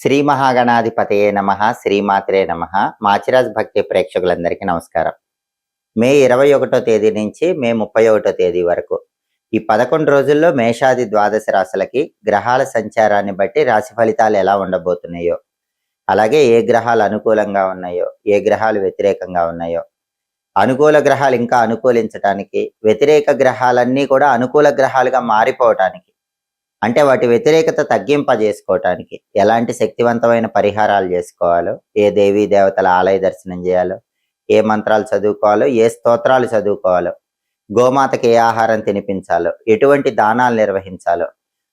శ్రీ మహాగణాధిపతయే నమః, శ్రీమాత్రే నమః. మాచిరాజ్ భక్తి ప్రేక్షకులందరికీ నమస్కారం. మే 21వ తేదీ నుంచి మే 31వ తేదీ వరకు ఈ 11 రోజుల్లో మేషాది ద్వాదశ రాశులకి గ్రహాల సంచారాన్ని బట్టి రాశి ఫలితాలు ఎలా ఉండబోతున్నాయో, అలాగే ఏ గ్రహాలు అనుకూలంగా ఉన్నాయో, ఏ గ్రహాలు వ్యతిరేకంగా ఉన్నాయో, అనుకూల గ్రహాలు ఇంకా అనుకూలించటానికి, వ్యతిరేక గ్రహాలన్నీ కూడా అనుకూల గ్రహాలుగా మారిపోవటానికి, అంటే వాటి వ్యతిరేకత తగ్గింపజేసుకోవటానికి ఎలాంటి శక్తివంతమైన పరిహారాలు చేసుకోవాలో, ఏ దేవీ దేవతల ఆలయ దర్శనం చేయాలో, ఏ మంత్రాలు చదువుకోవాలో, ఏ స్తోత్రాలు చదువుకోవాలో, గోమాతకి ఏ ఆహారం తినిపించాలో, ఎటువంటి దానాలు నిర్వహించాలో,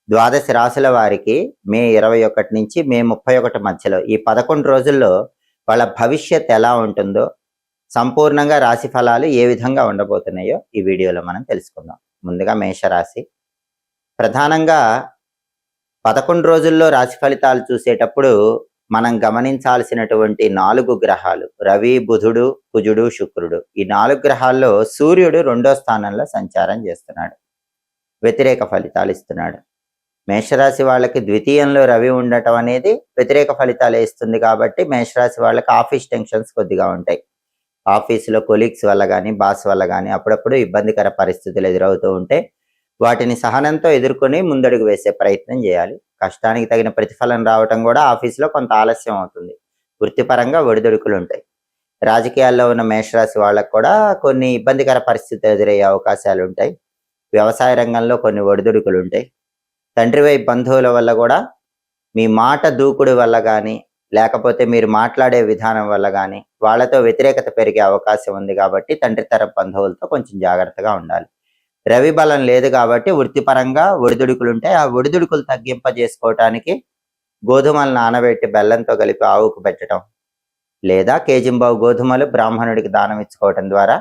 ద్వాదశ రాశుల వారికి మే 21 నుంచి మే 31 మధ్యలో ఈ 11 రోజుల్లో వాళ్ళ భవిష్యత్ ఎలా ఉంటుందో, సంపూర్ణంగా రాశి ఫలాలు ఏ విధంగా ఉండబోతున్నాయో ఈ వీడియోలో మనం తెలుసుకుందాం. ముందుగా మేషరాశి. ప్రధానంగా 11 రోజుల్లో రాశి ఫలితాలు చూసేటప్పుడు మనం గమనించాల్సినటువంటి 4 గ్రహాలు రవి, బుధుడు, కుజుడు, శుక్రుడు. ఈ 4 గ్రహాల్లో సూర్యుడు 2వ స్థానంలో సంచారం చేస్తున్నాడు, వ్యతిరేక ఫలితాలు ఇస్తున్నాడు. మేషరాశి వాళ్ళకి ద్వితీయంలో రవి ఉండటం అనేది వ్యతిరేక ఫలితాలు ఇస్తుంది. కాబట్టి మేషరాశి వాళ్ళకి ఆఫీస్ టెన్షన్స్ కొద్దిగా ఉంటాయి. ఆఫీసులో కొలీగ్స్ వల్ల కానీ, బాస్ వల్ల కానీ అప్పుడప్పుడు ఇబ్బందికర పరిస్థితులు ఎదురవుతూ ఉంటే వాటిని సహనంతో ఎదుర్కొని ముందడుగు వేసే ప్రయత్నం చేయాలి. కష్టానికి తగిన ప్రతిఫలం రావటం కూడా ఆఫీసులో కొంత ఆలస్యం అవుతుంది. వృత్తిపరంగా ఒడిదుడుకులు ఉంటాయి. రాజకీయాల్లో ఉన్న మేషరాశి వాళ్ళకు కూడా కొన్ని ఇబ్బందికర పరిస్థితులు ఎదురయ్యే అవకాశాలు ఉంటాయి. వ్యవసాయ రంగంలో కొన్ని ఒడిదుడుకులు ఉంటాయి. తండ్రి వైపు బంధువుల వల్ల కూడా మీ మాట దూకుడు వల్ల కానీ, లేకపోతే మీరు మాట్లాడే విధానం వల్ల కానీ వాళ్ళతో వ్యతిరేకత పెరిగే అవకాశం ఉంది. కాబట్టి తండ్రి తరపు బంధువులతో కొంచెం జాగ్రత్తగా ఉండాలి. రవి బలం లేదు కాబట్టి వృత్తిపరంగా ఒడిదుడుకులు ఉంటాయి. ఆ ఒడిదుడుకులు తగ్గింపజేసుకోవటానికి గోధుమలు నానబెట్టి బెల్లంతో కలిపి ఆవుకు పెట్టడం, లేదా కేజింబావు గోధుమలు బ్రాహ్మణుడికి దానం ఇచ్చుకోవటం ద్వారా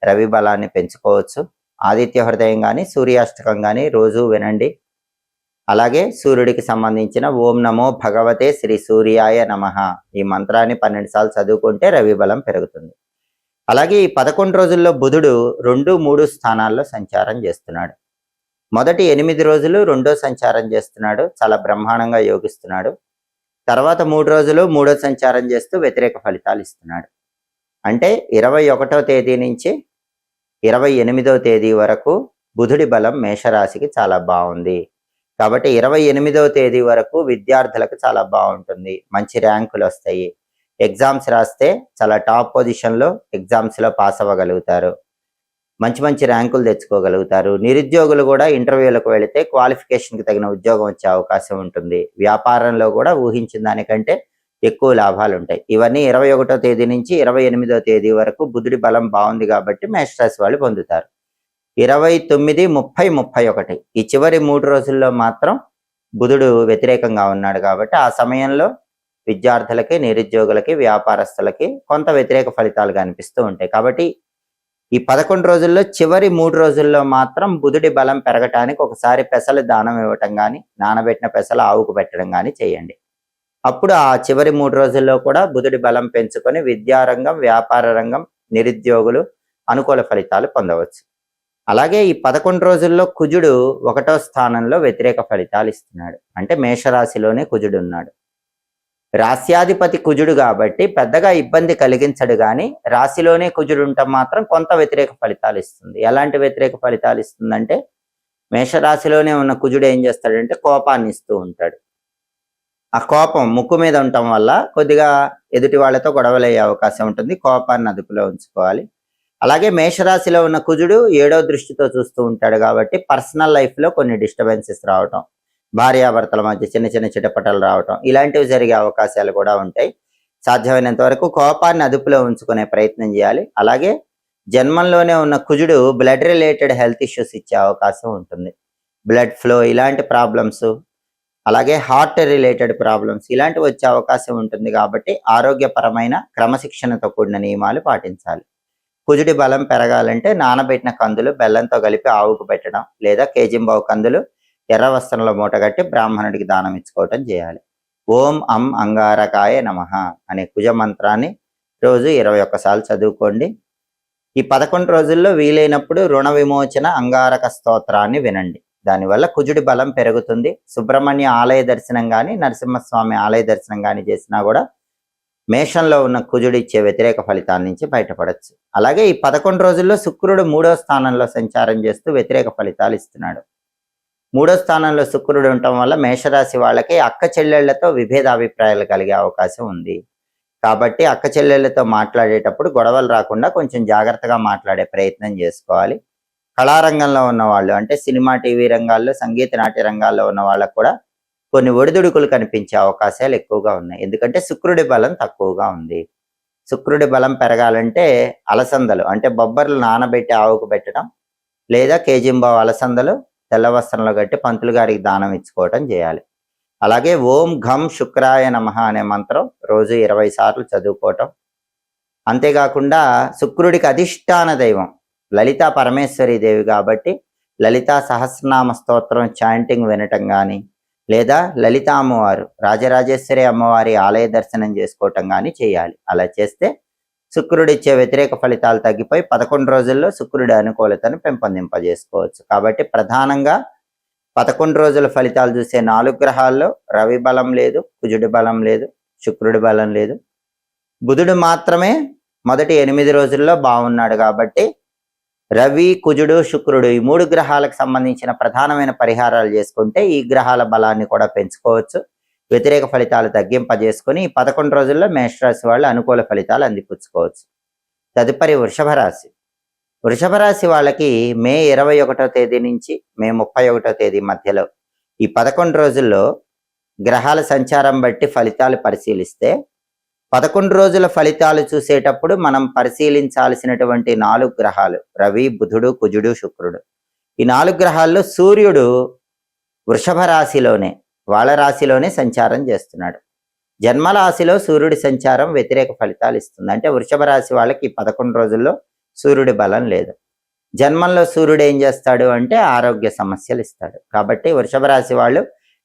రవి బలాన్ని పెంచుకోవచ్చు. ఆదిత్య హృదయం కానీ, సూర్యాష్టకం కానీ రోజు వినండి. అలాగే సూర్యుడికి సంబంధించిన ఓం నమో భగవతే శ్రీ సూర్యాయ నమః ఈ మంత్రాన్ని 12 సార్లు చదువుకుంటే రవి బలం పెరుగుతుంది. అలాగే ఈ 11 రోజుల్లో బుధుడు 2, 3 స్థానాల్లో సంచారం చేస్తున్నాడు. మొదటి 8 రోజులు 2వ సంచారం చేస్తున్నాడు, చాలా బ్రహ్మాండంగా యోగిస్తున్నాడు. తర్వాత 3 రోజులు 3వ సంచారం చేస్తూ వ్యతిరేక ఫలితాలు ఇస్తున్నాడు. అంటే 21వ తేదీ నుంచి 28వ తేదీ వరకు బుధుడి బలం మేషరాశికి చాలా బాగుంది. కాబట్టి 28వ తేదీ వరకు విద్యార్థులకు చాలా బాగుంటుంది. మంచి ర్యాంకులు వస్తాయి. ఎగ్జామ్స్ రాస్తే చాలా టాప్ పొజిషన్లో ఎగ్జామ్స్లో పాస్ అవ్వగలుగుతారు. మంచి మంచి ర్యాంకులు తెచ్చుకోగలుగుతారు. నిరుద్యోగులు కూడా ఇంటర్వ్యూలకు వెళితే క్వాలిఫికేషన్కి తగిన ఉద్యోగం వచ్చే అవకాశం ఉంటుంది. వ్యాపారంలో కూడా ఊహించిన దానికంటే ఎక్కువ లాభాలు ఉంటాయి. ఇవన్నీ 21వ తేదీ నుంచి 28వ తేదీ వరకు బుధుడి బలం బాగుంది కాబట్టి మేషరాశి వాళ్ళు పొందుతారు. 29, 30, 31 ఈ చివరి 3 రోజుల్లో మాత్రం బుధుడు వ్యతిరేకంగా ఉన్నాడు. కాబట్టి ఆ సమయంలో విద్యార్థులకి, నిరుద్యోగులకి, వ్యాపారస్తులకి కొంత వ్యతిరేక ఫలితాలు కనిపిస్తూ ఉంటాయి. కాబట్టి ఈ 11 రోజుల్లో చివరి 3 రోజుల్లో మాత్రం బుధుడి బలం పెరగటానికి ఒకసారి పెసలు దానం ఇవ్వటం కానీ, నానబెట్టిన పెసలు ఆవుకు పెట్టడం కానీ చేయండి. అప్పుడు ఆ చివరి 3 రోజుల్లో కూడా బుధుడి బలం పెంచుకొని విద్యారంగం, వ్యాపార రంగం, నిరుద్యోగులు అనుకూల ఫలితాలు పొందవచ్చు. అలాగే ఈ 11 రోజుల్లో కుజుడు 1వ స్థానంలో వ్యతిరేక ఫలితాలు ఇస్తున్నాడు. అంటే మేషరాశిలోనే కుజుడు ఉన్నాడు. రాశ్యాధిపతి కుజుడు కాబట్టి పెద్దగా ఇబ్బంది కలిగించడు, కానీ రాశిలోనే కుజుడు ఉండటం మాత్రం కొంత వ్యతిరేక ఫలితాలు ఇస్తుంది. ఎలాంటి వ్యతిరేక ఫలితాలు ఇస్తుందంటే, మేషరాశిలోనే ఉన్న కుజుడు ఏం చేస్తాడంటే కోపాన్ని ఇస్తూ ఉంటాడు. ఆ కోపం ముక్కు మీద ఉండటం వల్ల కొద్దిగా ఎదుటి వాళ్ళతో గొడవలు అయ్యే అవకాశం ఉంటుంది. కోపాన్ని అదుపులో ఉంచుకోవాలి. అలాగే మేషరాశిలో ఉన్న కుజుడు 7వ దృష్టితో చూస్తూ ఉంటాడు కాబట్టి పర్సనల్ లైఫ్లో కొన్ని డిస్టర్బెన్సెస్ రావటం, భార్యాభర్తల మధ్య చిన్న చిన్న చిటపటలు రావటం ఇలాంటివి జరిగే అవకాశాలు కూడా ఉంటాయి. సాధ్యమైనంత వరకు కోపాన్ని అదుపులో ఉంచుకునే ప్రయత్నం చేయాలి. అలాగే జన్మంలోనే ఉన్న కుజుడు బ్లడ్ రిలేటెడ్ హెల్త్ ఇష్యూస్ ఇచ్చే అవకాశం ఉంటుంది. బ్లడ్ ఫ్లో ఇలాంటి ప్రాబ్లమ్స్, అలాగే హార్ట్ రిలేటెడ్ ప్రాబ్లమ్స్ ఇలాంటివి వచ్చే అవకాశం ఉంటుంది. కాబట్టి ఆరోగ్యపరమైన క్రమశిక్షణతో కూడిన నియమాలు పాటించాలి. కుజుడి బలం పెరగాలంటే నానబెట్టిన కందులు బెల్లంతో కలిపి ఆవుకు పెట్టడం, లేదా కేజింబావు కందులు ఎర్ర వస్త్రంలో మూటగట్టి బ్రాహ్మణుడికి దానం ఇచ్చుకోవటం చేయాలి. ఓం అం అంగారకాయ నమః అనే కుజ మంత్రాన్ని రోజు 21 సార్లు చదువుకోండి. ఈ 11 రోజుల్లో వీలైనప్పుడు రుణ విమోచన అంగారక స్తోత్రాన్ని వినండి. దానివల్ల కుజుడి బలం పెరుగుతుంది. సుబ్రహ్మణ్య ఆలయ దర్శనం కానీ, నరసింహస్వామి ఆలయ దర్శనం కానీ చేసినా కూడా మేషంలో ఉన్న కుజుడు ఇచ్చే వ్యతిరేక ఫలితాల నుంచి బయటపడచ్చు. అలాగే ఈ 11 రోజుల్లో శుక్రుడు 3వ స్థానంలో సంచారం చేస్తూ వ్యతిరేక ఫలితాలు ఇస్తున్నాడు. 3వ స్థానంలో శుక్రుడు ఉండటం వల్ల మేషరాశి వాళ్ళకి అక్క చెల్లెళ్లతో విభేదాభిప్రాయాలు కలిగే అవకాశం ఉంది. కాబట్టి అక్క చెల్లెళ్లతో మాట్లాడేటప్పుడు గొడవలు రాకుండా కొంచెం జాగ్రత్తగా మాట్లాడే ప్రయత్నం చేసుకోవాలి. కళారంగంలో ఉన్న వాళ్ళు అంటే సినిమా, టీవీ రంగాల్లో, సంగీత నాట్య రంగాల్లో ఉన్న వాళ్ళకు కూడా కొన్ని ఒడిదుడుకులు కనిపించే అవకాశాలు ఎక్కువగా ఉన్నాయి. ఎందుకంటే శుక్రుడి బలం తక్కువగా ఉంది. శుక్రుడి బలం పెరగాలంటే అలసందలు అంటే బొబ్బర్లు నానబెట్టి ఆవుకు పెట్టడం, లేదా కేజింబావు అలసందలు తెల్ల వస్త్రంలో కట్టి పంతులు గారికి దానం ఇచ్చుకోవటం చేయాలి. అలాగే ఓం ఘం శుక్రాయ నమః అనే మంత్రం రోజు 20 సార్లు చదువుకోవటం. అంతేకాకుండా శుక్రుడికి అధిష్టాన దైవం లలితా పరమేశ్వరి దేవి కాబట్టి లలితా సహస్రనామ స్తోత్రం చాంటింగ్ వినటం కానీ, లేదా లలితా అమ్మవారు రాజరాజేశ్వరి అమ్మవారి ఆలయ దర్శనం చేసుకోవటం కానీ చేయాలి. అలా చేస్తే శుక్రుడిచ్చే వ్యతిరేక ఫలితాలు తగ్గిపోయి 11 రోజుల్లో శుక్రుడి అనుకూలతను పెంపొందింపజేసుకోవచ్చు. కాబట్టి ప్రధానంగా 11 రోజుల ఫలితాలు చూసే 4 గ్రహాల్లో రవి బలం లేదు, కుజుడి బలం లేదు, శుక్రుడి బలం లేదు. బుధుడు మాత్రమే మొదటి 8 రోజుల్లో బాగున్నాడు. కాబట్టి రవి, కుజుడు, శుక్రుడు ఈ 3 గ్రహాలకు సంబంధించిన ప్రధానమైన పరిహారాలు చేసుకుంటే ఈ గ్రహాల బలాన్ని కూడా పెంచుకోవచ్చు. వ్యతిరేక ఫలితాలు తగ్గింపజేసుకొని ఈ 11 రోజుల్లో మేషరాశి వాళ్ళు అనుకూల ఫలితాలు అందిపుచ్చుకోవచ్చు. తదుపరి వృషభ రాశి. వృషభ రాశి వాళ్ళకి మే 21వ తేదీ నుంచి మే 31వ తేదీ మధ్యలో ఈ 11 రోజుల్లో గ్రహాల సంచారం బట్టి ఫలితాలు పరిశీలిస్తే 11 రోజుల ఫలితాలు చూసేటప్పుడు మనం పరిశీలించాల్సినటువంటి 4 గ్రహాలు రవి, బుధుడు, కుజుడు, శుక్రుడు. ఈ 4 గ్రహాల్లో సూర్యుడు వృషభ రాశిలోనే వాళ్ళ రాశిలోనే సంచారం చేస్తున్నాడు. జన్మరాశిలో సూర్యుడి సంచారం వ్యతిరేక ఫలితాలు ఇస్తుంది. అంటే వృషభ రాశి వాళ్ళకి 11 రోజుల్లో సూర్యుడి బలం లేదు. జన్మంలో సూర్యుడు ఏం చేస్తాడు అంటే ఆరోగ్య సమస్యలు ఇస్తాడు. కాబట్టి వృషభ రాశి వాళ్ళు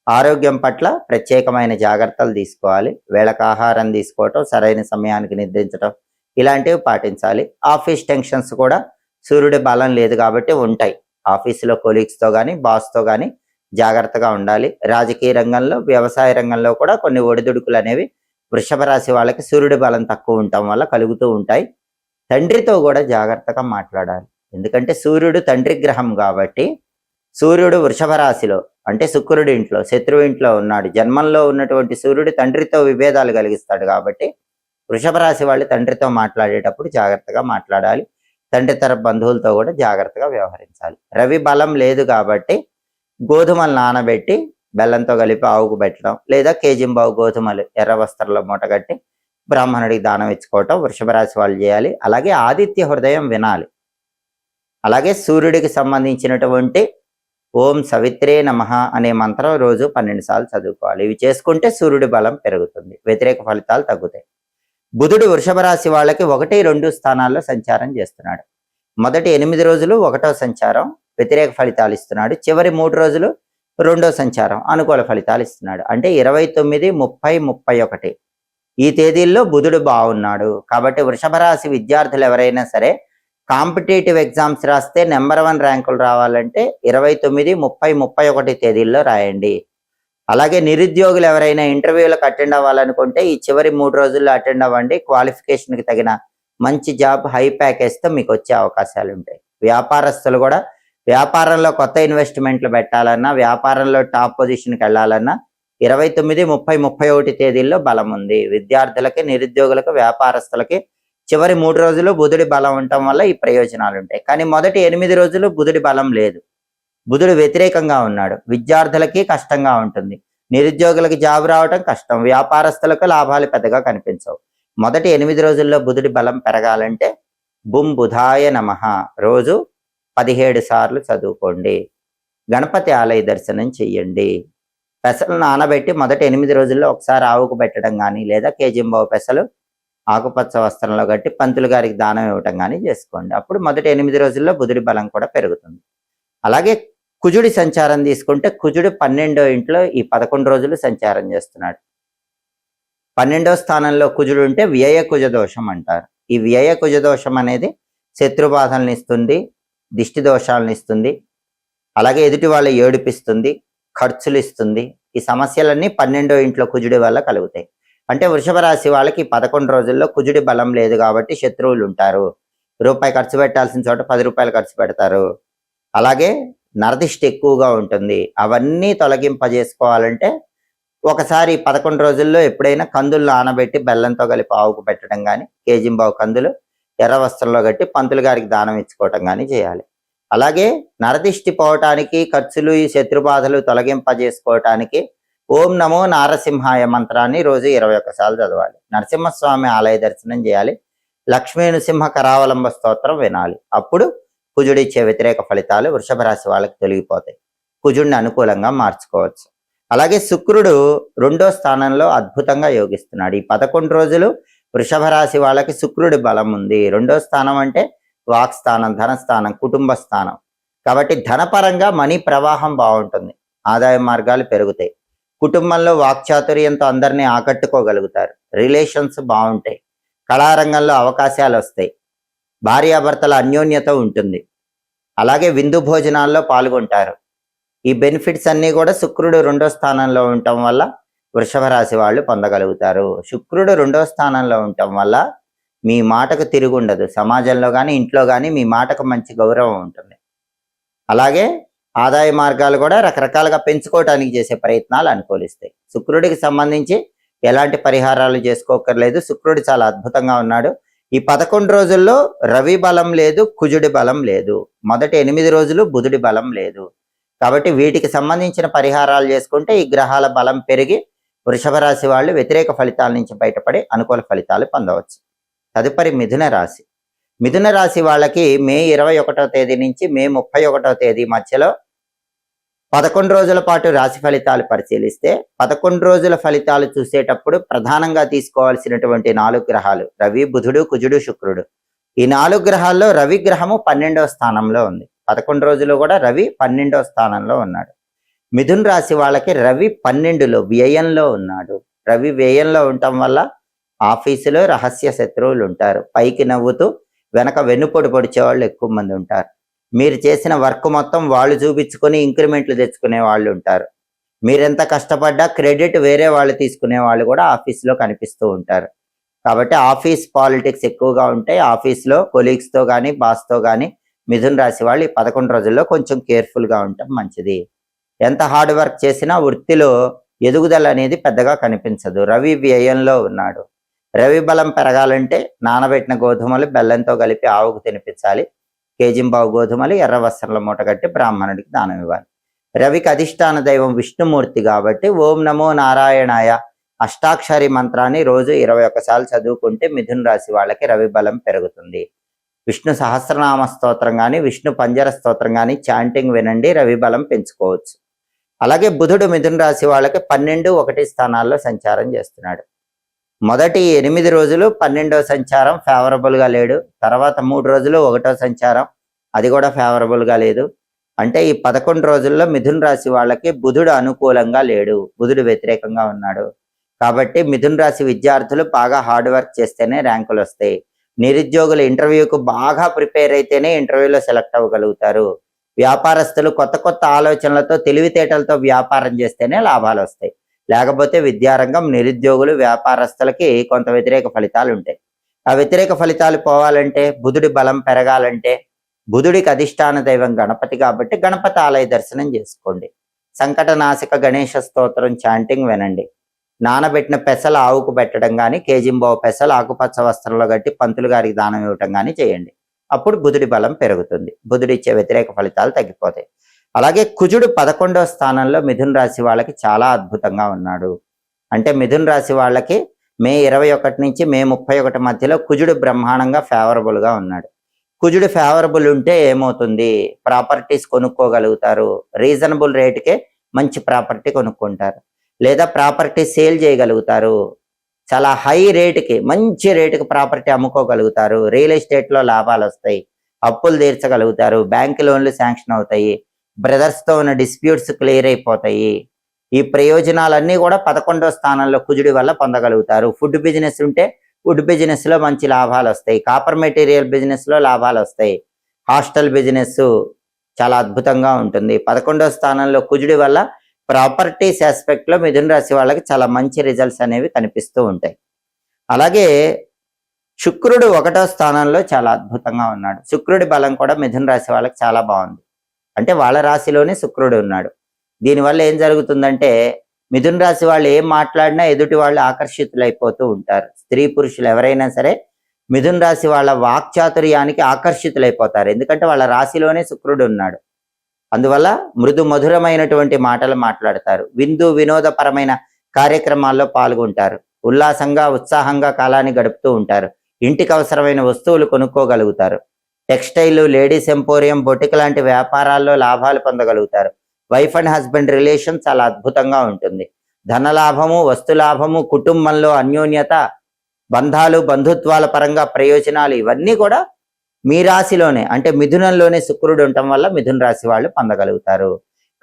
ఆరోగ్యం పట్ల ప్రత్యేకమైన జాగ్రత్తలు తీసుకోవాలి. వేళకు ఆహారం తీసుకోవటం, సరైన సమయానికి నిద్రించడం ఇలాంటివి పాటించాలి. ఆఫీస్ టెన్షన్స్ కూడా సూర్యుడి బలం లేదు కాబట్టి ఉంటాయి. ఆఫీసులో కొలీగ్స్తో కానీ, బాస్తో కానీ జాగ్రత్తగా ఉండాలి. రాజకీయ రంగంలో, వ్యవసాయ రంగంలో కూడా కొన్ని ఒడిదుడుకులు అనేవి వృషభ రాశి వాళ్ళకి సూర్యుడి బలం తక్కువ ఉండటం వల్ల కలుగుతూ ఉంటాయి. తండ్రితో కూడా జాగ్రత్తగా మాట్లాడాలి. ఎందుకంటే సూర్యుడు తండ్రి గ్రహం కాబట్టి సూర్యుడు వృషభ రాశిలో అంటే శుక్రుడి ఇంట్లో, శత్రువు ఇంట్లో ఉన్నాడు. జన్మంలో ఉన్నటువంటి సూర్యుడు తండ్రితో విభేదాలు కలిగిస్తాడు కాబట్టి వృషభ రాశి వాళ్ళు తండ్రితో మాట్లాడేటప్పుడు జాగ్రత్తగా మాట్లాడాలి. తండ్రి తరపు బంధువులతో కూడా జాగ్రత్తగా వ్యవహరించాలి. రవి బలం లేదు కాబట్టి గోధుమలు నానబెట్టి బెల్లంతో కలిపి ఆవుకు పెట్టడం, లేదా కేజింబావు గోధుమలు ఎర్ర వస్త్రంలో మూటగట్టి బ్రాహ్మణుడికి దానం ఇచ్చుకోవటం వృషభ రాశి వాళ్ళు చేయాలి. అలాగే ఆదిత్య హృదయం వినాలి. అలాగే సూర్యుడికి సంబంధించినటువంటి ఓం సవిత్రే నమః అనే మంత్రం రోజు 12 సార్లు చదువుకోవాలి. ఇవి చేసుకుంటే సూర్యుడి బలం పెరుగుతుంది, వ్యతిరేక ఫలితాలు తగ్గుతాయి. బుధుడు వృషభ రాశి వాళ్ళకి 1, 2 స్థానాల్లో సంచారం చేస్తున్నాడు. మొదటి 8 రోజులు 1వ సంచారం వ్యతిరేక ఫలితాలు ఇస్తున్నాడు. చివరి 3 రోజులు 2వ సంచారం అనుకూల ఫలితాలు ఇస్తున్నాడు. అంటే 29, 30, 31 ఈ తేదీల్లో బుధుడు బాగున్నాడు. కాబట్టి వృషభ రాశి విద్యార్థులు ఎవరైనా సరే కాంపిటేటివ్ ఎగ్జామ్స్ రాస్తే నెంబర్ 1 ర్యాంకులు రావాలంటే 29, 30, 31 తేదీల్లో రాయండి. అలాగే నిరుద్యోగులు ఎవరైనా ఇంటర్వ్యూలకు అటెండ్ అవ్వాలనుకుంటే ఈ చివరి 3 రోజుల్లో అటెండ్ అవ్వండి. క్వాలిఫికేషన్కి తగిన మంచి జాబ్, హై ప్యాకేజ్తో మీకు వచ్చే అవకాశాలు ఉంటాయి. వ్యాపారస్తులు కూడా వ్యాపారంలో కొత్త ఇన్వెస్ట్మెంట్లు పెట్టాలన్నా, వ్యాపారంలో టాప్ పొజిషన్కి వెళ్ళాలన్నా 29, 30, 31 తేదీల్లో బలం ఉంది. విద్యార్థులకి, నిరుద్యోగులకు, వ్యాపారస్తులకి చివరి 3 రోజులు బుధుడి బలం ఉండటం వల్ల ఈ ప్రయోజనాలు ఉంటాయి. కానీ మొదటి 8 రోజులు బుధుడి బలం లేదు, బుధుడు వ్యతిరేకంగా ఉన్నాడు. విద్యార్థులకి కష్టంగా ఉంటుంది, నిరుద్యోగులకి జాబ్ రావడం కష్టం, వ్యాపారస్తులకు లాభాలు పెద్దగా కనిపించవు. మొదటి 8 రోజుల్లో బుధుడి బలం పెరగాలంటే బుం బుధాయ నమః రోజు 17 సార్లు చదువుకోండి. గణపతి ఆలయ దర్శనం చెయ్యండి. పెసలు నానబెట్టి మొదటి 8 రోజుల్లో ఒకసారి ఆవుకు పెట్టడం కానీ, లేదా కేజింబావు పెసలు ఆకుపచ్చ వస్త్రంలో కట్టి పంతులు గారికి దానం ఇవ్వటం కానీ చేసుకోండి. అప్పుడు మొదటి 8 రోజుల్లో బుధుడి బలం కూడా పెరుగుతుంది. అలాగే కుజుడి సంచారం తీసుకుంటే కుజుడు 12వ ఇంట్లో ఈ 11 రోజులు సంచారం చేస్తున్నాడు. 12వ స్థానంలో కుజుడు ఉంటే వ్యయ కుజ దోషం అంటారు. ఈ వ్యయ కుజ దోషం అనేది శత్రుబాధల్ని ఇస్తుంది, దిష్టి దోషాలను ఇస్తుంది. అలాగే ఎదుటి వాళ్ళు ఏడిపిస్తుంది, ఖర్చులు ఇస్తుంది. ఈ సమస్యలన్నీ 12వ ఇంట్లో కుజుడి వల్ల కలుగుతాయి. అంటే వృషభ రాశి వాళ్ళకి 11 రోజుల్లో కుజుడి బలం లేదు కాబట్టి శత్రువులు ఉంటారు. రూపాయి ఖర్చు పెట్టాల్సిన చోట 10 రూపాయలు ఖర్చు పెడతారు. అలాగే నరదిష్టి ఎక్కువగా ఉంటుంది. అవన్నీ తొలగింపజేసుకోవాలంటే ఒకసారి 11 రోజుల్లో ఎప్పుడైనా కందులు నానబెట్టి బెల్లంతో కలిపి ఆవుకు పెట్టడం కానీ, కేజింబావు కందులు ఎర్ర వస్త్రంలో కట్టి పంతులు గారికి దానం ఇచ్చుకోవటం కానీ చేయాలి. అలాగే నరదిష్టి పోవటానికి, ఖర్చులు, ఈ శత్రుబాధలు తొలగింపజేసుకోవటానికి ఓం నమో నారసింహాయ మంత్రాన్ని రోజు 21 సార్లు చదవాలి. నరసింహస్వామి ఆలయ దర్శనం చేయాలి. లక్ష్మీ నృసింహ కరావలంబ స్తోత్రం వినాలి. అప్పుడు కుజుడిచ్చే వ్యతిరేక ఫలితాలు వృషభ రాశి వాళ్ళకి తొలగిపోతాయి. కుజుడిని అనుకూలంగా మార్చుకోవచ్చు. అలాగే శుక్రుడు 2వ స్థానంలో అద్భుతంగా యోగిస్తున్నాడు. ఈ 11 రోజులు వృషభ రాశి వాళ్ళకి శుక్రుడి బలం ఉంది. 2వ స్థానం అంటే వాక్ స్థానం, ధనస్థానం, కుటుంబ స్థానం. కాబట్టి ధనపరంగా మనీ ప్రవాహం బాగుంటుంది, ఆదాయ మార్గాలు పెరుగుతాయి. కుటుంబంలో వాక్చాతుర్యంతో అందరినీ ఆకట్టుకోగలుగుతారు. రిలేషన్స్ బాగుంటాయి. కళారంగంలో అవకాశాలు వస్తాయి. భార్యాభర్తల అన్యోన్యత ఉంటుంది. అలాగే విందు భోజనాల్లో పాల్గొంటారు. ఈ బెనిఫిట్స్ అన్నీ కూడా శుక్రుడు 2వ స్థానంలో ఉండటం వల్ల వృషభ రాశి వాళ్ళు పొందగలుగుతారు. శుక్రుడు 2వ స్థానంలో ఉండటం వల్ల మీ మాటకు తిరుగుండదు. సమాజంలో కానీ, ఇంట్లో కానీ మీ మాటకు మంచి గౌరవం ఉంటుంది. అలాగే ఆదాయ మార్గాలు కూడా రకరకాలుగా పెంచుకోవటానికి చేసే ప్రయత్నాలు అనుకూలిస్తాయి. శుక్రుడికి సంబంధించి ఎలాంటి పరిహారాలు చేసుకోకర్లేదు. శుక్రుడు చాలా అద్భుతంగా ఉన్నాడు. ఈ 11 రోజుల్లో రవి బలం లేదు, కుజుడి బలం లేదు. మొదటి 8 రోజులు బుధుడి బలం లేదు. కాబట్టి వీటికి సంబంధించిన పరిహారాలు చేసుకుంటే ఈ గ్రహాల బలం పెరిగి వృషభ రాశి వాళ్ళు వ్యతిరేక ఫలితాల నుంచి బయటపడి అనుకూల ఫలితాలు పొందవచ్చు. తదుపరి మిథున రాశి. మిథున రాశి వాళ్ళకి మే 21వ తేదీ నుంచి మే 31వ తేదీ మధ్యలో 11 రోజుల పాటు రాశి ఫలితాలు పరిశీలిస్తే 11 రోజుల ఫలితాలు చూసేటప్పుడు ప్రధానంగా తీసుకోవాల్సినటువంటి 4 గ్రహాలు రవి, బుధుడు, కుజుడు, శుక్రుడు. ఈ 4 గ్రహాల్లో రవి గ్రహము 12వ స్థానంలో ఉంది. 11 రోజులు కూడా రవి 12వ స్థానంలో ఉన్నాడు. మిథున రాశి వాళ్ళకి రవి 12లో వ్యయంలో ఉన్నాడు. రవి వ్యయంలో ఉండటం వల్ల ఆఫీసులో రహస్య శత్రువులు ఉంటారు. పైకి నవ్వుతూ వెనక వెన్నుపొడి పొడిచే వాళ్ళు ఎక్కువ మంది ఉంటారు. మీరు చేసిన వర్క్ మొత్తం వాళ్ళు చూపించుకొని ఇంక్రిమెంట్లు తెచ్చుకునే వాళ్ళు ఉంటారు. మీరెంత కష్టపడ్డా క్రెడిట్ వేరే వాళ్ళు తీసుకునే వాళ్ళు కూడా ఆఫీస్లో కనిపిస్తూ ఉంటారు. కాబట్టి ఆఫీస్ పాలిటిక్స్ ఎక్కువగా ఉంటాయి. ఆఫీస్లో కొలీగ్స్తో కానీ, బాస్తో కానీ మిథున రాశి వాళ్ళు ఈ 11 రోజుల్లో కొంచెం కేర్ఫుల్గా ఉండటం మంచిది. ఎంత హార్డ్ వర్క్ చేసినా వృత్తిలో ఎదుగుదల అనేది పెద్దగా కనిపించదు. రవి వ్యయంలో ఉన్నాడు. రవి బలం పెరగాలంటే నానబెట్టిన గోధుమలు బెల్లంతో కలిపి ఆవుకు తినిపించాలి. కేజింబావు గోధుమలు ఎర్ర వస్త్రంలో మూటగట్టి బ్రాహ్మణుడికి దానం ఇవ్వాలి. రవికి అధిష్టాన దైవం విష్ణుమూర్తి కాబట్టి ఓం నమో నారాయణాయ అష్టాక్షరి మంత్రాన్ని రోజు 21 సార్లు చదువుకుంటే మిథున రాశి వాళ్ళకి రవి బలం పెరుగుతుంది. విష్ణు సహస్రనామ స్తోత్రం కానీ, విష్ణు పంజర స్తోత్రం కానీ చాంటింగ్ వినండి, రవి బలం పెంచుకోవచ్చు. అలాగే బుధుడు మిథున రాశి వాళ్ళకి 12, 1 స్థానాల్లో సంచారం చేస్తున్నాడు. మొదటి 8 రోజులు 12వ సంచారం ఫేవరబుల్గా లేడు. తర్వాత 3 రోజులు 1వ సంచారం, అది కూడా ఫేవరబుల్గా లేదు. అంటే ఈ 11 రోజుల్లో మిథున రాశి వాళ్ళకి బుధుడు అనుకూలంగా లేడు, బుధుడు వ్యతిరేకంగా ఉన్నాడు. కాబట్టి మిథున రాశి విద్యార్థులు బాగా హార్డ్ వర్క్ చేస్తేనే ర్యాంకులు వస్తాయి. నిరుద్యోగులు ఇంటర్వ్యూకు బాగా ప్రిపేర్ అయితేనే ఇంటర్వ్యూలో సెలెక్ట్ అవ్వగలుగుతారు. వ్యాపారస్తులు కొత్త కొత్త ఆలోచనలతో, తెలివితేటలతో వ్యాపారం చేస్తేనే లాభాలు వస్తాయి. లేకపోతే విద్యారంగం, నిరుద్యోగులు, వ్యాపారస్తులకి కొంత వ్యతిరేక ఫలితాలు ఉంటాయి. ఆ వ్యతిరేక ఫలితాలు పోవాలంటే, బుధుడి బలం పెరగాలంటే బుధుడికి అధిష్టాన దైవం గణపతి కాబట్టి గణపతి ఆలయ దర్శనం చేసుకోండి. సంకటనాశక గణేష స్తోత్రం చాంటింగ్ వినండి. నానబెట్టిన పెసలు ఆవుకు పెట్టడం కానీ, కేజింబావు పెసలు ఆకుపచ్చ వస్త్రంలో కట్టి పంతులు గారికి దానం ఇవ్వటం కానీ చేయండి. అప్పుడు బుధుడి బలం పెరుగుతుంది. బుధుడు ఇచ్చే వ్యతిరేక ఫలితాలు తగ్గిపోతాయి. అలాగే కుజుడు 11వ స్థానంలో మిథున రాశి వాళ్ళకి చాలా అద్భుతంగా ఉన్నాడు. అంటే మిథున రాశి వాళ్ళకి మే 21 నుంచి మే 31 మధ్యలో కుజుడు బ్రహ్మాండంగా ఫేవరబుల్గా ఉన్నాడు. కుజుడు ఫేవరబుల్ ఉంటే ఏమవుతుంది? ప్రాపర్టీస్ కొనుక్కోగలుగుతారు. రీజనబుల్ రేటుకే మంచి ప్రాపర్టీ కొనుక్కుంటారు. లేదా ప్రాపర్టీ సేల్ చేయగలుగుతారు. చాలా హై రేటుకి, మంచి రేటుకి ప్రాపర్టీ అమ్ముకోగలుగుతారు. రియల్ ఎస్టేట్లో లాభాలు వస్తాయి. అప్పులు తీర్చగలుగుతారు. బ్యాంక్ లోన్లు శాంక్షన్ అవుతాయి. బ్రదర్స్తో ఉన్న డిస్ప్యూట్స్ క్లియర్ అయిపోతాయి. ఈ ప్రయోజనాలన్నీ కూడా 11వ స్థానంలో కుజుడి వల్ల పొందగలుగుతారు. ఫుడ్ బిజినెస్ ఉంటే ఫుడ్ బిజినెస్లో మంచి లాభాలు వస్తాయి. కాపర్ మెటీరియల్ బిజినెస్లో లాభాలు వస్తాయి. హాస్టల్ బిజినెస్ చాలా అద్భుతంగా ఉంటుంది. 11వ స్థానంలో కుజుడి వల్ల ప్రాపర్టీస్ ఆస్పెక్ట్లో మిథున రాశి వాళ్ళకి చాలా మంచి రిజల్ట్స్ అనేవి కనిపిస్తూ ఉంటాయి. అలాగే శుక్రుడు 1వ స్థానంలో చాలా అద్భుతంగా ఉన్నాడు. శుక్రుడి బలం కూడా మిథున రాశి వాళ్ళకి చాలా బాగుంది. అంటే వాళ్ళ రాశిలోనే శుక్రుడు ఉన్నాడు. దీనివల్ల ఏం జరుగుతుందంటే మిథున రాశి వాళ్ళు ఏం మాట్లాడినా ఎదుటి వాళ్ళు ఆకర్షితులైపోతూ ఉంటారు. స్త్రీ పురుషులు ఎవరైనా సరే మిథున రాశి వాళ్ళ వాక్చాతుర్యానికి ఆకర్షితులైపోతారు. ఎందుకంటే వాళ్ళ రాశిలోనే శుక్రుడు ఉన్నాడు. అందువల్ల మృదు మధురమైనటువంటి మాటలు మాట్లాడతారు. విందు వినోదపరమైన కార్యక్రమాల్లో పాల్గొంటారు. ఉల్లాసంగా ఉత్సాహంగా కాలాన్ని గడుపుతూ ఉంటారు. ఇంటికి అవసరమైన వస్తువులు కొనుక్కోగలుగుతారు. టెక్స్టైల్, లేడీస్ ఎంపోరియం, బొటిక్ లాంటి వ్యాపారాల్లో లాభాలు పొందగలుగుతారు. వైఫ్ అండ్ హస్బెండ్ రిలేషన్ చాలా అద్భుతంగా ఉంటుంది. ధనలాభము, వస్తులాభము, కుటుంబంలో అన్యోన్యత, బంధాలు, బంధుత్వాల పరంగా ప్రయోజనాలు ఇవన్నీ కూడా మీ రాశిలోనే అంటే మిథునంలోనే శుక్రుడు ఉండటం వల్ల మిథున రాశి వాళ్ళు పొందగలుగుతారు.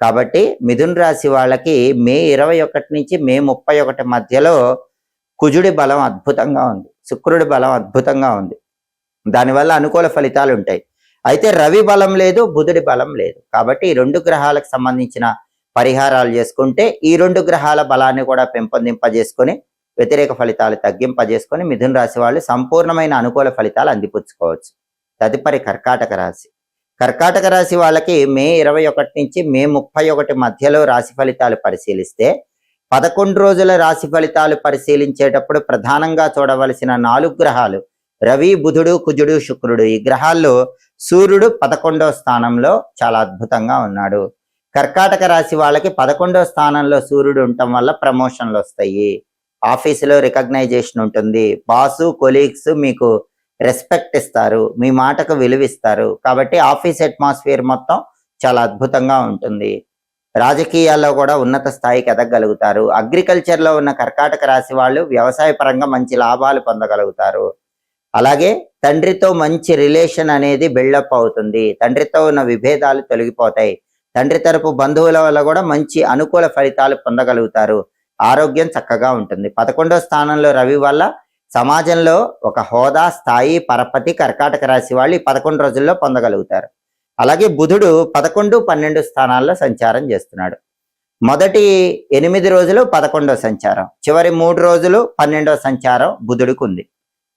కాబట్టి మిథున రాశి వాళ్ళకి మే 21 నుంచి మే 31 మధ్యలో కుజుడి బలం అద్భుతంగా ఉంది. శుక్రుడి బలం అద్భుతంగా ఉంది. దానివల్ల అనుకూల ఫలితాలు ఉంటాయి. అయితే రవి బలం లేదు, బుధుడి బలం లేదు. కాబట్టి ఈ 2 గ్రహాలకు సంబంధించిన పరిహారాలు చేసుకుంటే ఈ 2 గ్రహాల బలాన్ని కూడా పెంపొందింపజేసుకొని వ్యతిరేక ఫలితాలు తగ్గింపజేసుకొని మిథున రాశి వాళ్ళు సంపూర్ణమైన అనుకూల ఫలితాలు అందిపుచ్చుకోవచ్చు. తదుపరి కర్కాటక రాశి. కర్కాటక రాశి వాళ్ళకి మే 21 నుంచి మే 31 మధ్యలో రాశి ఫలితాలు పరిశీలిస్తే 11 రోజుల రాశి ఫలితాలు పరిశీలించేటప్పుడు ప్రధానంగా చూడవలసిన 4 గ్రహాలు రవి, బుధుడు, కుజుడు, శుక్రుడు. ఈ గ్రహాల్లో సూర్యుడు 11వ స్థానంలో చాలా అద్భుతంగా ఉన్నాడు. కర్కాటక రాశి వాళ్ళకి 11వ స్థానంలో సూర్యుడు ఉండటం వల్ల ప్రమోషన్లు వస్తాయి. ఆఫీసులో రికగ్నైజేషన్ ఉంటుంది. బాసు, కొలీగ్స్ మీకు రెస్పెక్ట్ ఇస్తారు, మీ మాటకు విలువిస్తారు. కాబట్టి ఆఫీస్ అట్మాస్ఫియర్ మొత్తం చాలా అద్భుతంగా ఉంటుంది. రాజకీయాల్లో కూడా ఉన్నత స్థాయికి ఎదగలుగుతారు. అగ్రికల్చర్లో ఉన్న కర్కాటక రాశి వాళ్ళు వ్యవసాయ పరంగా మంచి లాభాలు పొందగలుగుతారు. అలాగే తండ్రితో మంచి రిలేషన్ అనేది బిల్డప్ అవుతుంది. తండ్రితో ఉన్న విభేదాలు తొలగిపోతాయి. తండ్రి తరపు బంధువుల వల్ల కూడా మంచి అనుకూల ఫలితాలు పొందగలుగుతారు. ఆరోగ్యం చక్కగా ఉంటుంది. 11వ స్థానంలో రవి వల్ల సమాజంలో ఒక హోదా, స్థాయి, పరపతి కర్కాటక రాశి వాళ్ళు ఈ 11 రోజుల్లో పొందగలుగుతారు. అలాగే బుధుడు 11, 12 స్థానాల్లో సంచారం చేస్తున్నాడు. మొదటి 8 రోజులు 11వ సంచారం, చివరి 3 రోజులు 12వ సంచారం బుధుడికి ఉంది.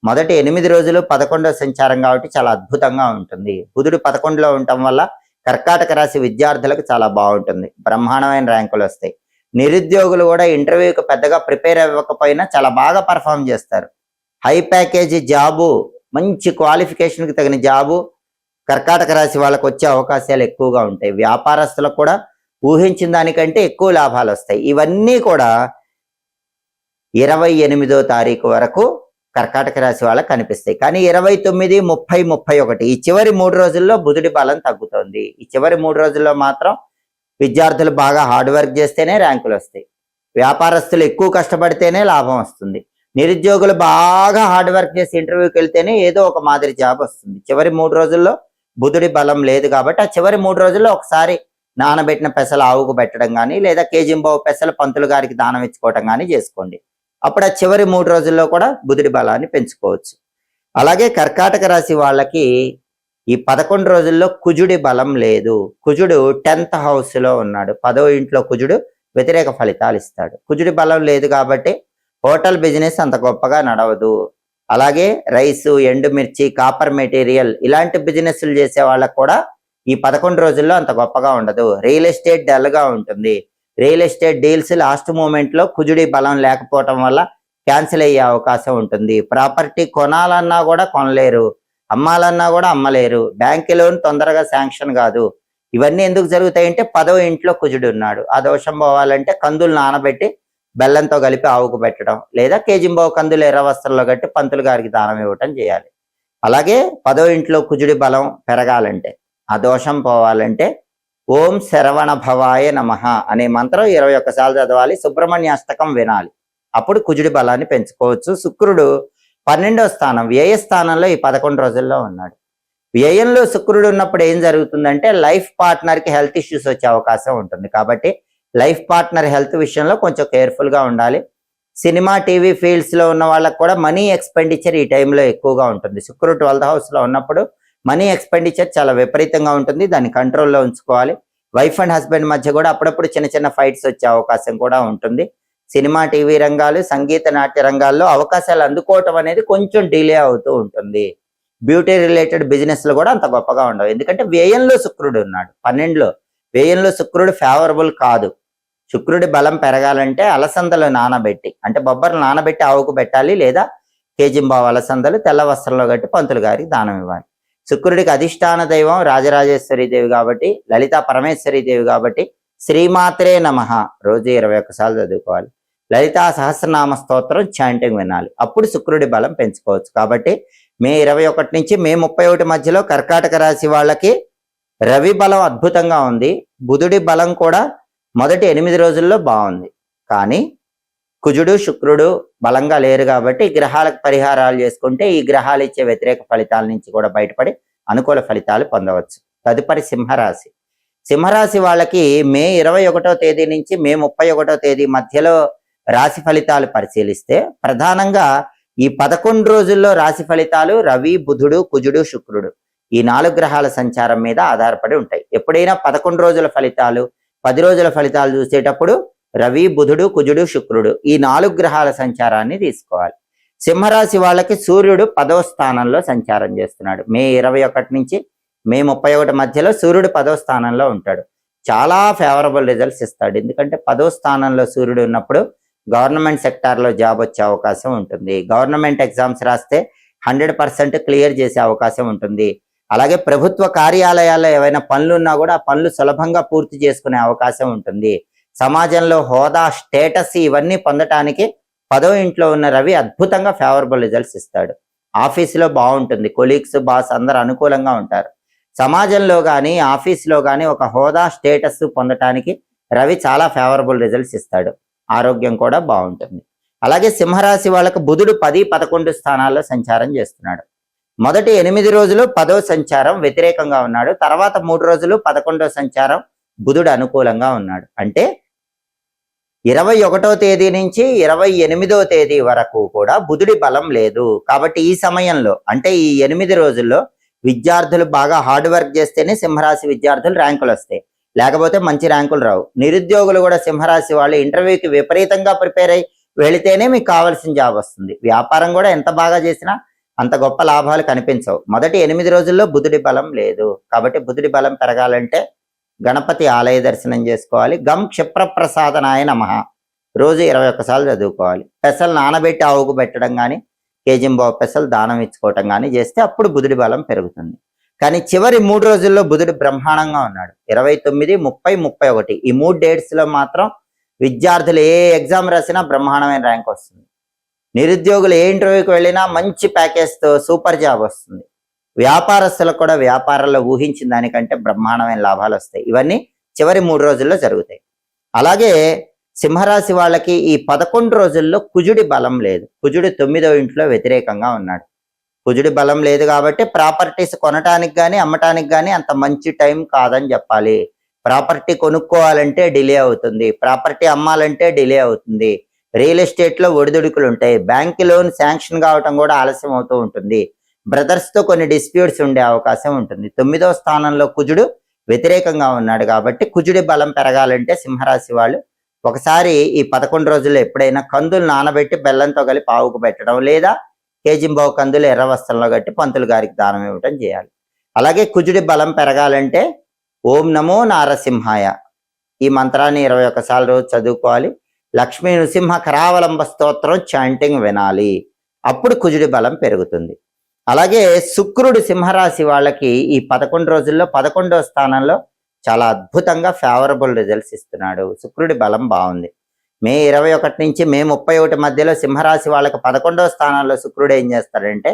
మొదటి 8 రోజులు 11వ సంచారం కాబట్టి చాలా అద్భుతంగా ఉంటుంది. బుధుడు 11లో ఉండటం వల్ల కర్కాటక రాశి విద్యార్థులకు చాలా బాగుంటుంది. బ్రహ్మాండమైన ర్యాంకులు వస్తాయి. నిరుద్యోగులు కూడా ఇంటర్వ్యూకి పెద్దగా ప్రిపేర్ అవ్వకపోయినా చాలా బాగా పర్ఫామ్ చేస్తారు. హై ప్యాకేజీ జాబు, మంచి క్వాలిఫికేషన్కి తగిన జాబు కర్కాటక రాశి వాళ్ళకు వచ్చే అవకాశాలు ఎక్కువగా ఉంటాయి. వ్యాపారస్తులకు కూడా ఊహించిన దానికంటే ఎక్కువ లాభాలు వస్తాయి. ఇవన్నీ కూడా 28వ తారీఖు వరకు కర్కాటక రాశి వాళ్ళకి కనిపిస్తాయి. కానీ 29, 30, 31 ఈ చివరి 3 రోజుల్లో బుధుడి బలం తగ్గుతుంది. ఈ చివరి 3 రోజుల్లో మాత్రం విద్యార్థులు బాగా హార్డ్ వర్క్ చేస్తేనే ర్యాంకులు వస్తాయి. వ్యాపారస్తులు ఎక్కువ కష్టపడితేనే లాభం వస్తుంది. నిరుద్యోగులు బాగా హార్డ్ వర్క్ చేసి ఇంటర్వ్యూకి వెళ్తేనే ఏదో ఒక మాదిరి జాబ్ వస్తుంది. చివరి 3 రోజుల్లో బుధుడి బలం లేదు కాబట్టి ఆ చివరి 3 రోజుల్లో ఒకసారి నానబెట్టిన పెసలు ఆవుకు పెట్టడం కానీ లేదా కేజింబావు పెసలు పంతులు గారికి దానం ఇచ్చుకోవటం కానీ చేసుకోండి. అప్పుడు ఆ చివరి 3 రోజుల్లో కూడా బుధుడి బలాన్ని పెంచుకోవచ్చు. అలాగే కర్కాటక రాశి వాళ్ళకి ఈ 11 రోజుల్లో కుజుడి బలం లేదు. కుజుడు 10th హౌస్లో ఉన్నాడు. 10వ ఇంట్లో కుజుడు వ్యతిరేక ఫలితాలు ఇస్తాడు. కుజుడి బలం లేదు కాబట్టి హోటల్ బిజినెస్ అంత గొప్పగా నడవదు. అలాగే రైసు, ఎండుమిర్చి, కాపర్ మెటీరియల్ ఇలాంటి బిజినెస్లు చేసే వాళ్ళకు కూడా ఈ 11 రోజుల్లో అంత గొప్పగా ఉండదు. రియల్ ఎస్టేట్ డల్గా ఉంటుంది. రియల్ ఎస్టేట్ డీల్స్ లాస్ట్ మూమెంట్లో కుజుడి బలం లేకపోవటం వల్ల క్యాన్సిల్ అయ్యే అవకాశం ఉంటుంది. ప్రాపర్టీ కొనాలన్నా కూడా కొనలేరు, అమ్మాలన్నా కూడా అమ్మలేరు. బ్యాంక్ లోన్ తొందరగా శాంక్షన్ కాదు. ఇవన్నీ ఎందుకు జరుగుతాయంటే 10వ ఇంట్లో కుజుడు ఉన్నాడు. ఆ దోషం పోవాలంటే కందులు నానబెట్టి బెల్లంతో కలిపి ఆవుకు పెట్టడం లేదా కేజింబావు కందులు ఎర్ర వస్త్రంలో కట్టి పంతులు గారికి దానం ఇవ్వటం చేయాలి. అలాగే 10వ ఇంట్లో కుజుడి బలం పెరగాలంటే, ఆ దోషం పోవాలంటే ఓం శరవణ భవాయ నమః అనే మంత్రం 21 సార్లు చదవాలి. సుబ్రహ్మణ్య అష్టకం వినాలి. అప్పుడు కుజుడి బలాన్ని పెంచుకోవచ్చు. శుక్రుడు 12వ స్థానం వ్యయ స్థానంలో ఈ 11 రోజుల్లో ఉన్నాడు. వ్యయంలో శుక్రుడు ఉన్నప్పుడు ఏం జరుగుతుందంటే లైఫ్ పార్ట్నర్కి హెల్త్ ఇష్యూస్ వచ్చే అవకాశం ఉంటుంది. కాబట్టి లైఫ్ పార్ట్నర్ హెల్త్ విషయంలో కొంచెం కేర్ఫుల్గా ఉండాలి. సినిమా, టీవీ ఫీల్డ్స్లో ఉన్న వాళ్ళకు కూడా మనీ ఎక్స్పెండిచర్ ఈ టైంలో ఎక్కువగా ఉంటుంది. శుక్రుడు 12th హౌస్లో ఉన్నప్పుడు మనీ ఎక్స్పెండిచర్ చాలా విపరీతంగా ఉంటుంది, దాన్ని కంట్రోల్లో ఉంచుకోవాలి. వైఫ్ అండ్ హస్బెండ్ మధ్య కూడా అప్పుడప్పుడు చిన్న చిన్న ఫైట్స్ వచ్చే అవకాశం కూడా ఉంటుంది. సినిమా, టీవీ రంగాలు, సంగీత, నాట్య రంగాల్లో అవకాశాలు అందుకోవటం అనేది కొంచెం డిలే అవుతూ ఉంటుంది. బ్యూటీ రిలేటెడ్ బిజినెస్లు కూడా అంత గొప్పగా ఉండవు, ఎందుకంటే వ్యయంలో శుక్రుడు ఉన్నాడు. 12లో వ్యయంలో శుక్రుడు ఫేవరబుల్ కాదు. శుక్రుడి బలం పెరగాలంటే అలసందలు నానబెట్టి, అంటే బొబ్బర్లు నానబెట్టి ఆవుకు పెట్టాలి, లేదా కేజింబావు అలసందలు తెల్ల వస్త్రంలో కట్టి పంతులు గారికి దానం ఇవ్వాలి. శుక్రుడికి అధిష్టాన దైవం రాజరాజేశ్వరి దేవి కాబట్టి, లలితా పరమేశ్వరి దేవి కాబట్టి శ్రీమాత్రే నమః రోజు 21 సార్లు చదువుకోవాలి. లలితా సహస్రనామ స్తోత్రం చాంటింగ్ వినాలి, అప్పుడు శుక్రుడి బలం పెంచుకోవచ్చు. కాబట్టి మే 21 నుంచి మే 31 మధ్యలో కర్కాటక రాశి వాళ్ళకి రవి బలం అద్భుతంగా ఉంది. బుధుడి బలం కూడా మొదటి 8 రోజుల్లో బాగుంది, కానీ కుజుడు శుక్రుడు బలంగా లేరు కాబట్టి గ్రహాలకు పరిహారాలు చేసుకుంటే ఈ గ్రహాలు ఇచ్చే వ్యతిరేక ఫలితాల నుంచి కూడా బయటపడి అనుకూల ఫలితాలు పొందవచ్చు. తదుపరి సింహరాశి. సింహరాశి వాళ్ళకి మే 21వ తేదీ నుంచి మే 31వ తేదీ మధ్యలో రాశి ఫలితాలు పరిశీలిస్తే ప్రధానంగా ఈ 11 రోజుల్లో రాశి ఫలితాలు రవి, బుధుడు, కుజుడు, శుక్రుడు ఈ 4 గ్రహాల సంచారం మీద ఆధారపడి ఉంటాయి. ఎప్పుడైనా 11 రోజుల ఫలితాలు, 10 రోజుల ఫలితాలు చూసేటప్పుడు రవి, బుధుడు, కుజుడు, శుక్రుడు ఈ 4 గ్రహాల సంచారాన్ని తీసుకోవాలి. సింహరాశి వాళ్ళకి సూర్యుడు 10వ స్థానంలో సంచారం చేస్తున్నాడు. మే 21 నుంచి మే 31 మధ్యలో సూర్యుడు 10వ స్థానంలో ఉంటాడు. చాలా ఫేవరబుల్ రిజల్ట్స్ ఇస్తాడు, ఎందుకంటే 10వ స్థానంలో సూర్యుడు ఉన్నప్పుడు గవర్నమెంట్ సెక్టార్లో జాబ్ వచ్చే అవకాశం ఉంటుంది. గవర్నమెంట్ ఎగ్జామ్స్ రాస్తే 100% క్లియర్ చేసే అవకాశం ఉంటుంది. అలాగే ప్రభుత్వ కార్యాలయాల్లో ఏవైనా పనులు ఉన్నా కూడా ఆ పనులు సులభంగా పూర్తి చేసుకునే అవకాశం ఉంటుంది. సమాజంలో హోదా, స్టేటస్ ఇవన్నీ పొందటానికి 10వ ఇంట్లో ఉన్న రవి అద్భుతంగా ఫేవరబుల్ రిజల్ట్స్ ఇస్తాడు. ఆఫీసులో బాగుంటుంది, కొలీగ్స్, బాస్ అందరు అనుకూలంగా ఉంటారు. సమాజంలో కానీ ఆఫీసులో కానీ ఒక హోదా, స్టేటస్ పొందటానికి రవి చాలా ఫేవరబుల్ రిజల్ట్స్ ఇస్తాడు. ఆరోగ్యం కూడా బాగుంటుంది. అలాగే సింహరాశి వాళ్ళకు బుధుడు 10, 11 స్థానాల్లో సంచారం చేస్తున్నాడు. మొదటి 8 రోజులు 10వ సంచారం వ్యతిరేకంగా ఉన్నాడు, తర్వాత 3 రోజులు 11వ సంచారం బుధుడు అనుకూలంగా ఉన్నాడు. అంటే 21వ తేదీ నుంచి 28వ తేదీ వరకు కూడా బుధుడి బలం లేదు. కాబట్టి ఈ సమయంలో అంటే ఈ 8 రోజుల్లో విద్యార్థులు బాగా హార్డ్ వర్క్ చేస్తేనే సింహరాశి విద్యార్థులు ర్యాంకులు వస్తాయి, లేకపోతే మంచి ర్యాంకులు రావు. నిరుద్యోగులు కూడా సింహరాశి వాళ్ళు ఇంటర్వ్యూకి విపరీతంగా ప్రిపేర్ అయ్యి వెళితేనే మీకు కావాల్సిన జాబ్ వస్తుంది. వ్యాపారం కూడా ఎంత బాగా చేసినా అంత గొప్ప లాభాలు కనిపించవు. మొదటి 8 రోజుల్లో బుధుడి బలం లేదు. కాబట్టి బుధుడి బలం పెరగాలంటే గణపతి ఆలయ దర్శనం చేసుకోవాలి. గం క్షిప్రప్రసాదనాయ నమః రోజు 21 సార్లు చదువుకోవాలి. పెసలు నానబెట్టి ఆవుకు పెట్టడం కానీ, కేజింబావు పెసలు దానం ఇచ్చుకోవటం కానీ చేస్తే అప్పుడు బుధుడి బలం పెరుగుతుంది. కానీ చివరి 3 రోజుల్లో బుధుడు బ్రహ్మాండంగా ఉన్నాడు. 29, 30, 31 ఈ 3 డేట్స్ లో మాత్రం విద్యార్థులు ఏ ఎగ్జామ్ రాసినా బ్రహ్మాండమైన ర్యాంక్ వస్తుంది. నిరుద్యోగులు ఏ ఇంటర్వ్యూకి వెళ్ళినా మంచి ప్యాకేజ్తో సూపర్ జాబ్ వస్తుంది. వ్యాపారస్తులకు కూడా వ్యాపారంలో ఊహించిన దానికంటే బ్రహ్మాండమైన లాభాలు వస్తాయి. ఇవన్నీ చివరి 3 రోజుల్లో జరుగుతాయి. అలాగే సింహరాశి వాళ్ళకి ఈ 11 రోజుల్లో కుజుడి బలం లేదు. కుజుడు 9వ ఇంట్లో వ్యతిరేకంగా ఉన్నాడు. కుజుడి బలం లేదు కాబట్టి ప్రాపర్టీస్ కొనటానికి కానీ అమ్మటానికి కానీ అంత మంచి టైం కాదని చెప్పాలి. ప్రాపర్టీ కొనుక్కోవాలంటే డిలే అవుతుంది, ప్రాపర్టీ అమ్మాలంటే డిలే అవుతుంది. రియల్ ఎస్టేట్లో ఒడిదుడుకులు ఉంటాయి, బ్యాంక్ లోన్ శాంక్షన్ కావటం కూడా ఆలస్యం అవుతూ ఉంటుంది. బ్రదర్స్తో కొన్ని డిస్ప్యూట్స్ ఉండే అవకాశం ఉంటుంది. 9వ స్థానంలో కుజుడు వ్యతిరేకంగా ఉన్నాడు కాబట్టి కుజుడి బలం పెరగాలంటే సింహరాశి వాళ్ళు ఒకసారి ఈ 11 రోజుల్లో ఎప్పుడైనా కందులు నానబెట్టి బెల్లంతో కలిపి ఆవుకు పెట్టడం, లేదా కేజింబావు కందులు ఎర్ర వస్త్రంలో కట్టి పంతులు గారికి దానం ఇవ్వటం చేయాలి. అలాగే కుజుడి బలం పెరగాలంటే ఓం నమో నారసింహాయ ఈ మంత్రాన్ని 21 సార్లు రోజు చదువుకోవాలి. లక్ష్మీ నృసింహ కరావలంబ స్తోత్రం చాంటింగ్ వినాలి, అప్పుడు కుజుడి బలం పెరుగుతుంది. అలాగే శుక్రుడు సింహరాశి వాళ్ళకి ఈ 11 రోజుల్లో 11వ స్థానంలో చాలా అద్భుతంగా ఫేవరబుల్ రిజల్ట్స్ ఇస్తున్నాడు. శుక్రుడి బలం బాగుంది. మే 21 నుంచి మే 31 మధ్యలో సింహరాశి వాళ్ళకి 11వ స్థానంలో శుక్రుడు ఏం చేస్తాడంటే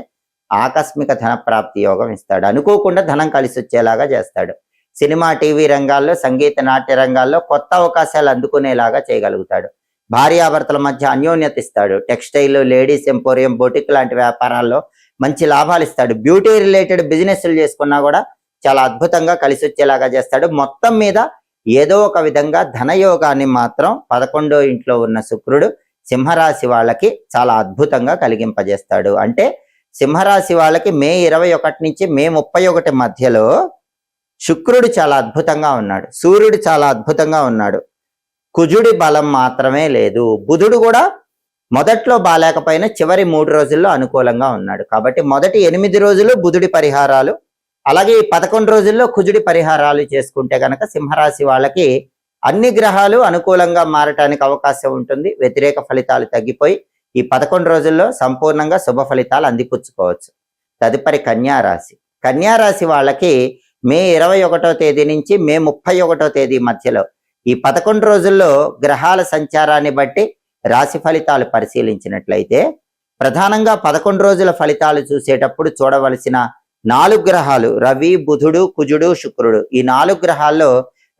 ఆకస్మిక ధన ప్రాప్తి యోగం ఇస్తాడు. అనుకోకుండా ధనం కలిసి వచ్చేలాగా చేస్తాడు. సినిమా, టీవీ రంగాల్లో, సంగీత, నాట్య రంగాల్లో కొత్త అవకాశాలు అందుకునేలాగా చేయగలుగుతాడు. భార్యాభర్తల మధ్య అన్యోన్యత ఇస్తాడు. టెక్స్టైల్, లేడీస్ ఎంపోరియం, బొటిక్ లాంటి వ్యాపారాల్లో మంచి లాభాలు ఇస్తాడు. బ్యూటీ రిలేటెడ్ బిజినెస్లు చేసుకున్నా కూడా చాలా అద్భుతంగా కలిసి వచ్చేలాగా చేస్తాడు. మొత్తం మీద ఏదో ఒక విధంగా ధనయోగాన్ని మాత్రం 11వ ఇంట్లో ఉన్న శుక్రుడు సింహరాశి వాళ్ళకి చాలా అద్భుతంగా కలిగింపజేస్తాడు. అంటే సింహరాశి వాళ్ళకి మే 21 నుంచి మే 31 మధ్యలో శుక్రుడు చాలా అద్భుతంగా ఉన్నాడు, సూర్యుడు చాలా అద్భుతంగా ఉన్నాడు, కుజుడి బలం మాత్రమే లేదు. బుధుడు కూడా మొదట్లో బాలేకపోయినా చివరి 3 రోజుల్లో అనుకూలంగా ఉన్నాడు. కాబట్టి మొదటి 8 రోజులు బుధుడి పరిహారాలు, అలాగే ఈ 11 రోజుల్లో కుజుడి పరిహారాలు చేసుకుంటే కనుక సింహరాశి వాళ్ళకి అన్ని గ్రహాలు అనుకూలంగా మారటానికి అవకాశం ఉంటుంది. వ్యతిరేక ఫలితాలు తగ్గిపోయి ఈ 11 రోజుల్లో సంపూర్ణంగా శుభ ఫలితాలు అందిపుచ్చుకోవచ్చు. తదుపరి కన్యారాశి. కన్యారాశి వాళ్ళకి మే 21వ తేదీ నుంచి మే 31వ తేదీ మధ్యలో ఈ 11 రోజుల్లో గ్రహాల సంచారాన్ని బట్టి రాశి ఫలితాలు పరిశీలించినట్లయితే ప్రధానంగా 11 రోజుల ఫలితాలు చూసేటప్పుడు చూడవలసిన 4 గ్రహాలు రవి, బుధుడు, కుజుడు, శుక్రుడు. ఈ 4 గ్రహాల్లో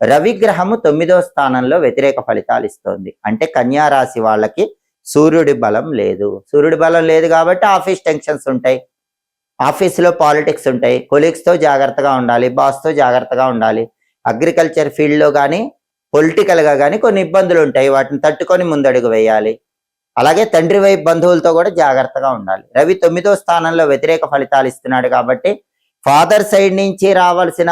రవి గ్రహము 9వ స్థానంలో వ్యతిరేక ఫలితాలు ఇస్తోంది. అంటే కన్యా రాశి వాళ్ళకి సూర్యుడి బలం లేదు. సూర్యుడి బలం లేదు కాబట్టి ఆఫీస్ టెన్షన్స్ ఉంటాయి, ఆఫీసులో పాలిటిక్స్ ఉంటాయి, కొలీగ్స్తో జాగ్రత్తగా ఉండాలి, బాస్తో జాగ్రత్తగా ఉండాలి. అగ్రికల్చర్ ఫీల్డ్లో కానీ పొలిటికల్గా కానీ కొన్ని ఇబ్బందులు ఉంటాయి, వాటిని తట్టుకొని ముందడుగు వేయాలి. అలాగే తండ్రి వైపు బంధువులతో కూడా జాగ్రత్తగా ఉండాలి. రవి 9వ స్థానంలో వ్యతిరేక ఫలితాలు ఇస్తున్నాడు కాబట్టి ఫాదర్ సైడ్ నుంచి రావాల్సిన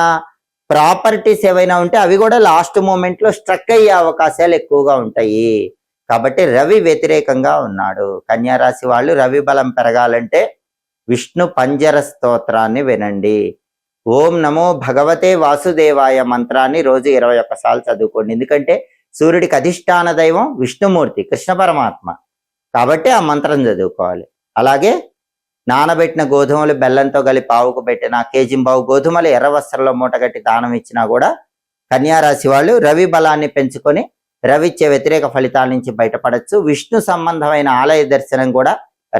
ప్రాపర్టీస్ ఏవైనా ఉంటే అవి కూడా లాస్ట్ మూమెంట్లో స్ట్రక్ అయ్యే అవకాశాలు ఎక్కువగా ఉంటాయి. కాబట్టి రవి వ్యతిరేకంగా ఉన్నాడు. కన్యారాశి వాళ్ళు రవి బలం పెరగాలంటే విష్ణు పంజర స్తోత్రాన్ని వినండి. ఓం నమో భగవతే వాసుదేవాయ మంత్రాన్ని రోజు 21 సార్లు చదువుకోండి. ఎందుకంటే సూర్యుడికి అధిష్టాన దైవం విష్ణుమూర్తి, కృష్ణ పరమాత్మ, కాబట్టి ఆ మంత్రం చదువుకోవాలి. అలాగే నానబెట్టిన గోధుమలు బెల్లంతో కలిపి ఆవుకు పెట్టిన కేజింబావు గోధుమలు ఎర్ర వస్త్రంలో మూటగట్టి దానం ఇచ్చినా కూడా కన్యారాశి వాళ్ళు రవి బలాన్ని పెంచుకొని రవి ఇచ్చే వ్యతిరేక ఫలితాల నుంచి బయటపడచ్చు. విష్ణు సంబంధమైన ఆలయ దర్శనం కూడా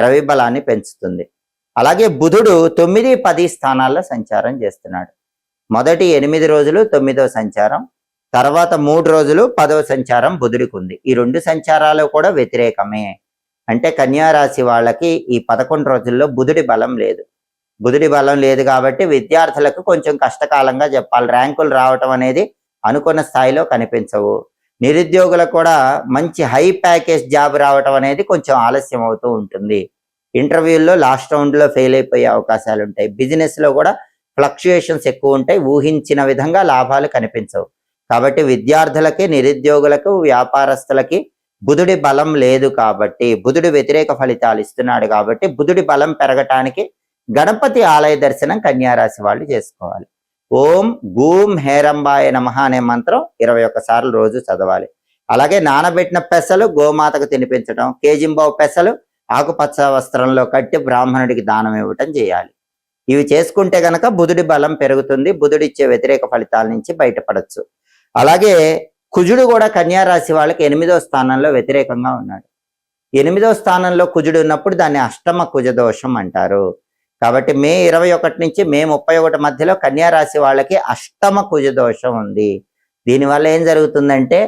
రవి బలాన్ని పెంచుతుంది. అలాగే బుధుడు 9, 10 స్థానాల్లో సంచారం చేస్తున్నాడు. మొదటి 8 రోజులు 9వ సంచారం, తర్వాత 3 రోజులు 10వ సంచారం బుధుడికి ఉంది. ఈ 2 సంచారాలు కూడా వ్యతిరేకమే. అంటే కన్యారాశి వాళ్ళకి ఈ 11 రోజుల్లో బుధుడి బలం లేదు. బుధుడి బలం లేదు కాబట్టి విద్యార్థులకు కొంచెం కష్టకాలంగా చెప్పాలి. ర్యాంకులు రావటం అనేది అనుకున్న స్థాయిలో కనిపించవు. నిరుద్యోగులకు కూడా మంచి హై ప్యాకేజ్ జాబ్ రావటం అనేది కొంచెం ఆలస్యం అవుతూ ఉంటుంది. ఇంటర్వ్యూల్లో లాస్ట్ రౌండ్లో ఫెయిల్ అయిపోయే అవకాశాలు ఉంటాయి. బిజినెస్లో కూడా ఫ్లక్చుయేషన్స్ ఎక్కువ ఉంటాయి. ఊహించిన విధంగా లాభాలు కనిపించవు. కాబట్టి విద్యార్థులకి, నిరుద్యోగులకు, వ్యాపారస్తులకి బుధుడి బలం లేదు కాబట్టి, బుధుడి వ్యతిరేక ఫలితాలు ఇస్తున్నాడు కాబట్టి బుధుడి బలం పెరగటానికి గణపతి ఆలయ దర్శనం కన్యారాశి వాళ్ళు చేసుకోవాలి. ఓం గూం హేరంబాయ నమః అనే మంత్రం 21 సార్లు రోజు చదవాలి. అలాగే నానబెట్టిన పెసలు గోమాతకు తినిపించడం, కేజింబావు పెసలు ఆకుపచ్చ వస్త్రంలో కట్టి బ్రాహ్మణుడికి దానం ఇవ్వటం చేయాలి. ఇవి చేసుకుంటే గనక బుధుడి బలం పెరుగుతుంది. బుధుడిచ్చే వ్యతిరేక ఫలితాల నుంచి బయటపడచ్చు. అలాగే కుజుడు కూడా కన్యారాశి వాళ్ళకి 8వ స్థానంలో వ్యతిరేకంగా ఉన్నాడు. 8వ స్థానంలో కుజుడు ఉన్నప్పుడు దాన్ని అష్టమ కుజ దోషం అంటారు. కాబట్టి మే 21 నుంచి మే 31 మధ్యలో కన్యారాశి వాళ్ళకి అష్టమ కుజ దోషం ఉంది. దీనివల్ల ఏం జరుగుతుందంటే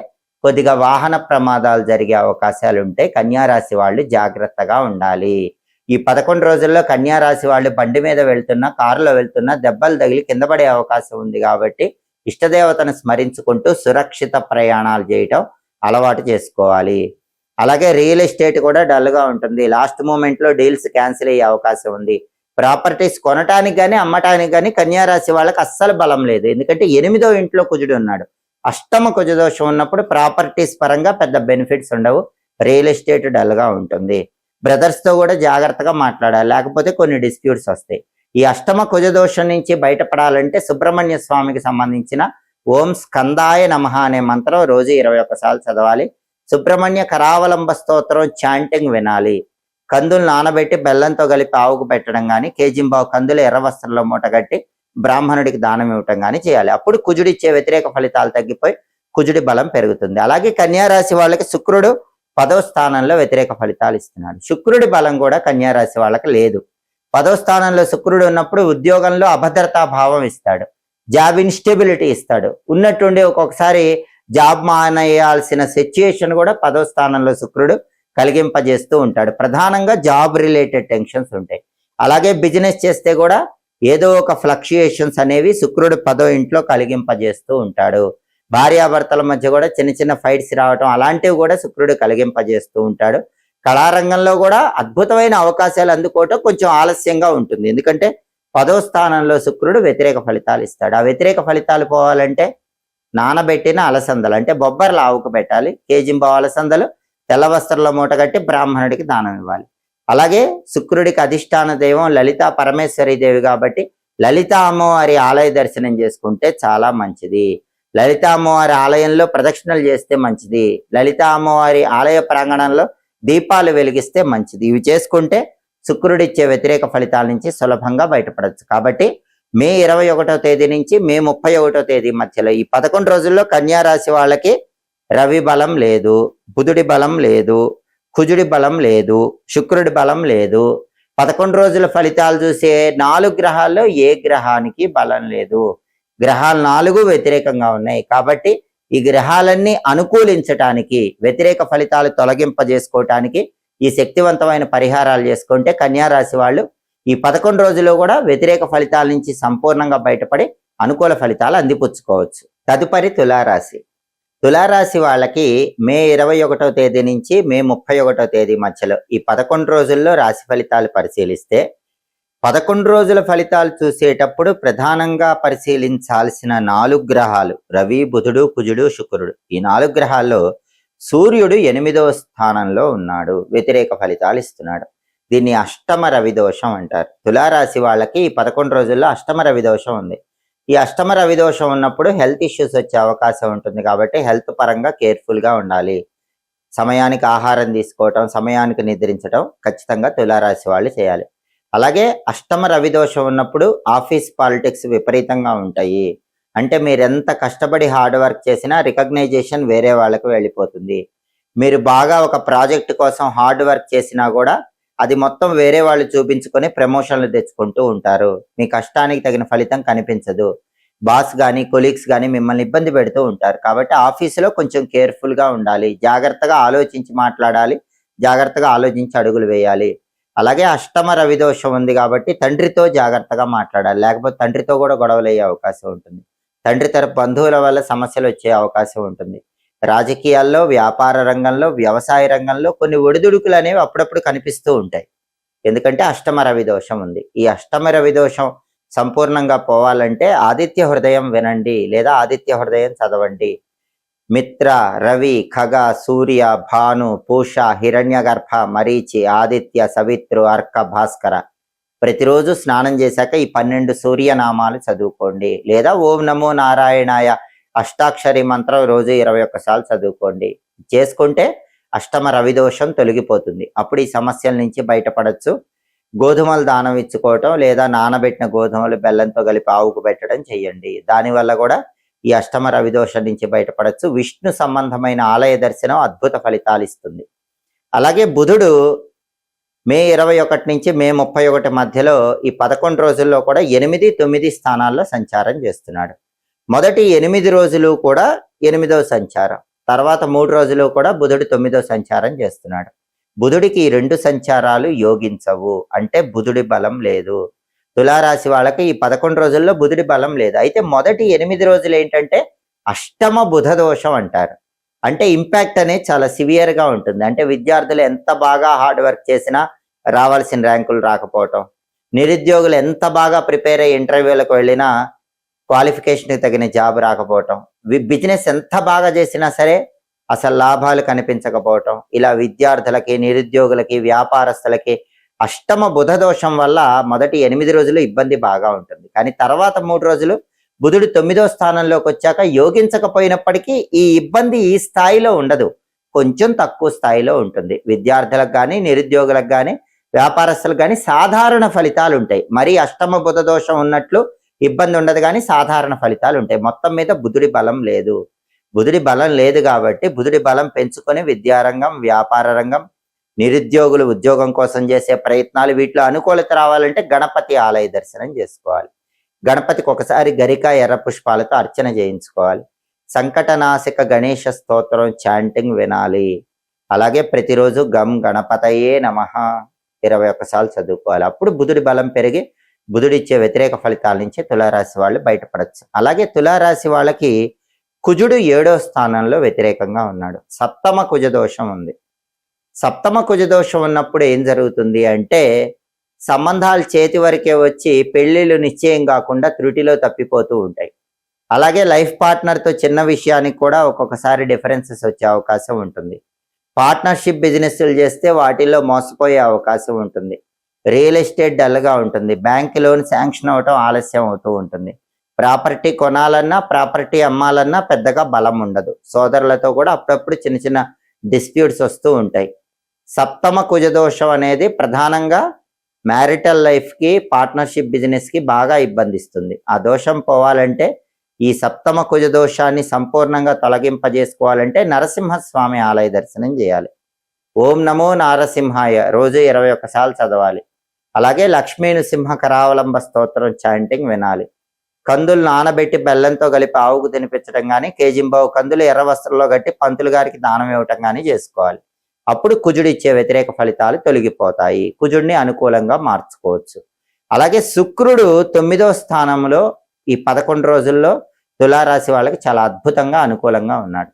కొద్దిగా వాహన ప్రమాదాలు జరిగే అవకాశాలు ఉంటాయి. కన్యారాశి వాళ్ళు జాగ్రత్తగా ఉండాలి. ఈ 11 రోజుల్లో కన్యారాశి వాళ్ళు బండి మీద వెళ్తున్నా, కారులో వెళ్తున్నా దెబ్బలు తగిలి కింద పడే అవకాశం ఉంది. కాబట్టి ఇష్టదేవతను స్మరించుకుంటూ సురక్షిత ప్రయాణాలు చేయటం అలవాటు చేసుకోవాలి. అలాగే రియల్ ఎస్టేట్ కూడా డల్గా ఉంటుంది. లాస్ట్ మూమెంట్లో డీల్స్ క్యాన్సిల్ అయ్యే అవకాశం ఉంది. ప్రాపర్టీస్ కొనటానికి కానీ అమ్మటానికి కానీ కన్యారాశి వాళ్ళకి అస్సలు బలం లేదు. ఎందుకంటే 8వ ఇంట్లో కుజుడు ఉన్నాడు. అష్టమ కుజదోషం ఉన్నప్పుడు ప్రాపర్టీస్ పరంగా పెద్ద బెనిఫిట్స్ ఉండవు. రియల్ ఎస్టేట్ డల్గా ఉంటుంది. బ్రదర్స్తో కూడా జాగ్రత్తగా మాట్లాడాలి, లేకపోతే కొన్ని డిస్ప్యూట్స్ వస్తాయి. ఈ అష్టమ కుజదోషం నుంచి బయటపడాలంటే సుబ్రహ్మణ్య స్వామికి సంబంధించిన ఓం స్కందాయ నమః అనే మంత్రం రోజు 21 సార్లు చదవాలి. సుబ్రహ్మణ్య కరావలంబ స్తోత్రం చాంటింగ్ వినాలి. కందులు నానబెట్టి బెల్లంతో కలిపి ఆవుకు పెట్టడం కానీ, కేజింబావు కందులు ఎర్ర వస్త్రంలో మూటగట్టి బ్రాహ్మణుడికి దానం ఇవ్వటం కానీ చేయాలి. అప్పుడు కుజుడిచ్చే వ్యతిరేక ఫలితాలు తగ్గిపోయి కుజుడి బలం పెరుగుతుంది. అలాగే కన్యారాశి వాళ్ళకి శుక్రుడు 10వ స్థానంలో వ్యతిరేక ఫలితాలు ఇస్తున్నాడు. శుక్రుడి బలం కూడా కన్యారాశి వాళ్ళకి లేదు. 10వ స్థానంలో శుక్రుడు ఉన్నప్పుడు ఉద్యోగంలో అభద్రతా భావం ఇస్తాడు, జాబ్ ఇన్స్టెబిలిటీ ఇస్తాడు. ఉన్నట్టుండి ఒక్కొక్కసారి జాబ్ మానేయాల్సిన సిచ్యుయేషన్ కూడా 10వ స్థానంలో శుక్రుడు కలిగింపజేస్తూ ఉంటాడు. ప్రధానంగా జాబ్ రిలేటెడ్ టెన్షన్స్ ఉంటాయి. అలాగే బిజినెస్ చేస్తే కూడా ఏదో ఒక ఫ్లక్చుయేషన్స్ అనేవి శుక్రుడు 10వ ఇంట్లో కలిగింపజేస్తూ ఉంటాడు. భార్యాభర్తల మధ్య కూడా చిన్న చిన్న ఫైట్స్ రావటం అలాంటివి కూడా శుక్రుడు కలిగింపజేస్తూ ఉంటాడు. కళారంగంలో కూడా అద్భుతమైన అవకాశాలు అందుకోవటం కొంచెం ఆలస్యంగా ఉంటుంది. ఎందుకంటే 10వ స్థానంలో శుక్రుడు వ్యతిరేక ఫలితాలు ఇస్తాడు. ఆ వ్యతిరేక ఫలితాలు పోవాలంటే నానబెట్టిన అలసందలు అంటే బొబ్బర్లు ఆవుకు పెట్టాలి, కేజింబావు అలసందలు తెల్ల వస్త్రంలో మూట కట్టి బ్రాహ్మణుడికి దానం ఇవ్వాలి. అలాగే శుక్రుడికి అధిష్టాన దైవం లలితా పరమేశ్వరి దేవి కాబట్టి లలితా అమ్మవారి ఆలయ దర్శనం చేసుకుంటే చాలా మంచిది. లలితా అమ్మవారి ఆలయంలో ప్రదక్షిణలు చేస్తే మంచిది. లలితా అమ్మవారి ఆలయ ప్రాంగణంలో దీపాలు వెలిగిస్తే మంచిది. ఇవి చేసుకుంటే శుక్రుడిచ్చే వ్యతిరేక ఫలితాల నుంచి సులభంగా బయటపడవచ్చు. కాబట్టి మే 21వ తేదీ నుంచి మే 31వ తేదీ మధ్యలో ఈ 11 రోజుల్లో కన్యా రాశి వాళ్ళకి రవి బలం లేదు, బుధుడి బలం లేదు, కుజుడి బలం లేదు, శుక్రుడి బలం లేదు. 11 రోజుల ఫలితాలు చూసే 4 గ్రహాల్లో ఏ గ్రహానికి బలం లేదు. గ్రహాలు 4 వ్యతిరేకంగా ఉన్నాయి. కాబట్టి ఈ గ్రహాలన్నీ అనుకూలించటానికి, వ్యతిరేక ఫలితాలు తొలగింపజేసుకోవటానికి ఈ శక్తివంతమైన పరిహారాలు చేసుకుంటే కన్యా రాశి వాళ్ళు ఈ 11 రోజుల్లో కూడా వ్యతిరేక ఫలితాల నుంచి సంపూర్ణంగా బయటపడి అనుకూల ఫలితాలు అందిపుచ్చుకోవచ్చు. తదుపరి తులారాశి. తులారాశి వాళ్ళకి మే 21వ తేదీ నుంచి మే 31వ తేదీ మధ్యలో ఈ 11 రోజుల్లో రాశి ఫలితాలు పరిశీలిస్తే 11 రోజుల ఫలితాలు చూసేటప్పుడు ప్రధానంగా పరిశీలించాల్సిన 4 గ్రహాలు రవి, బుధుడు, కుజుడు, శుక్రుడు. ఈ 4 గ్రహాల్లో సూర్యుడు 8వ స్థానంలో ఉన్నాడు, వ్యతిరేక ఫలితాలు ఇస్తున్నాడు. దీన్ని అష్టమ రవి దోషం అంటారు. తులారాశి వాళ్ళకి ఈ 11 రోజుల్లో అష్టమ రవి దోషం ఉంది. ఈ అష్టమ రవి దోషం ఉన్నప్పుడు హెల్త్ ఇష్యూస్ వచ్చే అవకాశం ఉంటుంది. కాబట్టి హెల్త్ పరంగా కేర్ఫుల్గా ఉండాలి. సమయానికి ఆహారం తీసుకోవటం, సమయానికి నిద్రించడం ఖచ్చితంగా తులారాశి వాళ్ళు చేయాలి. అలాగే అష్టమ రవి దోషం ఉన్నప్పుడు ఆఫీస్ పాలిటిక్స్ విపరీతంగా ఉంటాయి. అంటే మీరు ఎంత కష్టపడి హార్డ్ వర్క్ చేసినా రికగ్నైజేషన్ వేరే వాళ్ళకు వెళ్ళిపోతుంది. మీరు బాగా ఒక ప్రాజెక్ట్ కోసం హార్డ్ వర్క్ చేసినా కూడా అది మొత్తం వేరే వాళ్ళు చూపించుకొని ప్రమోషన్లు తెచ్చుకుంటూ ఉంటారు. మీ కష్టానికి తగిన ఫలితం కనిపించదు. బాస్ కానీ కొలీగ్స్ కానీ మిమ్మల్ని ఇబ్బంది పెడుతూ ఉంటారు. కాబట్టి ఆఫీసులో కొంచెం కేర్ఫుల్గా ఉండాలి, జాగ్రత్తగా ఆలోచించి మాట్లాడాలి, జాగ్రత్తగా ఆలోచించి అడుగులు వేయాలి. అలాగే అష్టమ రవి దోషం ఉంది కాబట్టి తండ్రితో జాగ్రత్తగా మాట్లాడాలి, లేకపోతే తండ్రితో కూడా గొడవలు అయ్యే అవకాశం ఉంటుంది. తండ్రి తరపు బంధువుల వల్ల సమస్యలు వచ్చే అవకాశం ఉంటుంది. రాజకీయాల్లో, వ్యాపార రంగంలో, వ్యవసాయ రంగంలో కొన్ని ఒడిదుడుకులు అనేవి అప్పుడప్పుడు కనిపిస్తూ ఉంటాయి. ఎందుకంటే అష్టమ రవి దోషం ఉంది. ఈ అష్టమ రవి దోషం సంపూర్ణంగా పోవాలంటే ఆదిత్య హృదయం వినండి లేదా ఆదిత్య హృదయం చదవండి. మిత్ర, రవి, ఖగ, సూర్య, భాను, పూష, హిరణ్యగర్భ, మరీచి, ఆదిత్య, సవిత్రు, అర్క, భాస్కర. ప్రతిరోజు స్నానం చేశాక ఈ 12 సూర్యనామాలు చదువుకోండి. లేదా ఓం నమో నారాయణాయ అష్టాక్షరి మంత్రం రోజు 21 సార్లు చదువుకోండి. చేసుకుంటే అష్టమ రవి దోషం తొలగిపోతుంది. అప్పుడు ఈ సమస్యల నుంచి బయటపడచ్చు. గోధుమలు దానం ఇచ్చుకోవటం లేదా నానబెట్టిన గోధుమలు బెల్లంతో కలిపి ఆవుకు పెట్టడం చెయ్యండి. దానివల్ల కూడా ఈ అష్టమ రవి దోషం నుంచి బయటపడచ్చు. విష్ణు సంబంధమైన ఆలయ దర్శనం అద్భుత ఫలితాలు ఇస్తుంది. అలాగే బుధుడు మే 21 నుంచి మే 31 మధ్యలో ఈ 11 రోజుల్లో కూడా 8, 9 స్థానాల్లో సంచారం చేస్తున్నాడు. మొదటి 8 రోజులు కూడా 8వ సంచారం, తర్వాత 3 రోజులు కూడా బుధుడు 9వ సంచారం చేస్తున్నాడు. బుధుడికి ఈ 2 సంచారాలు యోగించవు, అంటే బుధుడి బలం లేదు. తులారాశి వాళ్ళకి ఈ 11 రోజుల్లో బుధుడి బలం లేదు. అయితే మొదటి 8 రోజులు ఏంటంటే అష్టమ బుధ దోషం అంటారు. అంటే ఇంపాక్ట్ అనేది చాలా సివియర్గా ఉంటుంది. అంటే విద్యార్థులు ఎంత బాగా హార్డ్ వర్క్ చేసినా రావాల్సిన ర్యాంకులు రాకపోవటం, నిరుద్యోగులు ఎంత బాగా ప్రిపేర్ అయ్యి ఇంటర్వ్యూలకు వెళ్ళినా క్వాలిఫికేషన్కి తగిన జాబ్ రాకపోవటం, బిజినెస్ ఎంత బాగా చేసినా సరే అసలు లాభాలు కనిపించకపోవటం, ఇలా విద్యార్థులకి, నిరుద్యోగులకి, వ్యాపారస్తులకి అష్టమ బుధ దోషం వల్ల మొదటి 8 రోజులు ఇబ్బంది బాగా ఉంటుంది. కానీ తర్వాత 3 రోజులు బుధుడు 9వ స్థానంలోకి వచ్చాక యోగించకపోయినప్పటికీ ఈ ఇబ్బంది ఈ స్థాయిలో ఉండదు, కొంచెం తక్కువ స్థాయిలో ఉంటుంది. విద్యార్థులకు కానీ, నిరుద్యోగులకు కానీ, వ్యాపారస్తులకు కానీ సాధారణ ఫలితాలు ఉంటాయి. మరి అష్టమ బుధ దోషం ఉన్నట్లు ఇబ్బంది ఉండదు, కానీ సాధారణ ఫలితాలు ఉంటాయి. మొత్తం మీద బుధుడి బలం లేదు. బుధుడి బలం లేదు కాబట్టి బుధుడి బలం పెంచుకొని విద్యారంగం, వ్యాపార రంగం, నిరుద్యోగులు ఉద్యోగం కోసం చేసే ప్రయత్నాలు, వీటిలో అనుకూలత రావాలంటే గణపతి ఆలయ దర్శనం చేసుకోవాలి. గణపతికి ఒకసారి గరిక, ఎర్ర పుష్పాలతో అర్చన చేయించుకోవాలి. సంకటనాశక గణేష స్తోత్రం చాంటింగ్ వినాలి. అలాగే ప్రతిరోజు గం గణపతయే నమః 21 సార్లు చదువుకోవాలి. అప్పుడు బుధుడి బలం పెరిగి బుధుడిచ్చే వ్యతిరేక ఫలితాల నుంచి తులారాశి వాళ్ళు బయటపడచ్చు. అలాగే తులారాశి వాళ్ళకి కుజుడు 7వ స్థానంలో వ్యతిరేకంగా ఉన్నాడు. సప్తమ కుజ దోషం ఉంది. సప్తమ కుజదోషం ఉన్నప్పుడు ఏం జరుగుతుంది అంటే సంబంధాలు చేతి వరకే వచ్చి పెళ్లిళ్ళు నిశ్చయం కాకుండా త్రుటిలో తప్పిపోతూ ఉంటాయి. అలాగే లైఫ్ పార్ట్నర్తో చిన్న విషయానికి కూడా ఒక్కొక్కసారి డిఫరెన్సెస్ వచ్చే అవకాశం ఉంటుంది. పార్ట్నర్షిప్ బిజినెస్లు చేస్తే వాటిల్లో మోసపోయే అవకాశం ఉంటుంది. రియల్ ఎస్టేట్ డల్గా ఉంటుంది. బ్యాంక్ లోన్ శాంక్షన్ అవటం ఆలస్యం అవుతూ ఉంటుంది. ప్రాపర్టీ కొనాలన్నా ప్రాపర్టీ అమ్మాలన్నా పెద్దగా బలం ఉండదు. సోదరులతో కూడా అప్పుడప్పుడు చిన్న చిన్న డిస్ప్యూట్స్ వస్తూ ఉంటాయి. సప్తమ కుజదోషం అనేది ప్రధానంగా మ్యారిటల్ లైఫ్కి పార్ట్నర్షిప్ బిజినెస్కి బాగా ఇబ్బందిస్తుంది. ఆ దోషం పోవాలంటే ఈ సప్తమ కుజదోషాన్ని సంపూర్ణంగా తొలగింపజేసుకోవాలంటే నరసింహస్వామి ఆలయ దర్శనం చేయాలి. ఓం నమో నారసింహాయ రోజు 21 సార్లు చదవాలి. అలాగే లక్ష్మీ నృసింహ కరావలంబ స్తోత్రం చాంటింగ్ వినాలి. కందులు నానబెట్టి బెల్లంతో కలిపి ఆవుకు తినిపించడం కానీ, కేజింబావు కందులు ఎర్ర వస్త్రంలో కట్టి పంతులు గారికి దానం ఇవ్వటం కానీ చేసుకోవాలి. అప్పుడు కుజుడు ఇచ్చే వ్యతిరేక ఫలితాలు తొలగిపోతాయి. కుజుడిని అనుకూలంగా మార్చుకోవచ్చు. అలాగే శుక్రుడు 9వ స్థానంలో ఈ 11 రోజుల్లో తులారాశి వాళ్ళకి చాలా అద్భుతంగా అనుకూలంగా ఉన్నాడు.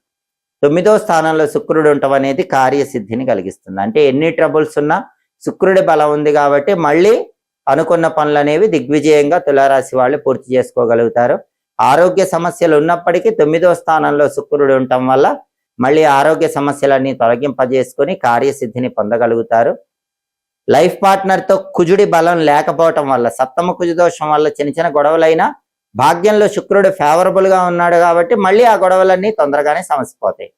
9వ స్థానంలో శుక్రుడు ఉండటం అనేది కార్యసిద్ధిని కలిగిస్తుంది. అంటే ఎన్ని ట్రబుల్స్ ఉన్నా శుక్రుడి బలం ఉంది కాబట్టి మళ్ళీ అనుకున్న పనులు అనేవి దిగ్విజయంగా తులారాశి వాళ్ళు పూర్తి చేసుకోగలుగుతారు. ఆరోగ్య సమస్యలు ఉన్నప్పటికీ 9వ స్థానంలో శుక్రుడు ఉండటం వల్ల మళ్ళీ ఆరోగ్య సమస్యలన్నీ తొలగింపజేసుకొని కార్యసిద్ధిని పొందగలుగుతారు. లైఫ్ పార్ట్నర్తో కుజుడి బలం లేకపోవటం వల్ల, సప్తమ కుజదోషం వల్ల చిన్న చిన్న గొడవలైనా భాగ్యంలో శుక్రుడు ఫేవరబుల్గా ఉన్నాడు కాబట్టి మళ్ళీ ఆ గొడవలన్నీ తొందరగానే సమసిపోతాయి.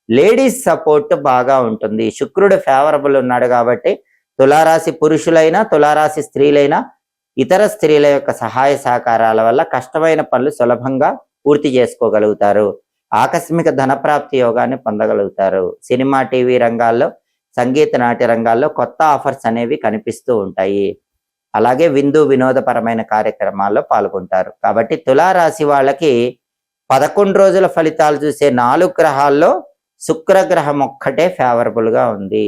లేడీస్ సపోర్ట్ బాగా ఉంటుంది. శుక్రుడు ఫేవరబుల్ ఉన్నాడు కాబట్టి తులారాశి పురుషులైనా తులారాశి స్త్రీలైనా ఇతర స్త్రీల యొక్క సహాయ సహకారాల వల్ల కష్టమైన పనులు సులభంగా పూర్తి చేసుకోగలుగుతారు. ఆకస్మిక ధనప్రాప్తి యోగాన్ని పొందగలుగుతారు. సినిమా టీవీ రంగాల్లో, సంగీత నాట్య రంగాల్లో కొత్త ఆఫర్స్ అనేవి కనిపిస్తూ ఉంటాయి. అలాగే విందు వినోదపరమైన కార్యక్రమాల్లో పాల్గొంటారు. కాబట్టి తులారాశి వాళ్ళకి 11 రోజుల ఫలితాలు చూసే 4 గ్రహాల్లో శుక్రగ్రహం ఒక్కటే ఫేవరబుల్గా ఉంది.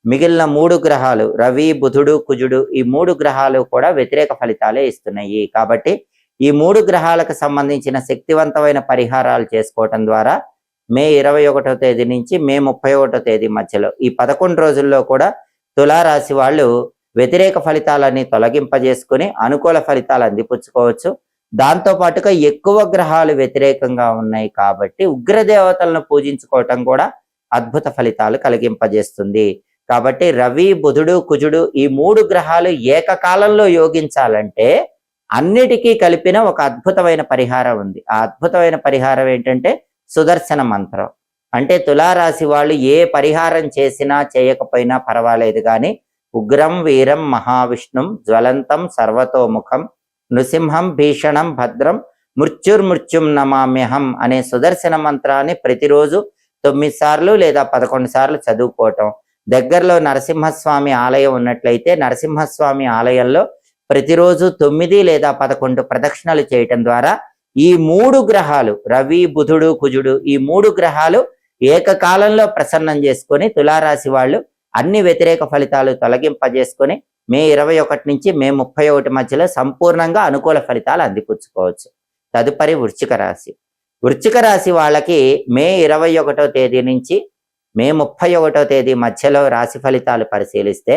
మిగిలిన 3 గ్రహాలు రవి, బుధుడు, కుజుడు ఈ 3 గ్రహాలు కూడా వ్యతిరేక ఫలితాలే ఇస్తున్నాయి. కాబట్టి ఈ 3 గ్రహాలకు సంబంధించిన శక్తివంతమైన పరిహారాలు చేసుకోవటం ద్వారా మే 21వ తేదీ నుంచి మే 31వ తేదీ మధ్యలో ఈ 11 రోజుల్లో కూడా తులారాశి వాళ్ళు వ్యతిరేక ఫలితాలన్నీ తొలగింపజేసుకుని అనుకూల ఫలితాలు అందిపుచ్చుకోవచ్చు. దాంతోపాటుగా ఎక్కువ గ్రహాలు వ్యతిరేకంగా ఉన్నాయి కాబట్టి ఉగ్రదేవతలను పూజించుకోవటం కూడా అద్భుత ఫలితాలు కలిగింపజేస్తుంది. కాబట్టి రవి, బుధుడు, కుజుడు ఈ 3 గ్రహాలు ఏకకాలంలో యోగించాలంటే అన్నిటికీ కలిపిన ఒక అద్భుతమైన పరిహారం ఉంది. ఆ అద్భుతమైన పరిహారం ఏంటంటే సుదర్శన మంత్రం. అంటే తులారాశి వాళ్ళు ఏ పరిహారం చేసినా చేయకపోయినా పర్వాలేదు కానీ ఉగ్రం వీరం మహావిష్ణుం జ్వలంతం సర్వతోముఖం నృసింహం భీషణం భద్రం మృత్యుర్మృత్యుం నమామ్యహం అనే సుదర్శన మంత్రాన్ని ప్రతిరోజు 9 సార్లు లేదా 11 సార్లు చదువుకోవటం. దగ్గరలో నరసింహస్వామి ఆలయం ఉన్నట్లయితే నరసింహస్వామి ఆలయంలో ప్రతిరోజు 9 లేదా 11 ప్రదక్షిణలు చేయటం ద్వారా ఈ 3 గ్రహాలు రవి, బుధుడు, కుజుడు ఈ 3 గ్రహాలు ఏకకాలంలో ప్రసన్నం చేసుకొని తులారాశి వాళ్ళు అన్ని వ్యతిరేక ఫలితాలు తొలగింపజేసుకొని మే 21 నుంచి మే 31 మధ్యలో సంపూర్ణంగా అనుకూల ఫలితాలు అందిపుచ్చుకోవచ్చు. తదుపరి వృశ్చిక రాశి. వృశ్చిక రాశి వాళ్ళకి మే 21వ తేదీ నుంచి మే 31వ తేదీ మధ్యలో రాశి ఫలితాలు పరిశీలిస్తే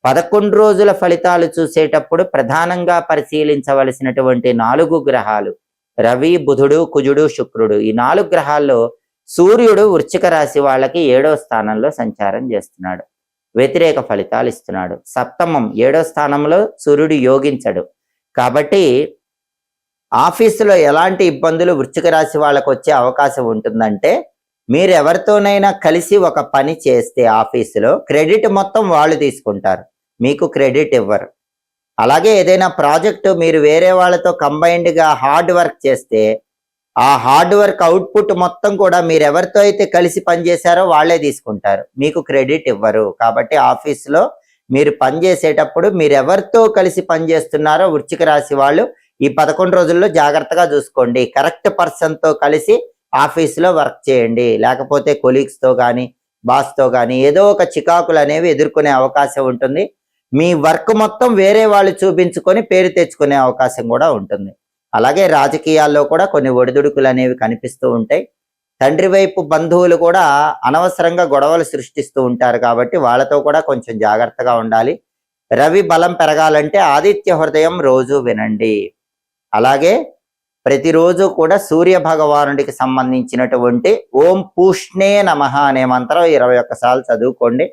11 రోజుల ఫలితాలు చూసేటప్పుడు ప్రధానంగా పరిశీలించవలసినటువంటి 4 గ్రహాలు రవి, బుధుడు, కుజుడు, శుక్రుడు ఈ 4 గ్రహాల్లో సూర్యుడు వృశ్చిక రాశి వాళ్ళకి 7వ స్థానంలో సంచారం చేస్తున్నాడు. వ్యతిరేక ఫలితాలు ఇస్తున్నాడు. సప్తమం 7వ స్థానంలో సూర్యుడు యోగించడు. కాబట్టి ఆఫీసులో ఎలాంటి ఇబ్బందులు వృశ్చిక రాశి వాళ్ళకు వచ్చే అవకాశం ఉంటుందంటే మీరు ఎవరితోనైనా కలిసి ఒక పని చేస్తే ఆఫీసులో క్రెడిట్ మొత్తం వాళ్ళు తీసుకుంటారు, మీకు క్రెడిట్ ఇవ్వరు. అలాగే ఏదైనా ప్రాజెక్టు మీరు వేరే వాళ్ళతో కంబైన్డ్గా హార్డ్ వర్క్ చేస్తే ఆ హార్డ్ వర్క్ అవుట్పుట్ మొత్తం కూడా మీరు ఎవరితో అయితే కలిసి పనిచేశారో వాళ్ళే తీసుకుంటారు, మీకు క్రెడిట్ ఇవ్వరు. కాబట్టి ఆఫీసులో మీరు పనిచేసేటప్పుడు మీరు ఎవరితో కలిసి పనిచేస్తున్నారో వృశ్చిక రాశి వాళ్ళు ఈ 11 రోజుల్లో జాగ్రత్తగా చూసుకోండి. కరెక్ట్ పర్సన్తో కలిసి ఆఫీసులో వర్క్ చేయండి. లేకపోతే కొలీగ్స్తో కానీ బాస్తో కానీ ఏదో ఒక చికాకులు అనేవి ఎదుర్కొనే అవకాశం ఉంటుంది. మీ వర్క్ మొత్తం వేరే వాళ్ళు చూపించుకొని పేరు తెచ్చుకునే అవకాశం కూడా ఉంటుంది. అలాగే రాజకీయాల్లో కూడా కొన్ని ఒడిదుడుకులు అనేవి కనిపిస్తూ ఉంటాయి. తండ్రి వైపు బంధువులు కూడా అనవసరంగా గొడవలు సృష్టిస్తూ ఉంటారు కాబట్టి వాళ్ళతో కూడా కొంచెం జాగ్రత్తగా ఉండాలి. రవి బలం పెరగాలంటే ఆదిత్య హృదయం రోజు వినండి. అలాగే ప్రతిరోజు కూడా సూర్య భగవానుడికి సంబంధించినటువంటి ఓం పూష్ణే నమః అనే మంత్రం 21 సార్లు చదువుకోండి.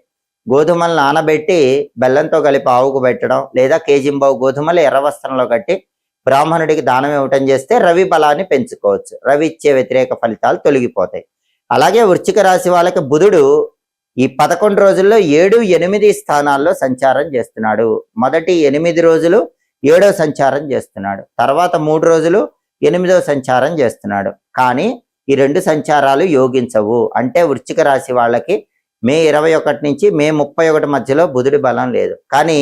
గోధుమలు నానబెట్టి బెల్లంతో కలిపి ఆవుకు పెట్టడం, లేదా కేజింబావు గోధుమలు ఎర్ర వస్త్రంలో కట్టి బ్రాహ్మణుడికి దానం ఇవ్వటం చేస్తే రవి బలాన్ని పెంచుకోవచ్చు. రవి ఇచ్చే వ్యతిరేక ఫలితాలు తొలగిపోతాయి. అలాగే వృశ్చిక రాశి వాళ్ళకి బుధుడు ఈ 11 రోజుల్లో 7, 8 స్థానాల్లో సంచారం చేస్తున్నాడు. మొదటి 8 రోజులు 7వ సంచారం చేస్తున్నాడు, తర్వాత 3 రోజులు 8వ సంచారం చేస్తున్నాడు. కానీ ఈ 2 సంచారాలు యోగించవు. అంటే వృశ్చిక రాశి వాళ్ళకి మే 21 నుంచి మే 31 మధ్యలో బుధుడి బలం లేదు. కానీ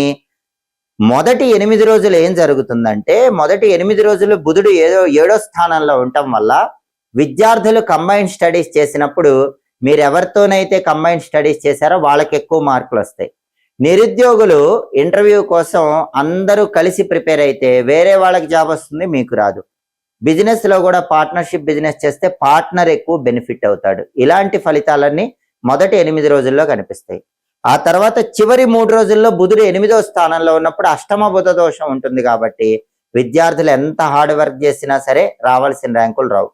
మొదటి 8 రోజులు ఏం జరుగుతుందంటే, మొదటి 8 రోజులు బుధుడు 7వ స్థానంలో ఉండటం వల్ల విద్యార్థులు కంబైన్డ్ స్టడీస్ చేసినప్పుడు మీరు ఎవరితోనైతే కంబైన్డ్ స్టడీస్ చేశారో వాళ్ళకి ఎక్కువ మార్కులు వస్తాయి. నిరుద్యోగులు ఇంటర్వ్యూ కోసం అందరూ కలిసి ప్రిపేర్ అయితే వేరే వాళ్ళకి జాబ్ వస్తుంది, మీకు రాదు. బిజినెస్ లో కూడా పార్ట్నర్షిప్ బిజినెస్ చేస్తే పార్ట్నర్ ఎక్కువ బెనిఫిట్ అవుతాడు. ఇలాంటి ఫలితాలన్నీ మొదటి 8 రోజుల్లో కనిపిస్తాయి. ఆ తర్వాత చివరి 3 రోజుల్లో బుధుడు 8వ స్థానంలో ఉన్నప్పుడు అష్టమ బుధ దోషం ఉంటుంది కాబట్టి విద్యార్థులు ఎంత హార్డ్ వర్క్ చేసినా సరే రావాల్సిన ర్యాంకులు రావు.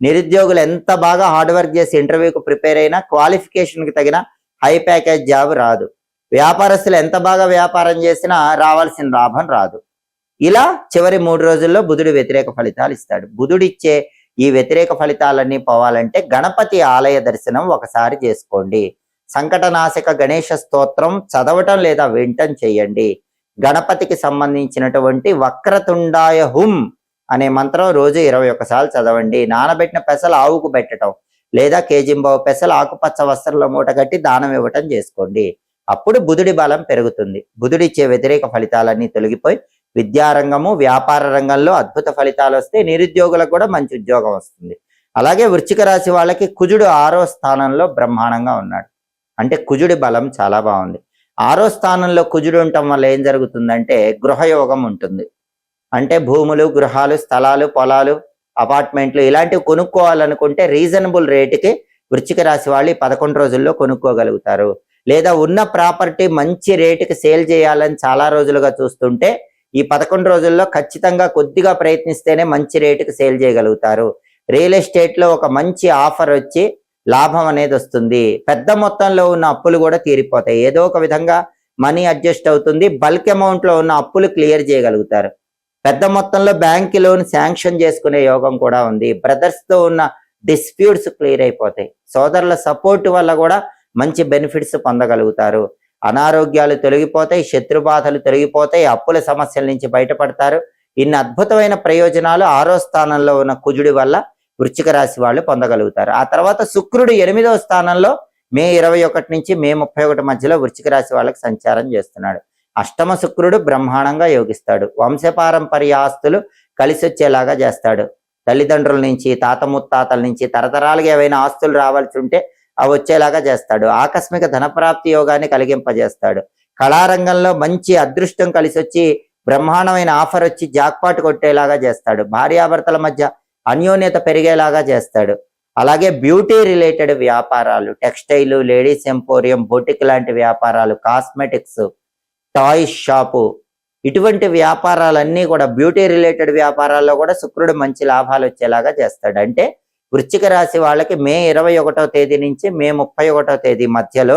నిరుద్యోగులు ఎంత బాగా హార్డ్ వర్క్ చేసి ఇంటర్వ్యూకి ప్రిపేర్ అయినా క్వాలిఫికేషన్కి తగిన హై ప్యాకేజ్ జాబ్ రాదు. వ్యాపారస్తులు ఎంత బాగా వ్యాపారం చేసినా రావాల్సిన లాభం రాదు. ఇలా చివరి 3 రోజుల్లో బుధుడు వ్యతిరేక ఫలితాలు ఇస్తాడు. బుధుడిచ్చే ఈ వ్యతిరేక ఫలితాలన్నీ పోవాలంటే గణపతి ఆలయ దర్శనం ఒకసారి చేసుకోండి. సంకటనాశక గణేష స్తోత్రం చదవటం లేదా వింటం చేయండి. గణపతికి సంబంధించినటువంటి వక్రతుండాయ హుం అనే మంత్రం రోజు 21 సార్లు చదవండి. నానబెట్టిన పెసలు ఆవుకు పెట్టడం, లేదా కేజింబావు పెసలు ఆకుపచ్చ వస్త్రంలో మూట కట్టి దానం ఇవ్వటం చేసుకోండి. అప్పుడు బుధుడి బలం పెరుగుతుంది. బుధుడిచ్చే వ్యతిరేక ఫలితాలన్నీ తొలగిపోయి విద్యారంగము, వ్యాపార రంగంలో అద్భుత ఫలితాలు వస్తే నిరుద్యోగులకు కూడా మంచి ఉద్యోగం వస్తుంది. అలాగే వృశ్చిక రాశి వాళ్ళకి కుజుడు 6వ స్థానంలో బ్రహ్మాండంగా ఉన్నాడు. అంటే కుజుడి బలం చాలా బాగుంది. 6వ స్థానంలో కుజుడు ఉండటం వల్ల ఏం జరుగుతుందంటే గృహయోగం ఉంటుంది. అంటే భూములు, గృహాలు, స్థలాలు, పొలాలు, అపార్ట్మెంట్లు ఇలాంటివి కొనుక్కోవాలనుకుంటే రీజనబుల్ రేటుకి వృశ్చిక రాశి వాళ్ళు 11 రోజుల్లో కొనుక్కోగలుగుతారు. లేదా ఉన్న ప్రాపర్టీ మంచి రేటుకి సేల్ చేయాలని చాలా రోజులుగా చూస్తుంటే ఈ 11 రోజుల్లో ఖచ్చితంగా కొద్దిగా ప్రయత్నిస్తేనే మంచి రేటుకి సేల్ చేయగలుగుతారు. రియల్ ఎస్టేట్ లో ఒక మంచి ఆఫర్ వచ్చి లాభం అనేది వస్తుంది. పెద్ద మొత్తంలో ఉన్న అప్పులు కూడా తీరిపోతాయి. ఏదో ఒక విధంగా మనీ అడ్జస్ట్ అవుతుంది. బల్క్ అమౌంట్ లో ఉన్న అప్పులు క్లియర్ చేయగలుగుతారు. పెద్ద మొత్తంలో బ్యాంక్ లోన్ శాంక్షన్ చేసుకునే యోగం కూడా ఉంది. బ్రదర్స్ తో ఉన్న డిస్ప్యూట్స్ క్లియర్ అయిపోతాయి. సోదరుల సపోర్ట్ వల్ల కూడా మంచి బెనిఫిట్స్ పొందగలుగుతారు. అనారోగ్యాలు తొలగిపోతాయి, శత్రుబాధలు తొలగిపోతాయి, అప్పుల సమస్యల నుంచి బయటపడతారు. ఇన్ని అద్భుతమైన ప్రయోజనాలు 6వ స్థానంలో ఉన్న కుజుడి వల్ల వృశ్చిక రాశి వాళ్ళు పొందగలుగుతారు. ఆ తర్వాత శుక్రుడు 8వ స్థానంలో మే 21 నుంచి మే 31 మధ్యలో వృశ్చిక రాశి వాళ్ళకి సంచారం చేస్తున్నాడు. అష్టమ శుక్రుడు బ్రహ్మాండంగా యోగిస్తాడు. వంశపారంపర్య ఆస్తులు కలిసి వచ్చేలాగా చేస్తాడు. తల్లిదండ్రుల నుంచి, తాత ముత్తాతల నుంచి తరతరాలుగా ఏవైనా ఆస్తులు రావాల్సి ఉంటే అవి వచ్చేలాగా చేస్తాడు. ఆకస్మిక ధనప్రాప్తి యోగాన్ని కలిగింపజేస్తాడు. కళారంగంలో మంచి అదృష్టం కలిసి వచ్చి బ్రహ్మాండమైన ఆఫర్ వచ్చి జాక్పాట్ కొట్టేలాగా చేస్తాడు. భార్యాభర్తల మధ్య అన్యోన్యత పెరిగేలాగా చేస్తాడు. అలాగే బ్యూటీ రిలేటెడ్ వ్యాపారాలు, టెక్స్టైల్, లేడీస్ ఎంపోరియం, బొటిక్ లాంటి వ్యాపారాలు, కాస్మెటిక్స్, టాయ్స్ షాపు, ఇటువంటి వ్యాపారాలన్నీ కూడా బ్యూటీ రిలేటెడ్ వ్యాపారాల్లో కూడా శుక్రుడు మంచి లాభాలు వచ్చేలాగా చేస్తాడు. అంటే వృశ్చిక రాశి వాళ్ళకి మే 21వ తేదీ నుంచి మే 31వ తేదీ మధ్యలో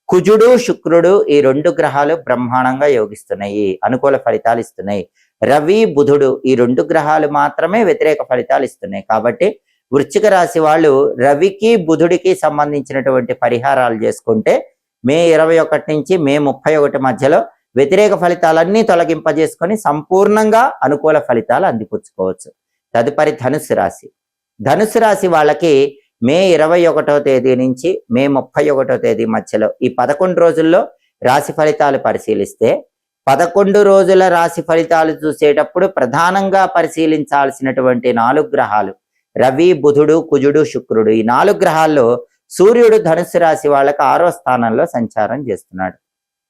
కుజుడు, శుక్రుడు ఈ 2 గ్రహాలు బ్రహ్మాండంగా యోగిస్తున్నాయి, అనుకూల ఫలితాలు ఇస్తున్నాయి. రవి, బుధుడు ఈ 2 గ్రహాలు మాత్రమే వ్యతిరేక ఫలితాలు ఇస్తున్నాయి. కాబట్టి వృశ్చిక రాశి వాళ్ళు రవికి, బుధుడికి సంబంధించినటువంటి పరిహారాలు చేసుకుంటే మే 21 నుంచి మే 31 మధ్యలో వ్యతిరేక ఫలితాలన్నీ తొలగింపజేసుకొని సంపూర్ణంగా అనుకూల ఫలితాలు అందిపుచ్చుకోవచ్చు. తదుపరి ధనుసు రాశి. ధనుసు రాశి వాళ్ళకి మే 21వ తేదీ నుంచి మే 31వ తేదీ మధ్యలో ఈ 11 రోజుల్లో రాశి ఫలితాలు పరిశీలిస్తే 11 రోజుల రాశి ఫలితాలు చూసేటప్పుడు ప్రధానంగా పరిశీలించాల్సినటువంటి 4 గ్రహాలు రవి, బుధుడు, కుజుడు, శుక్రుడు. ఈ 4 గ్రహాల్లో సూర్యుడు ధనుసు రాశి వాళ్ళకి 6వ స్థానంలో సంచారం చేస్తున్నాడు.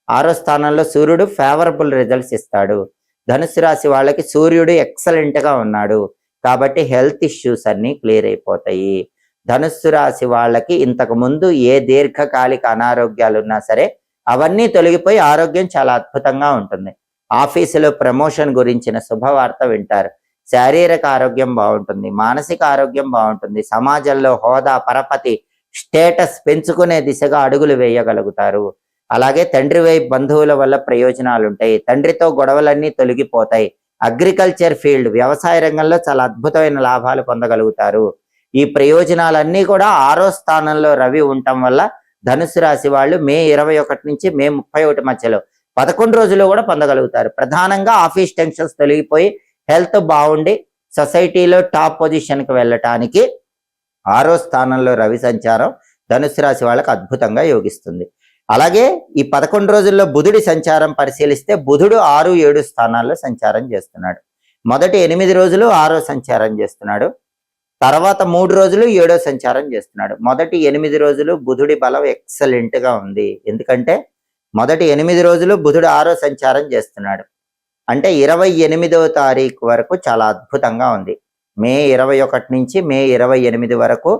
6వ స్థానంలో సూర్యుడు ఫేవరబుల్ రిజల్ట్స్ ఇస్తాడు. ధనుసు రాశి వాళ్ళకి సూర్యుడు ఎక్సలెంట్ గా ఉన్నాడు కాబట్టి హెల్త్ ఇష్యూస్ అన్ని క్లియర్ అయిపోతాయి. ధనుస్సు రాశి వాళ్ళకి ఇంతకు ముందు ఏ దీర్ఘకాలిక అనారోగ్యాలు ఉన్నా సరే అవన్నీ తొలగిపోయి ఆరోగ్యం చాలా అద్భుతంగా ఉంటుంది. ఆఫీసులో ప్రమోషన్ గురించిన శుభవార్త వింటారు. శారీరక ఆరోగ్యం బాగుంటుంది, మానసిక ఆరోగ్యం బాగుంటుంది, సమాజంలో హోదా, పరపతి, స్టేటస్ పెంచుకునే దిశగా అడుగులు వేయగలుగుతారు. అలాగే తండ్రి వైపు బంధువుల వల్ల ప్రయోజనాలు ఉంటాయి. తండ్రితో గొడవలన్నీ తొలగిపోతాయి. అగ్రికల్చర్ ఫీల్డ్, వ్యవసాయ రంగంలో చాలా అద్భుతమైన లాభాలు పొందగలుగుతారు. ఈ ప్రయోజనాలన్నీ కూడా 6వ స్థానంలో రవి ఉండటం వల్ల ధనుసు రాశి వాళ్ళు మే 21 నుంచి మే 31 మధ్యలో 11 రోజులు కూడా పొందగలుగుతారు. ప్రధానంగా ఆఫీస్ టెన్షన్స్ తొలగిపోయి హెల్త్ బాగుండి సొసైటీలో టాప్ పొజిషన్కి వెళ్ళటానికి 6వ స్థానంలో రవి సంచారం ధనుసు రాశి వాళ్ళకి అద్భుతంగా యోగిస్తుంది. అలాగే ఈ 11 రోజుల్లో బుధుడి సంచారం పరిశీలిస్తే బుధుడు 6, 7 స్థానాల్లో సంచారం చేస్తున్నాడు. మొదటి 8 రోజులు 6వ సంచారం చేస్తున్నాడు. తర్వాత 3 రోజులు 7వ సంచారం చేస్తున్నాడు. మొదటి 8 రోజులు బుధుడి బలం ఎక్సలెంట్ గా ఉంది. ఎందుకంటే మొదటి 8 రోజులు బుధుడు 6వ సంచారం చేస్తున్నాడు. అంటే 28వ తారీఖు వరకు చాలా అద్భుతంగా ఉంది. మే 21 నుంచి మే 28 వరకు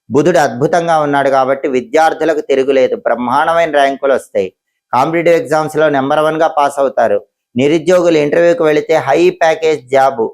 బుధుడు అద్భుతంగా ఉన్నాడు కాబట్టి విద్యార్థులకు తిరుగులేదు. బ్రహ్మాండమైన ర్యాంకులు వస్తాయి. కాంపిటేటివ్ ఎగ్జామ్స్ లో నెంబర్ 1 గా పాస్ అవుతారు. నిరుద్యోగులు ఇంటర్వ్యూకి వెళితే హై ప్యాకేజ్ జాబు,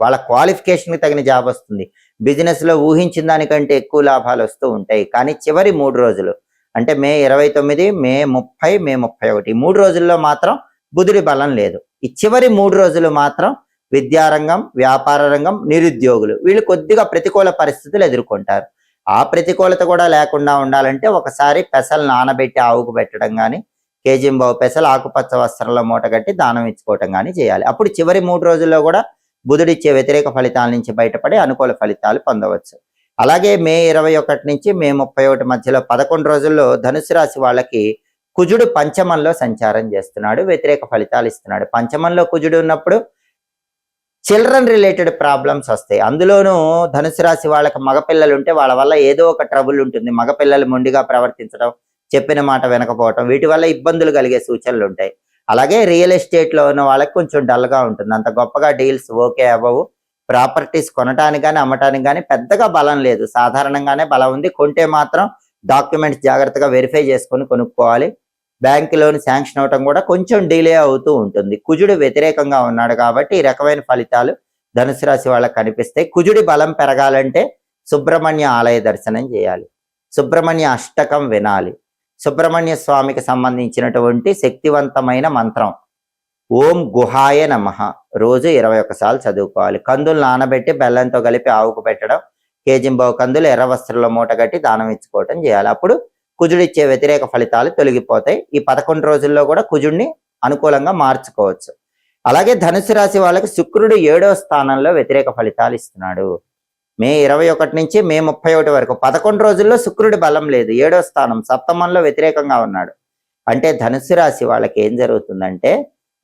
వాళ్ళ క్వాలిఫికేషన్కి తగిన జాబ్ వస్తుంది. బిజినెస్ లో ఊహించిన దానికంటే ఎక్కువ లాభాలు వస్తూ ఉంటాయి. కానీ చివరి 3 రోజులు అంటే మే 29, మే 30, మే 31 3 రోజుల్లో మాత్రం బుధుడి బలం లేదు. ఈ చివరి 3 రోజులు మాత్రం విద్యారంగం, వ్యాపార రంగం, నిరుద్యోగులు వీళ్ళు కొద్దిగా ప్రతికూల పరిస్థితులు ఎదుర్కొంటారు. ఆ ప్రతికూలత కూడా లేకుండా ఉండాలంటే ఒకసారి పెసలు నానబెట్టి ఆవుకు పెట్టడం కానీ, కేజింబావు పెసలు ఆకుపచ్చ వస్త్రంలో మూట కట్టి దానం ఇచ్చుకోవటం కానీ చేయాలి. అప్పుడు చివరి 3 రోజుల్లో కూడా బుధుడిచ్చే వ్యతిరేక ఫలితాల నుంచి బయటపడి అనుకూల ఫలితాలు పొందవచ్చు. అలాగే మే 21 నుంచి మే 31 మధ్యలో 11 రోజుల్లో ధనుసు రాశి వాళ్ళకి కుజుడు పంచమంలో సంచారం చేస్తున్నాడు, వ్యతిరేక ఫలితాలు ఇస్తున్నాడు. పంచమంలో కుజుడు ఉన్నప్పుడు చిల్డ్రన్ రిలేటెడ్ ప్రాబ్లమ్స్ వస్తాయి. అందులోనూ ధనుసు రాశి వాళ్ళకి మగపిల్లలు ఉంటే వాళ్ళ వల్ల ఏదో ఒక ట్రబుల్ ఉంటుంది. మగపిల్లలు మొండిగా ప్రవర్తించడం, చెప్పిన మాట వినకపోవటం, వీటి వల్ల ఇబ్బందులు కలిగే సూచనలు ఉంటాయి. అలాగే రియల్ ఎస్టేట్ లో ఉన్న వాళ్ళకి కొంచెం డల్ గా ఉంటుంది. అంత గొప్పగా డీల్స్ ఓకే అవ్వవు. ప్రాపర్టీస్ కొనటానికి కానీ అమ్మటానికి కానీ పెద్దగా బలం లేదు. సాధారణంగానే బలం ఉంది. కొంటే మాత్రం డాక్యుమెంట్స్ జాగ్రత్తగా వెరిఫై చేసుకొని కొనుక్కోవాలి. బ్యాంక్ లోన్ శాంక్షన్ అవటం కూడా కొంచెం డిలే అవుతూ ఉంటుంది. కుజుడు వ్యతిరేకంగా ఉన్నాడు కాబట్టి ఈ రకమైన ఫలితాలు ధనుసు రాశి వాళ్ళకి కనిపిస్తాయి. కుజుడి బలం పెరగాలంటే సుబ్రహ్మణ్య ఆలయ దర్శనం చేయాలి, సుబ్రహ్మణ్య అష్టకం వినాలి. సుబ్రహ్మణ్య స్వామికి సంబంధించినటువంటి శక్తివంతమైన మంత్రం ఓం గుహాయ నమః రోజు 21 సార్లు చదువుకోవాలి. కందులు నానబెట్టి బెల్లంతో కలిపి ఆవుకు పెట్టడం, కేజింబావు కందులు ఎర్ర వస్త్రంలో మూట కట్టి దానం ఇచ్చుకోవటం చేయాలి. అప్పుడు కుజుడిచ్చే వ్యతిరేక ఫలితాలు తొలగిపోతాయి. ఈ 11 రోజుల్లో కూడా కుజుడిని అనుకూలంగా మార్చుకోవచ్చు. అలాగే ధనుసు రాశి వాళ్ళకి శుక్రుడు 7వ స్థానంలో వ్యతిరేక ఫలితాలు ఇస్తున్నాడు. మే 21 నుంచి మే 31 వరకు 11 రోజుల్లో శుక్రుడి బలం లేదు. 7వ స్థానం సప్తమంలో వ్యతిరేకంగా ఉన్నాడు. అంటే ధనుసు రాశి వాళ్ళకి ఏం జరుగుతుందంటే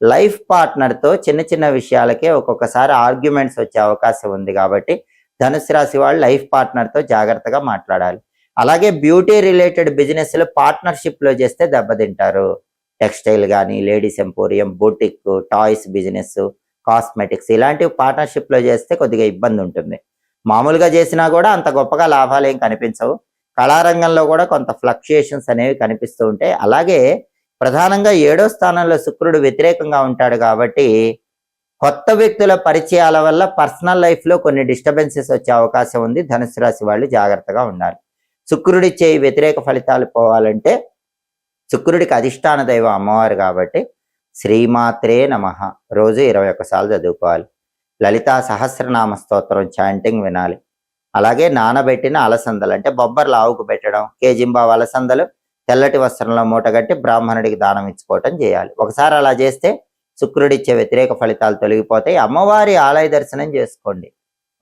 లైఫ్ పార్ట్నర్తో చిన్న చిన్న విషయాలకే ఒక్కొక్కసారి ఆర్గ్యుమెంట్స్ వచ్చే అవకాశం ఉంది. కాబట్టి ధనుసు రాశి వాళ్ళు లైఫ్ పార్ట్నర్తో జాగ్రత్తగా మాట్లాడాలి. అలాగే బ్యూటీ రిలేటెడ్ బిజినెస్లు పార్ట్నర్షిప్లో చేస్తే దెబ్బతింటారు. టెక్స్టైల్ కానీ, ladies emporium, boutique, toys business, cosmetics ఇలాంటివి పార్ట్నర్షిప్లో చేస్తే కొద్దిగా ఇబ్బంది ఉంటుంది. మామూలుగా చేసినా కూడా అంత గొప్పగా లాభాలు ఏం కనిపించవు. కళారంగంలో కూడా కొంత ఫ్లక్చుయేషన్స్ అనేవి కనిపిస్తూ ఉంటాయి. అలాగే ప్రధానంగా 7వ స్థానంలో శుక్రుడు వ్యతిరేకంగా ఉంటాడు కాబట్టి కొత్త వ్యక్తుల పరిచయాల వల్ల పర్సనల్ లైఫ్లో కొన్ని డిస్టర్బెన్సెస్ వచ్చే అవకాశం ఉంది. ధనుసు రాశి వాళ్ళు జాగ్రత్తగా ఉండాలి. శుక్రుడిచ్చే వ్యతిరేక ఫలితాలు పోవాలంటే శుక్రుడికి అధిష్టాన దైవం అమ్మవారు కాబట్టి శ్రీమాత్రే నమః రోజు 21 సార్లు చదువుకోవాలి. లలితా సహస్రనామ స్తోత్రం చాంటింగ్ వినాలి. అలాగే నానబెట్టిన అలసందలు అంటే బొబ్బర్లు ఆవుకు పెట్టడం, కేజింబావు అలసందలు తెల్లటి వస్త్రంలో మూటగట్టి బ్రాహ్మణుడికి దానం ఇచ్చుకోవటం చేయాలి. ఒకసారి అలా చేస్తే శుక్రుడిచ్చే వ్యతిరేక ఫలితాలు తొలగిపోతాయి. అమ్మవారి ఆలయ దర్శనం చేసుకోండి.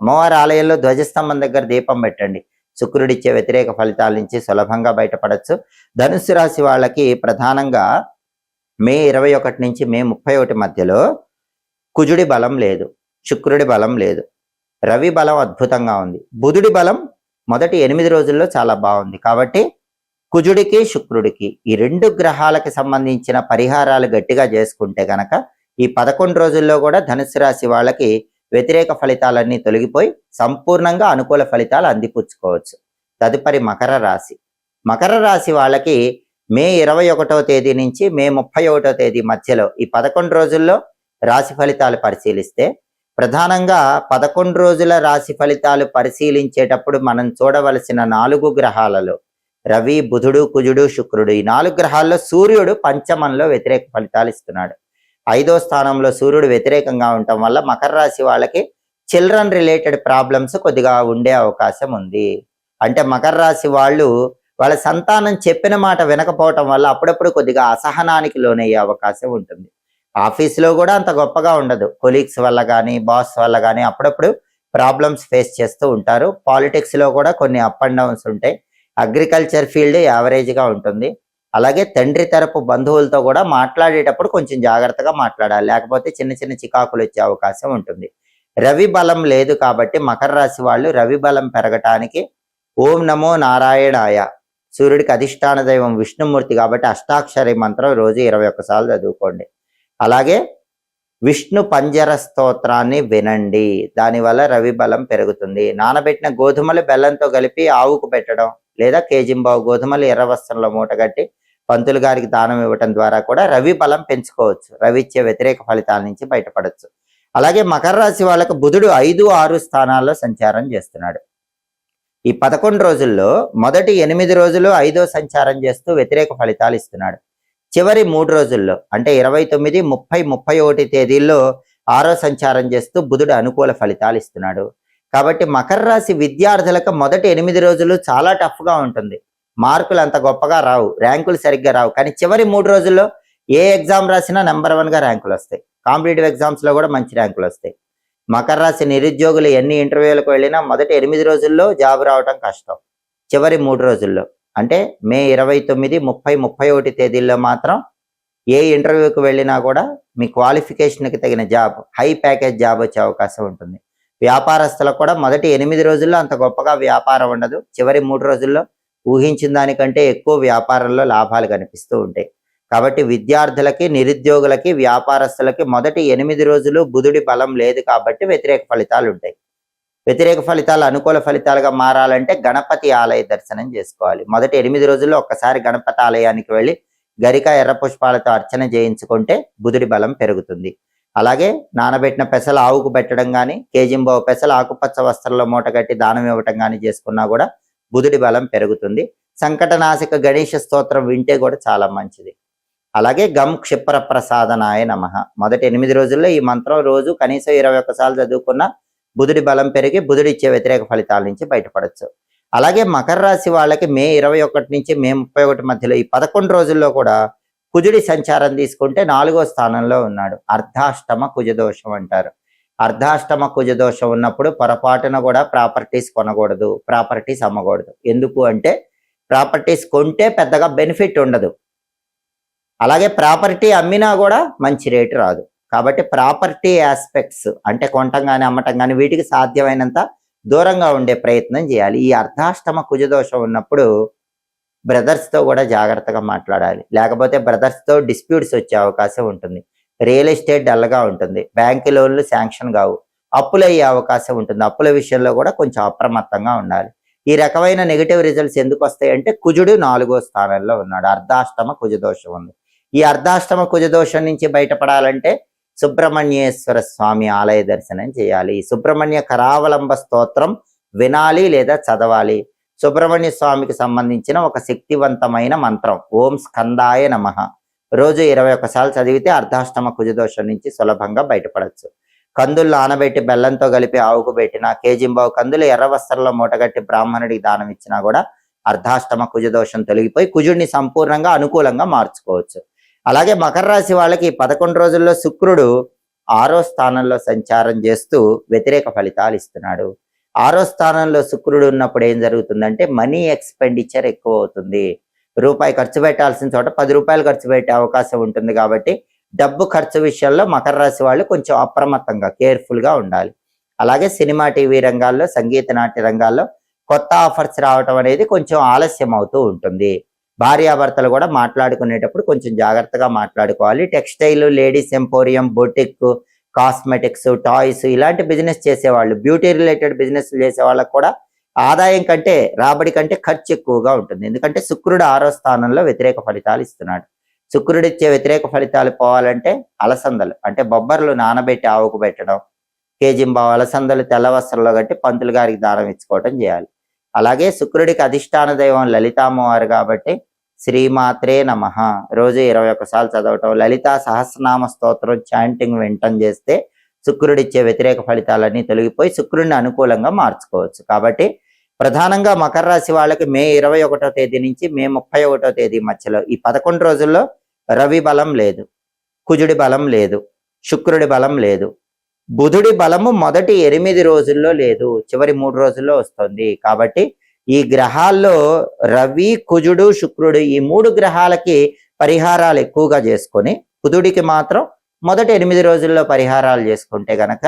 అమ్మవారి ఆలయంలో ధ్వజస్తంభం దగ్గర దీపం పెట్టండి. శుక్రుడిచ్చే వ్యతిరేక ఫలితాల నుంచి సులభంగా బయటపడచ్చు. ధనుస్సు రాశి వాళ్ళకి ప్రధానంగా మే 21 నుంచి మే 31 మధ్యలో కుజుడి బలం లేదు, శుక్రుడి బలం లేదు, రవి బలం అద్భుతంగా ఉంది. బుధుడి బలం మొదటి 8 రోజుల్లో చాలా బాగుంది. కాబట్టి కుజుడికి శుక్రుడికి ఈ 2 గ్రహాలకి సంబంధించిన పరిహారాలు గట్టిగా చేసుకుంటే గనక ఈ 11 రోజుల్లో కూడా ధనుసు రాశి వాళ్ళకి వ్యతిరేక ఫలితాలన్నీ తొలగిపోయి సంపూర్ణంగా అనుకూల ఫలితాలు అందిపుచ్చుకోవచ్చు. తదుపరి మకర రాశి. మకర రాశి వాళ్ళకి మే 21వ తేదీ నుంచి మే 31వ తేదీ మధ్యలో ఈ 11 రోజుల్లో రాశి ఫలితాలు పరిశీలిస్తే ప్రధానంగా 11 రోజుల రాశి ఫలితాలు పరిశీలించేటప్పుడు మనం చూడవలసిన 4 గ్రహాలలో రవి, బుధుడు, కుజుడు, శుక్రుడు ఈ 4 గ్రహాల్లో సూర్యుడు పంచమంలో వ్యతిరేక ఫలితాలు ఇస్తున్నాడు. 5వ స్థానంలో సూర్యుడు వ్యతిరేకంగా ఉండటం వల్ల మకర రాశి వాళ్ళకి చిల్డ్రన్ రిలేటెడ్ ప్రాబ్లమ్స్ కొద్దిగా ఉండే అవకాశం ఉంది. అంటే మకర రాశి వాళ్ళు వాళ్ళ సంతానం చెప్పిన మాట వినకపోవటం వల్ల అప్పుడప్పుడు కొద్దిగా అసహనానికి లోనయ్యే అవకాశం ఉంటుంది. ఆఫీస్లో కూడా అంత గొప్పగా ఉండదు, కొలీగ్స్ వల్ల కానీ బాస్ వల్ల కానీ అప్పుడప్పుడు ప్రాబ్లమ్స్ ఫేస్ చేస్తూ ఉంటారు. పాలిటిక్స్లో కూడా కొన్ని అప్ అండ్ డౌన్స్ ఉంటాయి. అగ్రికల్చర్ ఫీల్డ్ యావరేజ్గా ఉంటుంది. అలాగే తండ్రి తరపు బంధువులతో కూడా మాట్లాడేటప్పుడు కొంచెం జాగ్రత్తగా మాట్లాడాలి, లేకపోతే చిన్న చిన్న చికాకులు వచ్చే అవకాశం ఉంటుంది. రవి బలం లేదు కాబట్టి మకర రాశి వాళ్ళు రవి బలం పెరగటానికి ఓం నమో నారాయణాయ, సూర్యుడికి అధిష్టాన దైవం విష్ణుమూర్తి కాబట్టి అష్టాక్షరి మంత్రం రోజు 21 సార్లు చదువుకోండి. అలాగే విష్ణు పంజర స్తోత్రాన్ని వినండి, దానివల్ల రవి బలం పెరుగుతుంది. నానబెట్టిన గోధుమలు బెల్లంతో కలిపి ఆవుకు పెట్టడం లేదా కేజింబావు గోధుమలు ఎర్ర వస్త్రంలో మూటగట్టి పంతులు గారికి దానం ఇవ్వటం ద్వారా కూడా రవి బలం పెంచుకోవచ్చు, రవి ఇచ్చే వ్యతిరేక ఫలితాల నుంచి బయటపడవచ్చు. అలాగే మకర రాశి వాళ్ళకు బుధుడు 5, 6 స్థానాల్లో సంచారం చేస్తున్నాడు. ఈ 11 రోజుల్లో మొదటి 8 రోజులు 5వ సంచారం చేస్తూ వ్యతిరేక ఫలితాలు ఇస్తున్నాడు. చివరి 3 రోజుల్లో అంటే 29, 30, 31 తేదీల్లో 6వ సంచారం చేస్తూ బుధుడు అనుకూల ఫలితాలు ఇస్తున్నాడు. కాబట్టి మకర రాశి విద్యార్థులకు మొదటి 8 రోజులు చాలా టఫ్గా ఉంటుంది, మార్కులు అంత గొప్పగా రావు, ర్యాంకులు సరిగ్గా రావు. కానీ చివరి 3 రోజుల్లో ఏ ఎగ్జామ్ రాసినా నెంబర్ 1గా ర్యాంకులు వస్తాయి, కాంపిటేటివ్ ఎగ్జామ్స్లో కూడా మంచి ర్యాంకులు వస్తాయి. మకర రాశి నిరుద్యోగులు ఎన్ని ఇంటర్వ్యూలకు వెళ్ళినా మొదటి 8 రోజుల్లో జాబ్ రావడం కష్టం. చివరి 3 రోజుల్లో అంటే మే 29, 30, 31 తేదీల్లో మాత్రం ఏ ఇంటర్వ్యూకి వెళ్ళినా కూడా మీ క్వాలిఫికేషన్కి తగిన జాబ్, హై ప్యాకేజ్ జాబ్ వచ్చే అవకాశం ఉంటుంది. వ్యాపారస్తులకు కూడా మొదటి 8 రోజుల్లో అంత గొప్పగా వ్యాపారం ఉండదు, చివరి 3 రోజుల్లో ఊహించిన దానికంటే ఎక్కువ వ్యాపారంలో లాభాలు కనిపిస్తూ ఉంటాయి. కాబట్టి విద్యార్థులకి, నిరుద్యోగులకి, వ్యాపారస్తులకి మొదటి 8 రోజులు బుధుడి బలం లేదు కాబట్టి వ్యతిరేక ఫలితాలు ఉంటాయి. వ్యతిరేక ఫలితాలు అనుకూల ఫలితాలుగా మారాలంటే గణపతి ఆలయ దర్శనం చేసుకోవాలి. మొదటి 8 రోజుల్లో ఒక్కసారి గణపతి ఆలయానికి వెళ్ళి గరిక, ఎర్ర పుష్పాలతో అర్చన చేయించుకుంటే బుధుడి బలం పెరుగుతుంది. అలాగే నానబెట్టిన పెసలు ఆవుకు పెట్టడం కానీ, కేజింబావు పెసలు ఆకుపచ్చ వస్త్రంలో మూటగట్టి దానం ఇవ్వటం కానీ చేసుకున్నా కూడా బుధుడి బలం పెరుగుతుంది. సంకటనాశక గణేష స్తోత్రం వింటే కూడా చాలా మంచిది. అలాగే గం క్షిప్ర ప్రసాదనాయ నమః, మొదటి 8 రోజుల్లో ఈ మంత్రం రోజు కనీసం 21 సార్లు చదువుకున్న బుధుడి బలం పెరిగి బుధుడి ఇచ్చే వ్యతిరేక ఫలితాల నుంచి బయటపడచ్చు. అలాగే మకర రాశి వాళ్ళకి మే 21 నుంచి మే 31 మధ్యలో ఈ 11 రోజుల్లో కూడా కుజుడి సంచారం తీసుకుంటే 4వ స్థానంలో ఉన్నాడు. అర్ధాష్టమ కుజదోషం అంటారు. అర్ధాష్టమ కుజదోషం ఉన్నప్పుడు పొరపాటున కూడా ప్రాపర్టీస్ కొనకూడదు, ప్రాపర్టీస్ అమ్మకూడదు. ఎందుకు అంటే ప్రాపర్టీస్ కొంటే పెద్దగా బెనిఫిట్ ఉండదు, అలాగే ప్రాపర్టీ అమ్మినా కూడా మంచి రేటు రాదు. కాబట్టి ప్రాపర్టీ ఆస్పెక్ట్స్ అంటే కొనటం కానీ అమ్మటం కానీ వీటికి సాధ్యమైనంత దూరంగా ఉండే ప్రయత్నం చేయాలి. ఈ అర్ధాష్టమ కుజదోషం ఉన్నప్పుడు బ్రదర్స్తో కూడా జాగ్రత్తగా మాట్లాడాలి, లేకపోతే బ్రదర్స్తో డిస్ప్యూట్స్ వచ్చే అవకాశం ఉంటుంది. రియల్ ఎస్టేట్ డల్గా ఉంటుంది, బ్యాంకు లోన్లు శాంక్షన్ కావు, అప్పులు అయ్యే అవకాశం ఉంటుంది. అప్పుల విషయంలో కూడా కొంచెం అప్రమత్తంగా ఉండాలి. ఈ రకమైన నెగిటివ్ రిజల్ట్స్ ఎందుకు వస్తాయంటే కుజుడు 4వ స్థానంలో ఉన్నాడు, అర్ధాష్టమ కుజదోషం ఉంది. ఈ అర్ధాష్టమ కుజదోషం నుంచి బయటపడాలంటే సుబ్రహ్మణ్యేశ్వర స్వామి ఆలయ దర్శనం చేయాలి. సుబ్రహ్మణ్య కరావలంబ స్తోత్రం వినాలి లేదా చదవాలి. సుబ్రహ్మణ్య స్వామికి సంబంధించిన ఒక శక్తివంతమైన మంత్రం ఓం స్కందాయ నమః రోజు 21 సార్లు చదివితే అర్ధాష్టమ కుజదోషం నుంచి సులభంగా బయటపడచ్చు. కందులు ఆనబెట్టి బెల్లంతో కలిపి ఆవుకు పెట్టిన, కేజింబావు కందులు ఎర్ర వస్త్రంలో మూటగట్టి బ్రాహ్మణుడికి దానం ఇచ్చినా కూడా అర్ధాష్టమ కుజదోషం తొలగిపోయి కుజుడిని సంపూర్ణంగా అనుకూలంగా మార్చుకోవచ్చు. అలాగే మకర రాశి వాళ్ళకి 11 రోజుల్లో శుక్రుడు 6వ స్థానంలో సంచారం చేస్తూ వ్యతిరేక ఫలితాలు ఇస్తున్నాడు. 6వ స్థానంలో శుక్రుడు ఉన్నప్పుడు ఏం జరుగుతుందంటే మనీ ఎక్స్పెండిచర్ ఎక్కువ అవుతుంది. రూపాయి ఖర్చు పెట్టాల్సిన చోట 10 రూపాయలు ఖర్చు పెట్టే అవకాశం ఉంటుంది. కాబట్టి డబ్బు ఖర్చు విషయంలో మకర రాశి వాళ్ళు కొంచెం అప్రమత్తంగా, కేర్ఫుల్గా ఉండాలి. అలాగే సినిమా, టీవీ రంగాల్లో, సంగీత, నాట్య రంగాల్లో కొత్త ఆఫర్స్ రావటం అనేది కొంచెం ఆలస్యం అవుతూ ఉంటుంది. భార్యాభర్తలు కూడా మాట్లాడుకునేటప్పుడు కొంచెం జాగ్రత్తగా మాట్లాడుకోవాలి. Textile, ladies emporium, boutique, cosmetics, toys ఇలాంటి బిజినెస్ చేసేవాళ్ళు, బ్యూటీ రిలేటెడ్ బిజినెస్ చేసే వాళ్ళకు కూడా ఆదాయం కంటే రాబడి కంటే ఖర్చు ఎక్కువగా ఉంటుంది. ఎందుకంటే శుక్రుడు 6వ స్థానంలో వ్యతిరేక ఫలితాలు ఇస్తున్నాడు. శుక్రుడు ఇచ్చే వ్యతిరేక ఫలితాలు పోవాలంటే అలసందలు అంటే బొబ్బర్లు నానబెట్టి ఆవుకు పెట్టడం, కేజింబావు అలసందలు తెల్ల వస్త్రంలో కట్టి పంతులు గారికి దానం ఇచ్చుకోవటం చేయాలి. అలాగే శుక్రుడికి అధిష్టాన దైవం లలితామ్మవారు కాబట్టి శ్రీమాత్రే నమః రోజు 21 సార్లు చదవటం, లలితా సహస్రనామ స్తోత్రం చాంటింగ్ వింటం చేస్తే శుక్రుడిచ్చే వ్యతిరేక ఫలితాలన్నీ తొలగిపోయి శుక్రుడిని అనుకూలంగా మార్చుకోవచ్చు. కాబట్టి ప్రధానంగా మకర రాశి వాళ్ళకి మే 21వ తేదీ నుంచి మే 31వ తేదీ మధ్యలో ఈ 11 రోజుల్లో రవి బలం లేదు, కుజుడి బలం లేదు, శుక్రుడి బలం లేదు, బుధుడి బలము మొదటి 8 రోజుల్లో లేదు, చివరి 3 రోజుల్లో వస్తుంది. కాబట్టి ఈ గ్రహాల్లో రవి, కుజుడు, శుక్రుడు ఈ 3 గ్రహాలకి పరిహారాలు ఎక్కువగా చేసుకొని బుధుడికి మాత్రం మొదటి 8 రోజుల్లో పరిహారాలు చేసుకుంటే గనక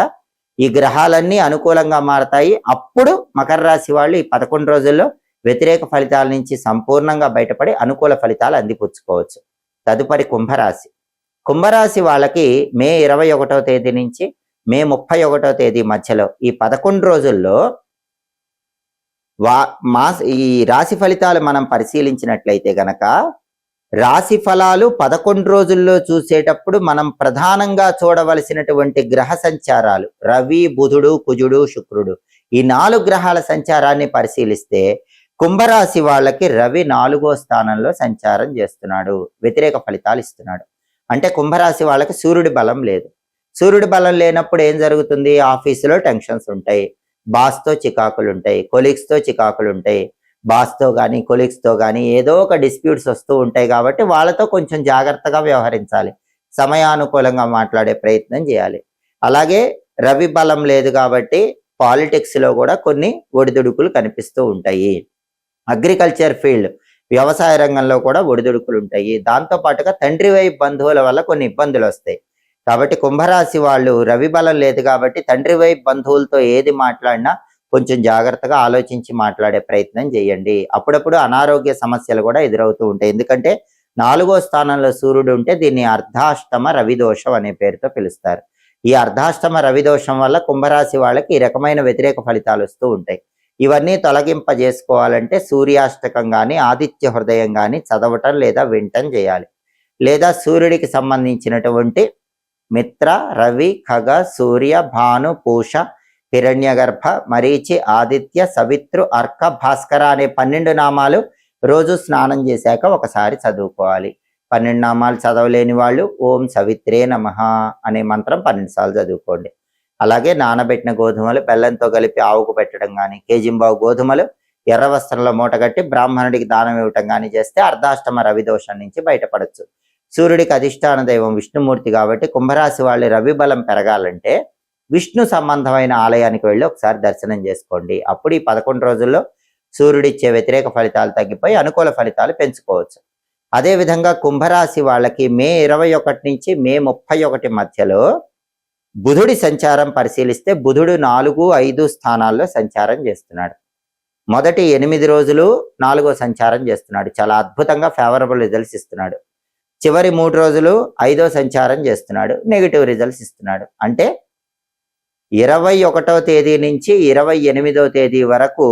ఈ గ్రహాలన్నీ అనుకూలంగా మారతాయి. అప్పుడు మకర రాశి వాళ్ళు ఈ 11 రోజుల్లో వ్యతిరేక ఫలితాల నుంచి సంపూర్ణంగా బయటపడి అనుకూల ఫలితాలు అందిపుచ్చుకోవచ్చు. తదుపరి కుంభరాశి. కుంభరాశి వాళ్ళకి మే 21వ తేదీ నుంచి మే 31వ తేదీ మధ్యలో ఈ 11 రోజుల్లో ఈ రాశి ఫలితాలు మనం పరిశీలించినట్లయితే గనక రాశి ఫలాలు 11 రోజుల్లో చూసేటప్పుడు మనం ప్రధానంగా చూడవలసినటువంటి గ్రహ సంచారాలు రవి, బుధుడు, కుజుడు, శుక్రుడు ఈ 4 గ్రహాల సంచారాన్ని పరిశీలిస్తే కుంభరాశి వాళ్ళకి రవి 4వ స్థానంలో సంచారం చేస్తున్నాడు, వ్యతిరేక ఫలితాలు ఇస్తున్నాడు. అంటే కుంభరాశి వాళ్ళకి సూర్యుడి బలం లేదు. సూర్యుడి బలం లేనప్పుడు ఏం జరుగుతుంది? ఆఫీసులో టెన్షన్స్ ఉంటాయి, బాస్తో చికాకులు ఉంటాయి, కొలీగ్స్తో చికాకులు ఉంటాయి, బాస్తో కానీ కొలీగ్స్తో కానీ ఏదో ఒక డిస్ప్యూట్స్ వస్తూ ఉంటాయి. కాబట్టి వాళ్ళతో కొంచెం జాగ్రత్తగా వ్యవహరించాలి, సమయానుకూలంగా మాట్లాడే ప్రయత్నం చేయాలి. అలాగే రవి బలం లేదు కాబట్టి పాలిటిక్స్లో కూడా కొన్ని ఒడిదుడుకులు కనిపిస్తూ ఉంటాయి. అగ్రికల్చర్ ఫీల్డ్ వ్యవసాయ రంగంలో కూడా ఒడిదుడుకులు ఉంటాయి. దాంతోపాటుగా తండ్రి వైపు బంధువుల వల్ల కొన్ని ఇబ్బందులు వస్తాయి. కాబట్టి కుంభరాశి వాళ్ళు రవి బలం లేదు కాబట్టి తండ్రి వైపు బంధువులతో ఏది మాట్లాడినా కొంచెం జాగ్రత్తగా ఆలోచించి మాట్లాడే ప్రయత్నం చేయండి. అప్పుడప్పుడు అనారోగ్య సమస్యలు కూడా ఎదురవుతూ ఉంటాయి. ఎందుకంటే 4వ స్థానంలో సూర్యుడు ఉంటే దీన్ని అర్ధాష్టమ రవిదోషం అనే పేరుతో పిలుస్తారు. ఈ అర్ధాష్టమ రవిదోషం వల్ల కుంభరాశి వాళ్ళకి ఈ రకమైన వ్యతిరేక ఫలితాలు వస్తూ ఉంటాయి. ఇవన్నీ తొలగింపజేసుకోవాలంటే సూర్యాష్టకం కానీ ఆదిత్య హృదయం కానీ చదవటం లేదా వింటం చేయాలి. లేదా సూర్యుడికి సంబంధించినటువంటి మిత్ర, రవి, ఖగ, సూర్య, భాను, పూష, హిరణ్యగర్భ, మరీచి, ఆదిత్య, సవిత్రు, అర్క, భాస్కర అనే 12 నామాలు రోజు స్నానం చేశాక ఒకసారి చదువుకోవాలి. 12 నామాలు చదవలేని వాళ్ళు ఓం సవిత్రే నమః అనే మంత్రం 12 సార్లు చదువుకోండి. అలాగే నానబెట్టిన గోధుమలు బెల్లంతో కలిపి ఆవుకు పెట్టడం కానీ, కేజింబావు గోధుమలు ఎర్ర వస్త్రంలో మూటగట్టి బ్రాహ్మణుడికి దానం ఇవ్వటం కానీ చేస్తే అర్ధాష్టమ రవిదోషం నుంచి బయటపడచ్చు. సూర్యుడికి అధిష్టాన దైవం విష్ణుమూర్తి కాబట్టి కుంభరాశి వాళ్ళు రవి బలం పెరగాలంటే విష్ణు సంబంధమైన ఆలయానికి వెళ్ళి ఒకసారి దర్శనం చేసుకోండి. అప్పుడు ఈ 11 రోజుల్లో సూర్యుడిచ్చే వ్యతిరేక ఫలితాలు తగ్గిపోయి అనుకూల ఫలితాలు పెంచుకోవచ్చు. అదేవిధంగా కుంభరాశి వాళ్ళకి మే 21 నుంచి మే 31 మధ్యలో బుధుడి సంచారం పరిశీలిస్తే బుధుడు 4, 5 స్థానాల్లో సంచారం చేస్తున్నాడు. మొదటి 8 రోజులు 4వ సంచారం చేస్తున్నాడు, చాలా అద్భుతంగా ఫేవరబుల్ రిజల్ట్స్ ఇస్తున్నాడు. చివరి 3 రోజులు 5వ సంచారం చేస్తున్నాడు, నెగిటివ్ రిజల్ట్స్ ఇస్తున్నాడు. అంటే 21వ తేదీ నుంచి 28వ తేదీ వరకు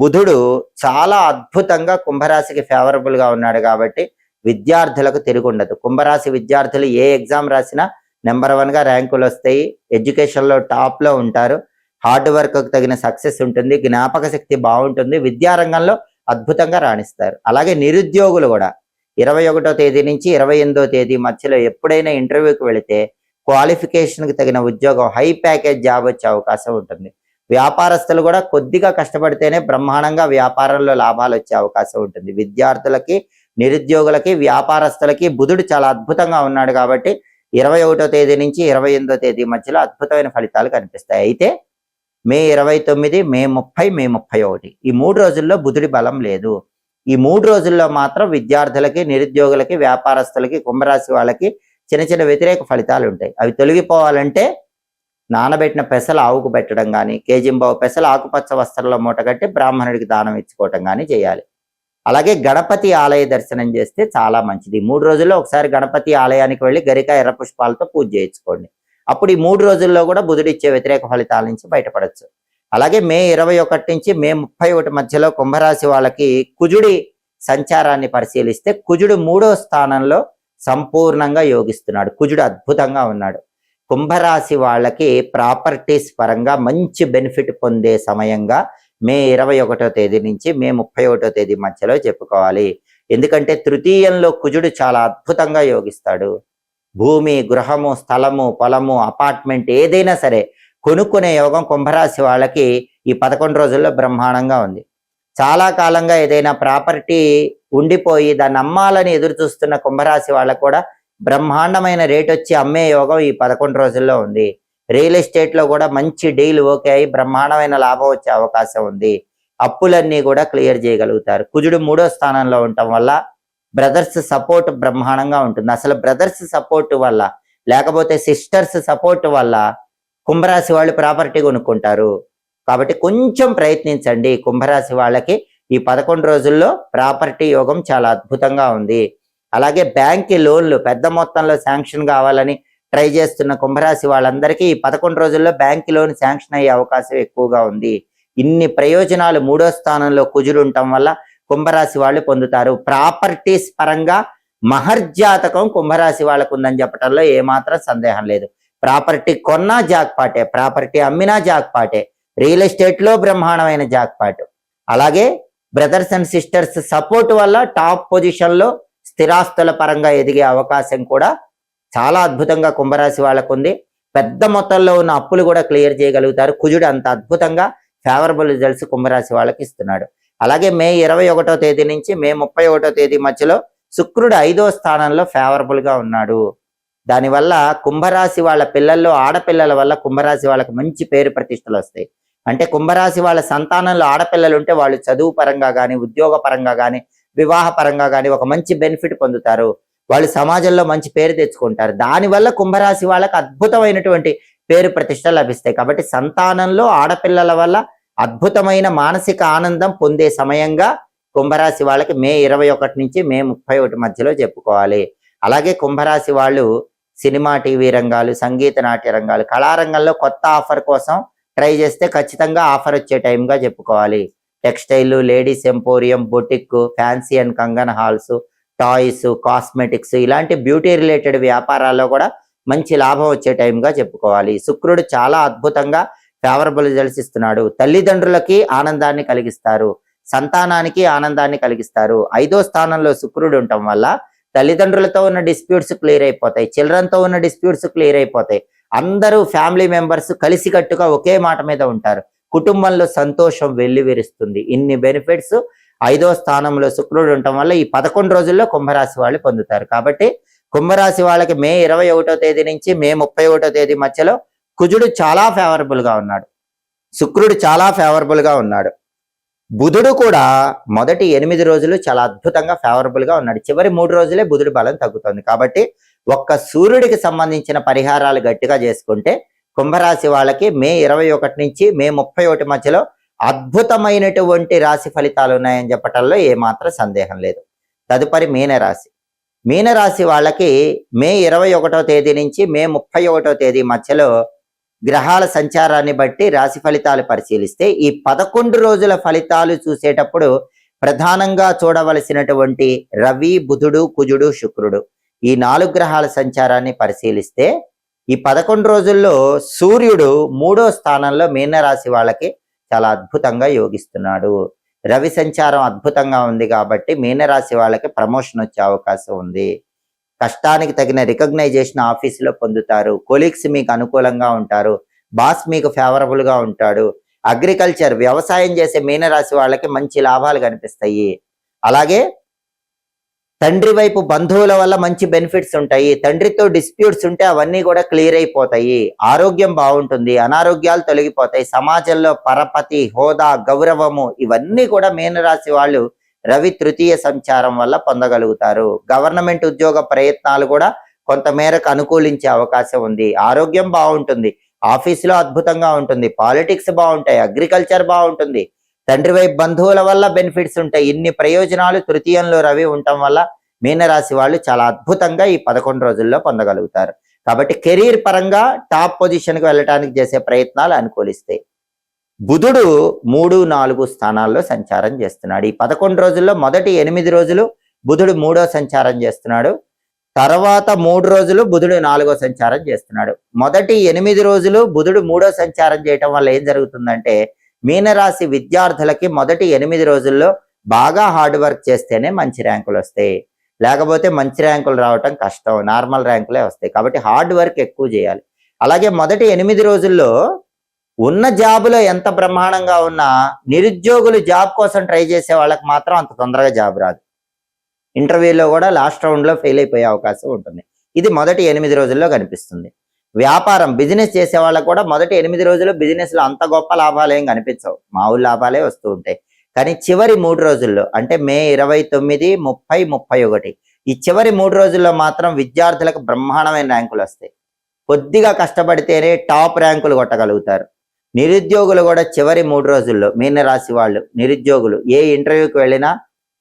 బుధుడు చాలా అద్భుతంగా కుంభరాశికి ఫేవరబుల్ గా ఉన్నాడు. కాబట్టి విద్యార్థులకు తిరుగుండదు. కుంభరాశి విద్యార్థులు ఏ ఎగ్జామ్ రాసినా నెంబర్ 1గా ర్యాంకులు వస్తాయి, ఎడ్యుకేషన్లో టాప్లో ఉంటారు, హార్డ్ వర్క్ తగిన సక్సెస్ ఉంటుంది, జ్ఞాపక శక్తి బాగుంటుంది, విద్యారంగంలో అద్భుతంగా రాణిస్తారు. అలాగే నిరుద్యోగులు కూడా 21వ తేదీ నుంచి 28వ తేదీ మధ్యలో ఎప్పుడైనా ఇంటర్వ్యూకి వెళితే క్వాలిఫికేషన్కి తగిన ఉద్యోగం, హై ప్యాకేజ్ జాబ్ వచ్చే అవకాశం ఉంటుంది. వ్యాపారస్తులు కూడా కొద్దిగా కష్టపడితేనే బ్రహ్మాండంగా వ్యాపారంలో లాభాలు వచ్చే అవకాశం ఉంటుంది. విద్యార్థులకి, నిరుద్యోగులకి, వ్యాపారస్తులకి బుధుడు చాలా అద్భుతంగా ఉన్నాడు. కాబట్టి 21వ తేదీ నుంచి 28వ తేదీ మధ్యలో అద్భుతమైన ఫలితాలు కనిపిస్తాయి. అయితే మే 29, మే 30, మే 31 ఈ 3 రోజుల్లో బుధుడి బలం లేదు. ఈ 3 రోజుల్లో మాత్రం విద్యార్థులకి, నిరుద్యోగులకి, వ్యాపారస్తులకి, కుంభరాశి వాళ్ళకి చిన్న చిన్న వ్యతిరేక ఫలితాలు ఉంటాయి. అవి తొలగిపోవాలంటే నానబెట్టిన పెసలు ఆవుకు పెట్టడం కానీ, కేజింబావు పెసలు ఆకుపచ్చ వస్త్రంలో మూటగట్టి బ్రాహ్మణుడికి దానం ఇచ్చుకోవటం కానీ చేయాలి. అలాగే గణపతి ఆలయ దర్శనం చేస్తే చాలా మంచిది. 3 రోజుల్లో ఒకసారి గణపతి ఆలయానికి వెళ్ళి గరిక ఎర్ర పుష్పాలతో పూజ చేయించుకోండి. అప్పుడు ఈ 3 రోజుల్లో కూడా బుధుడు ఇచ్చే వ్యతిరేక ఫలితాల నుంచి బయటపడచ్చు. అలాగే మే 21 నుంచి మే 31 మధ్యలో కుంభరాశి వాళ్ళకి కుజుడి సంచారాన్ని పరిశీలిస్తే కుజుడు 3వ స్థానంలో సంపూర్ణంగా యోగిస్తున్నాడు. కుజుడు అద్భుతంగా ఉన్నాడు. కుంభరాశి వాళ్ళకి ప్రాపర్టీస్ పరంగా మంచి బెనిఫిట్ పొందే సమయంగా మే 21వ తేదీ నుంచి మే 31వ తేదీ మధ్యలో చెప్పుకోవాలి. ఎందుకంటే తృతీయంలో కుజుడు చాలా అద్భుతంగా యోగిస్తాడు. భూమి, గృహము, స్థలము, పొలము, అపార్ట్మెంట్ ఏదైనా సరే కొనుక్కునే యోగం కుంభరాశి వాళ్ళకి ఈ 11 రోజుల్లో బ్రహ్మాండంగా ఉంది. చాలా కాలంగా ఏదైనా ప్రాపర్టీ ఉండిపోయి దాన్ని అమ్మాలని ఎదురు చూస్తున్న కుంభరాశి వాళ్ళకు కూడా బ్రహ్మాండమైన రేట్ వచ్చి అమ్మే యోగం ఈ 11 రోజుల్లో ఉంది. రియల్ ఎస్టేట్ లో కూడా మంచి డీల్ ఓకే అయి బ్రహ్మాండమైన లాభం వచ్చే అవకాశం ఉంది. అప్పులన్నీ కూడా క్లియర్ చేయగలుగుతారు. కుజుడు 3వ స్థానంలో ఉండటం వల్ల బ్రదర్స్ సపోర్ట్ బ్రహ్మాండంగా ఉంటుంది. అసలు బ్రదర్స్ సపోర్ట్ వల్ల లేకపోతే సిస్టర్స్ సపోర్ట్ వల్ల కుంభరాశి వాళ్ళు ప్రాపర్టీ కొనుక్కుంటారు. కాబట్టి కొంచెం ప్రయత్నించండి. కుంభరాశి వాళ్ళకి ఈ 11 రోజుల్లో ప్రాపర్టీ యోగం చాలా అద్భుతంగా ఉంది. అలాగే బ్యాంక్ లోన్లు పెద్ద మొత్తంలో శాంక్షన్ కావాలని ట్రై చేస్తున్న కుంభరాశి వాళ్ళందరికీ ఈ 11 రోజుల్లో బ్యాంక్ లోన్ శాంక్షన్ అయ్యే అవకాశం ఎక్కువగా ఉంది. ఇన్ని ప్రయోజనాలు 3వ స్థానంలో కుజుడు ఉండటం వల్ల కుంభరాశి వాళ్ళు పొందుతారు. ప్రాపర్టీస్ పరంగా మహర్జాతకం కుంభరాశి వాళ్ళకు ఉందని చెప్పడంలో ఏమాత్రం సందేహం లేదు. ప్రాపర్టీ కొన్నా జాక్పాటే, ప్రాపర్టీ అమ్మినా జాక్పాటే, రియల్ ఎస్టేట్ లో బ్రహ్మాండమైన జాక్పాట్. అలాగే బ్రదర్స్ అండ్ సిస్టర్స్ సపోర్ట్ వల్ల టాప్ పొజిషన్ లో స్థిరాస్తుల పరంగా ఎదిగే అవకాశం కూడా చాలా అద్భుతంగా కుంభరాశి వాళ్ళకు ఉంది. పెద్ద మొత్తంలో ఉన్న అప్పులు కూడా క్లియర్ చేయగలుగుతారు. కుజుడు అంత అద్భుతంగా ఫేవరబుల్ రిజల్ట్స్ కుంభరాశి వాళ్ళకి ఇస్తున్నాడు. అలాగే మే 21వ తేదీ నుంచి మే 31వ తేదీ మధ్యలో శుక్రుడు 5వ స్థానంలో ఫేవరబుల్ గా ఉన్నాడు. దానివల్ల కుంభరాశి వాళ్ళ పిల్లల్లో ఆడపిల్లల వల్ల కుంభరాశి వాళ్ళకి మంచి పేరు ప్రతిష్టలు వస్తాయి. అంటే కుంభరాశి వాళ్ళ సంతానంలో ఆడపిల్లలు ఉంటే వాళ్ళు చదువు పరంగా కానీ, ఉద్యోగ పరంగా కానీ, వివాహ పరంగా కానీ ఒక మంచి బెనిఫిట్ పొందుతారు. వాళ్ళు సమాజంలో మంచి పేరు తెచ్చుకుంటారు. దానివల్ల కుంభరాశి వాళ్ళకి అద్భుతమైనటువంటి పేరు ప్రతిష్ట లభిస్తాయి. కాబట్టి సంతానంలో ఆడపిల్లల వల్ల అద్భుతమైన మానసిక ఆనందం పొందే సమయంగా కుంభరాశి వాళ్ళకి మే 21 నుంచి మే 31 మధ్యలో చెప్పుకోవాలి. అలాగే కుంభరాశి వాళ్ళు సినిమా, టీవీ రంగాలు, సంగీత, నాట్య రంగాలు, కళారంగంలో కొత్త ఆఫర్ కోసం ట్రై చేస్తే ఖచ్చితంగా ఆఫర్ వచ్చే టైంగా చెప్పుకోవాలి. Textile, ladies emporium, boutique, fancy and kangan halls, toys, cosmetics ఇలాంటి బ్యూటీ రిలేటెడ్ వ్యాపారాల్లో కూడా మంచి లాభం వచ్చే టైంగా చెప్పుకోవాలి. శుక్రుడు చాలా అద్భుతంగా ఫేవరబుల్ రిజల్ట్స్ ఇస్తున్నాడు. తల్లిదండ్రులకి ఆనందాన్ని కలిగిస్తారు, సంతానానికి ఆనందాన్ని కలిగిస్తారు. 5వ స్థానంలో శుక్రుడు ఉండటం వల్ల తల్లిదండ్రులతో ఉన్న డిస్ప్యూట్స్ క్లియర్ అయిపోతాయి, చిల్డ్రన్తో ఉన్న డిస్ప్యూట్స్ క్లియర్ అయిపోతాయి. అందరూ ఫ్యామిలీ మెంబర్స్ కలిసికట్టుగా ఒకే మాట మీద ఉంటారు. కుటుంబంలో సంతోషం వెల్లివిరుస్తుంది. ఇన్ని బెనిఫిట్స్ 5వ స్థానంలో శుక్రుడు ఉండటం వల్ల ఈ 11 రోజుల్లో కుంభరాశి వాళ్ళు పొందుతారు. కాబట్టి కుంభరాశి వాళ్ళకి మే 21వ తేదీ నుంచి మే 31వ తేదీ మధ్యలో కుజుడు చాలా ఫేవరబుల్ గా ఉన్నాడు, శుక్రుడు చాలా ఫేవరబుల్ గా ఉన్నాడు. బుధుడు కూడా మొదటి 8 రోజులు చాలా అద్భుతంగా ఫేవరబుల్ గా ఉన్నాడు. చివరి 3 రోజులే బుధుడి బలం తగ్గుతుంది. కాబట్టి ఒక్క సూర్యుడికి సంబంధించిన పరిహారాలు గట్టిగా చేసుకుంటే కుంభరాశి వాళ్ళకి మే 21 నుంచి మే 31 మధ్యలో అద్భుతమైనటువంటి రాశి ఫలితాలు ఉన్నాయని చెప్పటంలో ఏమాత్రం సందేహం లేదు. తదుపరి మీనరాశి. మీనరాశి వాళ్ళకి మే 21వ తేదీ నుంచి మే 31వ తేదీ మధ్యలో గ్రహాల సంచారాన్ని బట్టి రాశి ఫలితాలు పరిశీలిస్తే ఈ 11 రోజుల ఫలితాలు చూసేటప్పుడు ప్రధానంగా చూడవలసినటువంటి రవి, బుధుడు, కుజుడు, శుక్రుడు ఈ 4 గ్రహాల సంచారాన్ని పరిశీలిస్తే ఈ 11 రోజుల్లో సూర్యుడు 3వ స్థానంలో మీనరాశి వాళ్ళకి చాలా అద్భుతంగా యోగిస్తున్నాడు. రవి సంచారం అద్భుతంగా ఉంది కాబట్టి మీనరాశి వాళ్ళకి ప్రమోషన్ వచ్చే అవకాశం ఉంది. కష్టానికి తగిన రికగ్నైజేషన్ ఆఫీసులో పొందుతారు. కొలీగ్స్ మీకు అనుకూలంగా ఉంటారు. బాస్ మీకు ఫేవరబుల్ గా ఉంటాడు. అగ్రికల్చర్, వ్యవసాయం చేసే మీనరాశి వాళ్ళకి మంచి లాభాలు కనిపిస్తాయి. అలాగే తండ్రి వైపు బంధువుల వల్ల మంచి బెనిఫిట్స్ ఉంటాయి. తండ్రితో డిస్ప్యూట్స్ ఉంటే అవన్నీ కూడా క్లియర్ అయిపోతాయి. ఆరోగ్యం బాగుంటుంది, అనారోగ్యాలు తొలగిపోతాయి. సమాజంలో పరపతి, హోదా, గౌరవము ఇవన్నీ కూడా మీనరాశి వాళ్ళు రవి తృతీయ సంచారం వల్ల పొందగలుగుతారు. గవర్నమెంట్ ఉద్యోగ ప్రయత్నాలు కూడా కొంతమేరకు అనుకూలించే అవకాశం ఉంది. ఆరోగ్యం బాగుంటుంది, ఆఫీసులో అద్భుతంగా ఉంటుంది, పాలిటిక్స్ బాగుంటాయి, అగ్రికల్చర్ బాగుంటుంది, తండ్రి వైపు బంధువుల వల్ల బెనిఫిట్స్ ఉంటాయి. ఇన్ని ప్రయోజనాలు తృతీయంలో రవి ఉండటం వల్ల మీనరాశి వాళ్ళు చాలా అద్భుతంగా ఈ 11 రోజుల్లో పొందగలుగుతారు. కాబట్టి కెరీర్ పరంగా టాప్ పొజిషన్కి వెళ్ళడానికి చేసే ప్రయత్నాలు అనుకూలిస్తాయి. బుధుడు 3, 4 స్థానాల్లో సంచారం చేస్తున్నాడు. ఈ 11 రోజుల్లో మొదటి 8 రోజులు బుధుడు 3వ సంచారం చేస్తున్నాడు. తర్వాత 3 రోజులు బుధుడు 4వ సంచారం చేస్తున్నాడు. మొదటి 8 రోజులు బుధుడు 3వ సంచారం చేయటం వల్ల ఏం జరుగుతుందంటే, మీనరాశి విద్యార్థులకి మొదటి 8 రోజుల్లో బాగా హార్డ్ వర్క్ చేస్తేనే మంచి ర్యాంకులు వస్తాయి. లేకపోతే మంచి ర్యాంకులు రావటం కష్టం, నార్మల్ ర్యాంకులే వస్తాయి. కాబట్టి హార్డ్ వర్క్ ఎక్కువ చేయాలి. అలాగే మొదటి 8 రోజుల్లో ఉన్న జాబులో ఎంత బ్రహ్మాండంగా ఉన్నా నిరుద్యోగులు జాబ్ కోసం ట్రై చేసే వాళ్ళకి మాత్రం అంత తొందరగా జాబ్ రాదు. ఇంటర్వ్యూలో కూడా లాస్ట్ రౌండ్లో ఫెయిల్ అయిపోయే అవకాశం ఉంటుంది. ఇది మొదటి 8 రోజుల్లో కనిపిస్తుంది. వ్యాపారం బిజినెస్ చేసే వాళ్ళకు కూడా మొదటి 8 రోజులు బిజినెస్లో అంత గొప్ప లాభాలు ఏం కనిపించవు, మామూలు లాభాలే వస్తూ ఉంటాయి. కానీ చివరి 3 రోజుల్లో అంటే మే 29, 30, 31 ఈ చివరి 3 రోజుల్లో మాత్రం విద్యార్థులకు బ్రహ్మాండమైన ర్యాంకులు వస్తాయి. కొద్దిగా కష్టపడితేనే టాప్ ర్యాంకులు కొట్టగలుగుతారు. నిరుద్యోగులు కూడా చివరి 3 రోజుల్లో మీనరాశి వాళ్ళు నిరుద్యోగులు ఏ ఇంటర్వ్యూకి వెళ్ళినా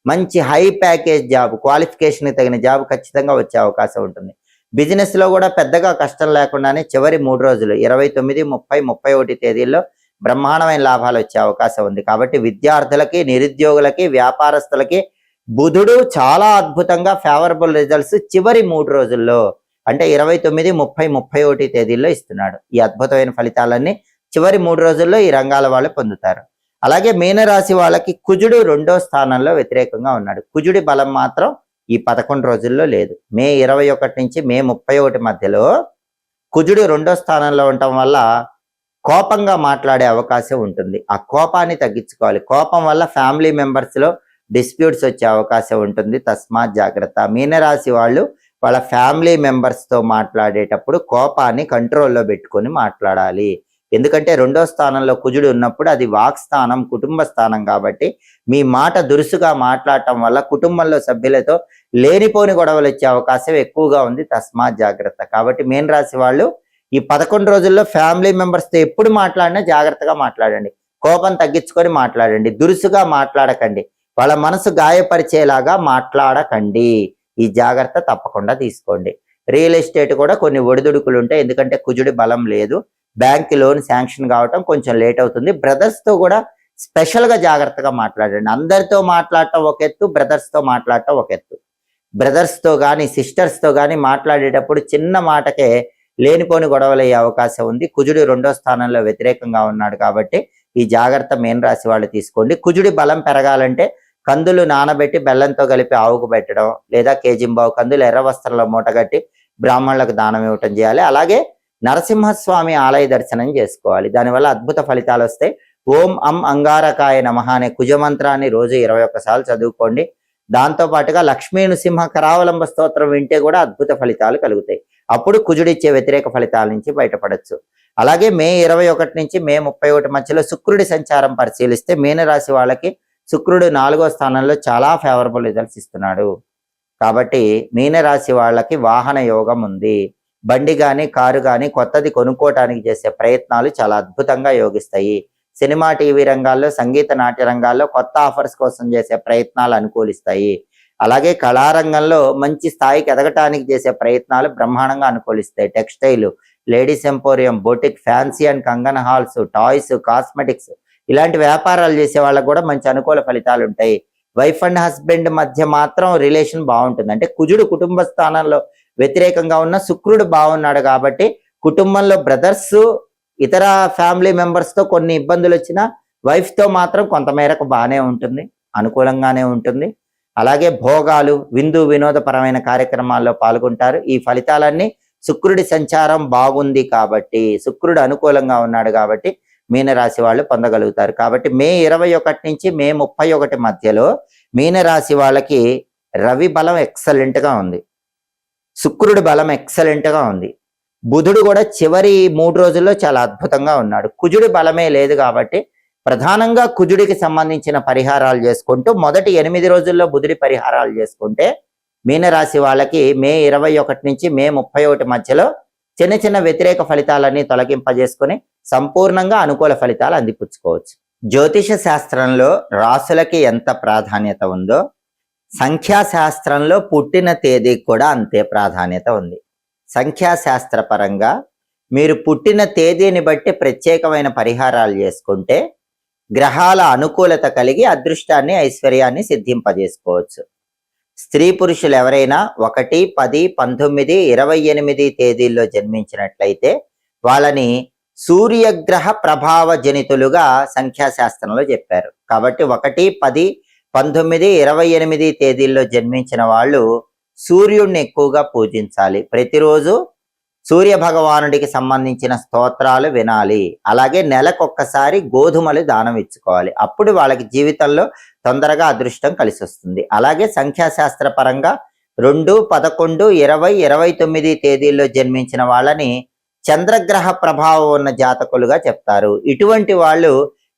మంచి హై ప్యాకేజ్ జాబ్, క్వాలిఫికేషన్కి తగిన జాబ్ ఖచ్చితంగా వచ్చే అవకాశం ఉంటుంది. బిజినెస్లో కూడా పెద్దగా కష్టం లేకుండానే చివరి 3 రోజులు 29, 30, 31 తేదీల్లో బ్రహ్మాండమైన లాభాలు వచ్చే అవకాశం ఉంది. కాబట్టి విద్యార్థులకి, నిరుద్యోగులకి, వ్యాపారస్తులకి బుధుడు చాలా అద్భుతంగా ఫేవరబుల్ రిజల్ట్స్ చివరి 3 రోజుల్లో అంటే 29, 30, 31 తేదీల్లో ఇస్తున్నాడు. ఈ అద్భుతమైన ఫలితాలన్నీ చివరి 3 రోజుల్లో ఈ రంగాల వాళ్ళు పొందుతారు. అలాగే మీనరాశి వాళ్ళకి కుజుడు 2వ స్థానంలో వ్యతిరేకంగా ఉన్నాడు. కుజుడి బలం మాత్రం ఈ 11 రోజుల్లో లేదు. మే 21 నుంచి మే 31 మధ్యలో కుజుడు 2వ స్థానంలో ఉండటం వల్ల కోపంగా మాట్లాడే అవకాశం ఉంటుంది. ఆ కోపాన్ని తగ్గించుకోవాలి. కోపం వల్ల ఫ్యామిలీ మెంబర్స్లో డిస్ప్యూట్స్ వచ్చే అవకాశం ఉంటుంది. తస్మాత్ జాగ్రత్త. మీనరాశి వాళ్ళు వాళ్ళ ఫ్యామిలీ మెంబర్స్తో మాట్లాడేటప్పుడు కోపాన్ని కంట్రోల్లో పెట్టుకొని మాట్లాడాలి. ఎందుకంటే 2వ స్థానంలో కుజుడు ఉన్నప్పుడు అది వాక్ స్థానం, కుటుంబ స్థానం. కాబట్టి మీ మాట దురుసుగా మాట్లాడటం వల్ల కుటుంబంలో సభ్యులతో లేనిపోని గొడవలు వచ్చే అవకాశం ఎక్కువగా ఉంది. తస్మాత్ జాగ్రత్త. కాబట్టి మీన రాశి వాళ్ళు ఈ 11 రోజుల్లో ఫ్యామిలీ మెంబర్స్తో ఎప్పుడు మాట్లాడినా జాగ్రత్తగా మాట్లాడండి. కోపం తగ్గించుకొని మాట్లాడండి. దురుసుగా మాట్లాడకండి. వాళ్ళ మనసు గాయపరిచేలాగా మాట్లాడకండి. ఈ జాగ్రత్త తప్పకుండా తీసుకోండి. రియల్ ఎస్టేట్ కూడా కొన్ని ఒడిదుడుకులు ఉంటాయి. ఎందుకంటే కుజుడి బలం లేదు. బ్యాంక్ లోన్ శాంక్షన్ కావటం కొంచెం లేట్ అవుతుంది. బ్రదర్స్తో కూడా స్పెషల్గా జాగ్రత్తగా మాట్లాడండి. అందరితో మాట్లాడటం ఒక ఎత్తు, బ్రదర్స్తో మాట్లాడటం ఒక ఎత్తు. బ్రదర్స్తో కానీ సిస్టర్స్తో కానీ మాట్లాడేటప్పుడు చిన్న మాటకే లేనిపోని గొడవలు అయ్యే అవకాశం ఉంది. కుజుడు 2వ స్థానంలో వ్యతిరేకంగా ఉన్నాడు. కాబట్టి ఈ జాగ్రత్త మీన రాశి వాళ్ళు తీసుకోండి. కుజుడి బలం పెరగాలంటే కందులు నానబెట్టి బెల్లంతో కలిపి ఆవుకు పెట్టడం, లేదా కేజింబావు కందులు ఎర్ర వస్త్రంలో మూటగట్టి బ్రాహ్మణులకు దానం ఇవ్వటం చేయాలి. అలాగే నరసింహస్వామి ఆలయ దర్శనం చేసుకోవాలి. దానివల్ల అద్భుత ఫలితాలు వస్తాయి. ఓం అం అంగారకాయ నమః అనే కుజమంత్రాన్ని రోజు 21 సార్లు చదువుకోండి. దాంతో పాటుగా లక్ష్మీ నృసింహ కరావలంబ స్తోత్రం వింటే కూడా అద్భుత ఫలితాలు కలుగుతాయి. అప్పుడు కుజుడిచ్చే వ్యతిరేక ఫలితాల నుంచి బయటపడచ్చు. అలాగే మే 21 నుంచి మే 31 మధ్యలో శుక్రుడి సంచారం పరిశీలిస్తే మీనరాశి వాళ్ళకి శుక్రుడు 4వ స్థానంలో చాలా ఫేవరబుల్ రిజల్ట్స్ ఇస్తున్నాడు. కాబట్టి మీనరాశి వాళ్ళకి వాహన యోగం ఉంది. బండి కానీ కారు కానీ కొత్తది కొనుక్కోవటానికి చేసే ప్రయత్నాలు చాలా అద్భుతంగా యోగిస్తాయి. సినిమా, టీవీ రంగాల్లో, సంగీత, నాట్య రంగాల్లో కొత్త ఆఫర్స్ కోసం చేసే ప్రయత్నాలు అనుకూలిస్తాయి. అలాగే కళారంగంలో మంచి స్థాయికి ఎదగటానికి చేసే ప్రయత్నాలు బ్రహ్మాండంగా అనుకూలిస్తాయి. Textile, ladies emporium, boutique, fancy and kangan halls, toys, cosmetics ఇలాంటి వ్యాపారాలు చేసే వాళ్ళకు కూడా మంచి అనుకూల ఫలితాలు ఉంటాయి. వైఫ్ అండ్ హస్బెండ్ మధ్య మాత్రం రిలేషన్ బాగుంటుంది. అంటే కుజుడు కుటుంబ స్థానంలో వ్యతిరేకంగా ఉన్న శుక్రుడు బాగున్నాడు. కాబట్టి కుటుంబంలో బ్రదర్స్, ఇతర ఫ్యామిలీ మెంబర్స్తో కొన్ని ఇబ్బందులు వచ్చినా వైఫ్తో మాత్రం కొంతమేరకు బాగానే ఉంటుంది, అనుకూలంగానే ఉంటుంది. అలాగే భోగాలు, విందు వినోదపరమైన కార్యక్రమాల్లో పాల్గొంటారు. ఈ ఫలితాలన్నీ శుక్రుడి సంచారం బాగుంది కాబట్టి, శుక్రుడు అనుకూలంగా ఉన్నాడు కాబట్టి మీనరాశి వాళ్ళు పొందగలుగుతారు. కాబట్టి మే 21 నుంచి మే 31 మధ్యలో మీనరాశి వాళ్ళకి రవి బలం ఎక్సలెంట్గా ఉంది. శుక్రుడి బలం ఎక్సలెంట్గా ఉంది. బుధుడు కూడా చివరి 3 రోజుల్లో చాలా అద్భుతంగా ఉన్నాడు. కుజుడి బలమే లేదు. కాబట్టి ప్రధానంగా కుజుడికి సంబంధించిన పరిహారాలు చేసుకుంటూ మొదటి 8 రోజుల్లో బుధుడి పరిహారాలు చేసుకుంటే మీనరాశి వాళ్ళకి మే 21 నుంచి మే 31 మధ్యలో చిన్న చిన్న వ్యతిరేక ఫలితాలన్నీ తొలగింపజేసుకొని సంపూర్ణంగా అనుకూల ఫలితాలు అందిపుచ్చుకోవచ్చు. జ్యోతిష శాస్త్రంలో రాసులకి ఎంత ప్రాధాన్యత ఉందో సంఖ్యాశాస్త్రంలో పుట్టిన తేదీకి కూడా అంతే ప్రాధాన్యత ఉంది. సంఖ్యాశాస్త్ర పరంగా మీరు పుట్టిన తేదీని బట్టి ప్రత్యేకమైన పరిహారాలు చేసుకుంటే గ్రహాల అనుకూలత కలిగి అదృష్టాన్ని ఐశ్వర్యాన్ని సిద్ధింపజేసుకోవచ్చు. స్త్రీ పురుషులు ఎవరైనా 1, 10, 19, 28 తేదీల్లో జన్మించినట్లయితే వాళ్ళని సూర్యగ్రహ ప్రభావ జనితులుగా సంఖ్యాశాస్త్రంలో చెప్పారు. కాబట్టి 1, 10, 19, 28 తేదీల్లో జన్మించిన వాళ్ళు సూర్యుడిని ఎక్కువగా పూజించాలి. ప్రతిరోజు సూర్య భగవానుడికి సంబంధించిన స్తోత్రాలు వినాలి. అలాగే నెలకొక్కసారి గోధుమలు దానం ఇచ్చుకోవాలి. అప్పుడు వాళ్ళకి జీవితంలో తొందరగా అదృష్టం కలిసి వస్తుంది. అలాగే సంఖ్యాశాస్త్ర పరంగా 2, 11, 20, 29 తేదీల్లో జన్మించిన వాళ్ళని చంద్రగ్రహ ప్రభావం ఉన్న జాతకులుగా చెప్తారు. ఇటువంటి వాళ్ళు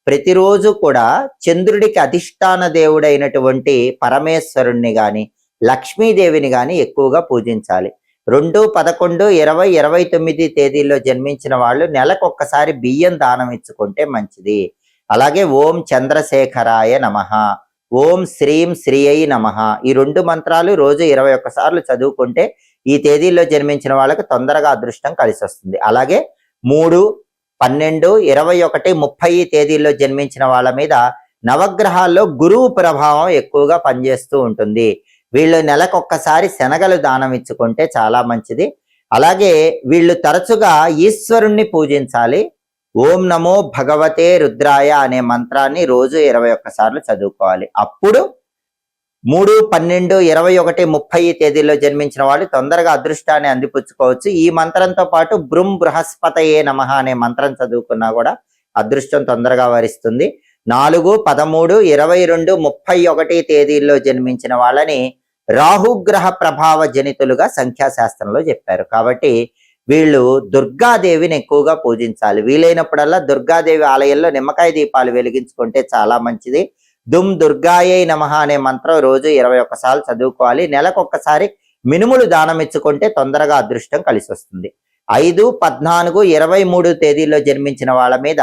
ప్రతిరోజు కూడా చంద్రుడికి అధిష్టాన దేవుడైనటువంటి పరమేశ్వరుణ్ణి గాని లక్ష్మీదేవిని గాని ఎక్కువగా పూజించాలి. 2, 11, 20, 29 తేదీల్లో జన్మించిన వాళ్ళు నెలకొక్కసారి బియ్యం దానం ఇచ్చుకుంటే మంచిది. అలాగే ఓం చంద్రశేఖరాయ నమః, ఓం శ్రీం శ్రీయై నమః, ఈ 2 మంత్రాలు రోజు 21 సార్లు చదువుకుంటే ఈ తేదీల్లో జన్మించిన వాళ్ళకి తొందరగా అదృష్టం కలిసి వస్తుంది. అలాగే 3, 12, 21, 30 తేదీల్లో జన్మించిన వాళ్ళ మీద నవగ్రహాల్లో గురువు ప్రభావం ఎక్కువగా పనిచేస్తూ ఉంటుంది. వీళ్ళు నెలకొక్కసారి శనగలు దానం ఇచ్చుకుంటే చాలా మంచిది. అలాగే వీళ్ళు తరచుగా ఈశ్వరుణ్ణి పూజించాలి. ఓం నమో భగవతే రుద్రాయ అనే మంత్రాన్ని రోజు 21 సార్లు చదువుకోవాలి. అప్పుడు 3, 12, 21, 30 తేదీల్లో జన్మించిన వాళ్ళు తొందరగా అదృష్టాన్ని అందిపుచ్చుకోవచ్చు. ఈ మంత్రంతో పాటు బృం బృహస్పతయే నమః అనే మంత్రం చదువుకున్నా కూడా అదృష్టం తొందరగా వరిస్తుంది. 4, 13, 22, 31 తేదీల్లో జన్మించిన వాళ్ళని రాహుగ్రహ ప్రభావ జనితులుగా సంఖ్యాశాస్త్రంలో చెప్పారు. కాబట్టి వీళ్ళు దుర్గాదేవిని ఎక్కువగా పూజించాలి. వీలైనప్పుడల్లా దుర్గాదేవి ఆలయంలో నిమ్మకాయ దీపాలు వెలిగించుకుంటే చాలా మంచిది. దుమ్ దుర్గాయై నమః అనే మంత్రం రోజు 21 సార్లు చదువుకోవాలి. నెలకొక్కసారి మినుములు దానం ఇచ్చుకుంటే తొందరగా అదృష్టం కలిసి వస్తుంది. 5, 14, 23 తేదీల్లో జన్మించిన వాళ్ళ మీద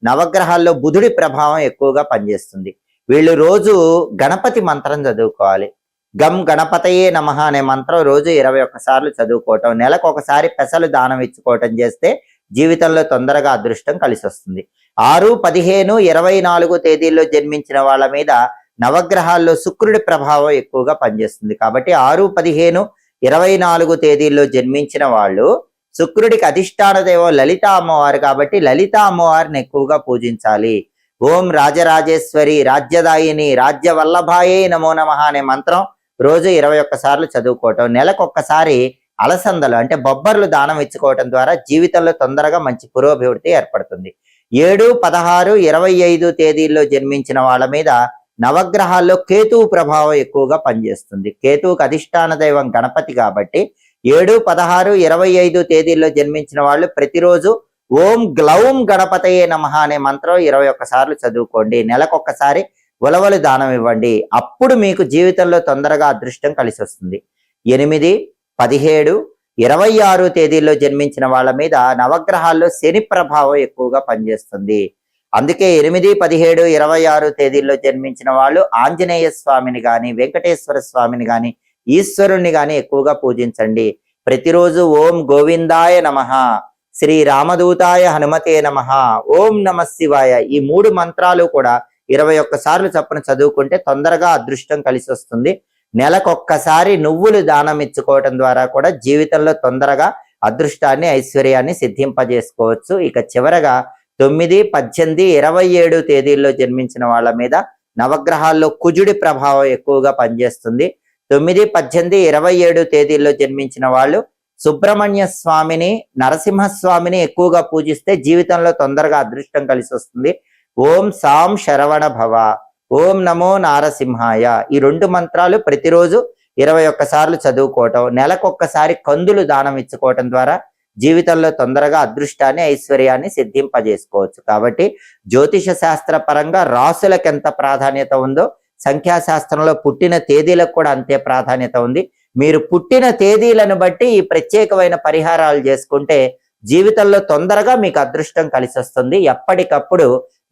నవగ్రహాల్లో బుధుడి ప్రభావం ఎక్కువగా పనిచేస్తుంది. వీళ్ళు రోజు గణపతి మంత్రం చదువుకోవాలి. గం గణపతయే నమః అనే మంత్రం రోజు 21 సార్లు చదువుకోవటం, నెలకొకసారి పెసలు దానం ఇచ్చుకోవటం చేస్తే జీవితంలో తొందరగా అదృష్టం కలిసి వస్తుంది. 6, 15, 24 తేదీల్లో జన్మించిన వాళ్ళ మీద నవగ్రహాల్లో శుక్రుడి ప్రభావం ఎక్కువగా పనిచేస్తుంది. కాబట్టి 6, 15, 24 తేదీల్లో జన్మించిన వాళ్ళు శుక్రుడికి అధిష్టాన దేవం లలిత అమ్మవారు కాబట్టి లలిత అమ్మవారిని ఎక్కువగా పూజించాలి. ఓం రాజరాజేశ్వరి రాజ్యదాయిని రాజ్యవల్లభాయే నమో నమః అనే మంత్రం రోజు 21 సార్లు చదువుకోవటం, నెలకొక్కసారి అలసందలు అంటే బొబ్బర్లు దానం ఇచ్చుకోవటం ద్వారా జీవితంలో తొందరగా మంచి పురోభివృద్ధి ఏర్పడుతుంది. 7, 16, 25 తేదీల్లో జన్మించిన వాళ్ళ మీద నవగ్రహాల్లో కేతువు ప్రభావం ఎక్కువగా పనిచేస్తుంది. కేతువుకు అధిష్టాన దైవం గణపతి కాబట్టి 7, 16, 25 తేదీల్లో జన్మించిన వాళ్ళు ప్రతిరోజు ఓం గ్లౌం గణపతయే నమః అనే మంత్రం 21 సార్లు చదువుకోండి. నెలకొక్కసారి ఉలవలు దానం ఇవ్వండి. అప్పుడు మీకు జీవితంలో తొందరగా అదృష్టం కలిసి వస్తుంది. 8, 17, 26 తేదీల్లో జన్మించిన వాళ్ళ మీద నవగ్రహాల్లో శని ప్రభావం ఎక్కువగా పనిచేస్తుంది. అందుకే 8, 17, 26 తేదీల్లో జన్మించిన వాళ్ళు ఆంజనేయ స్వామిని గాని వెంకటేశ్వర స్వామిని గాని ఈశ్వరుణ్ణి గాని ఎక్కువగా పూజించండి. ప్రతిరోజు ఓం గోవిందాయ నమః, శ్రీ రామదూతాయ హనుమతే నమః, ఓం నమః శివాయ ఈ 3 మంత్రాలు కూడా 21 సార్లు చొప్పున చదువుకుంటే తొందరగా అదృష్టం కలిసి వస్తుంది. నెలకొక్కసారి నువ్వులు దానం ఇచ్చుకోవటం ద్వారా కూడా జీవితంలో తొందరగా అదృష్టాన్ని ఐశ్వర్యాన్ని సిద్ధింపజేసుకోవచ్చు. ఇక చివరగా 9, 18, 27 తేదీల్లో జన్మించిన వాళ్ళ మీద నవగ్రహాల్లో కుజుడి ప్రభావం ఎక్కువగా పనిచేస్తుంది. 9, 18, 27 తేదీల్లో జన్మించిన వాళ్ళు సుబ్రహ్మణ్య స్వామిని నరసింహస్వామిని ఎక్కువగా పూజిస్తే జీవితంలో తొందరగా అదృష్టం కలిసి వస్తుంది. ఓం సాం శరవణ భవ, ఓం నమో నారసింహాయ ఈ 2 మంత్రాలు ప్రతిరోజు 21 సార్లు చదువుకోవటం, నెలకొక్కసారి కందులు దానం ఇచ్చుకోవటం ద్వారా జీవితంలో తొందరగా అదృష్టాన్ని ఐశ్వర్యాన్ని సిద్ధింపజేసుకోవచ్చు. కాబట్టి జ్యోతిష శాస్త్ర పరంగా రాసులకు ఎంత ప్రాధాన్యత ఉందో సంఖ్యాశాస్త్రంలో పుట్టిన తేదీలకు కూడా అంతే ప్రాధాన్యత ఉంది. మీరు పుట్టిన తేదీలను బట్టి ఈ ప్రత్యేకమైన పరిహారాలు చేసుకుంటే జీవితంలో తొందరగా మీకు అదృష్టం కలిసి వస్తుంది. ఎప్పటికప్పుడు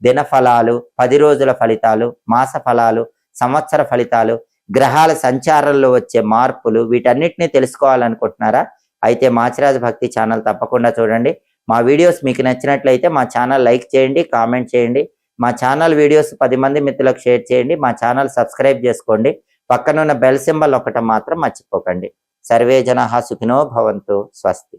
దినఫలాలు, 10 రోజుల ఫలితాలు, మాస ఫలాలు, సంవత్సర ఫలితాలు, గ్రహాల సంచారంలో వచ్చే మార్పులు వీటన్నిటిని తెలుసుకోవాలనుకుంటున్నారా? అయితే మాచిరాజు భక్తి ఛానల్ తప్పకుండా చూడండి. మా వీడియోస్ మీకు నచ్చినట్లయితే మా ఛానల్ లైక్ చేయండి, కామెంట్ చేయండి. మా ఛానల్ వీడియోస్ 10 మంది మిత్రులకు షేర్ చేయండి. మా ఛానల్ సబ్స్క్రైబ్ చేసుకోండి. పక్కనున్న బెల్ సింబల్ ఒకటి మాత్రం మర్చిపోకండి. సర్వే జనాః సుఖినో భవంతు. స్వస్తి.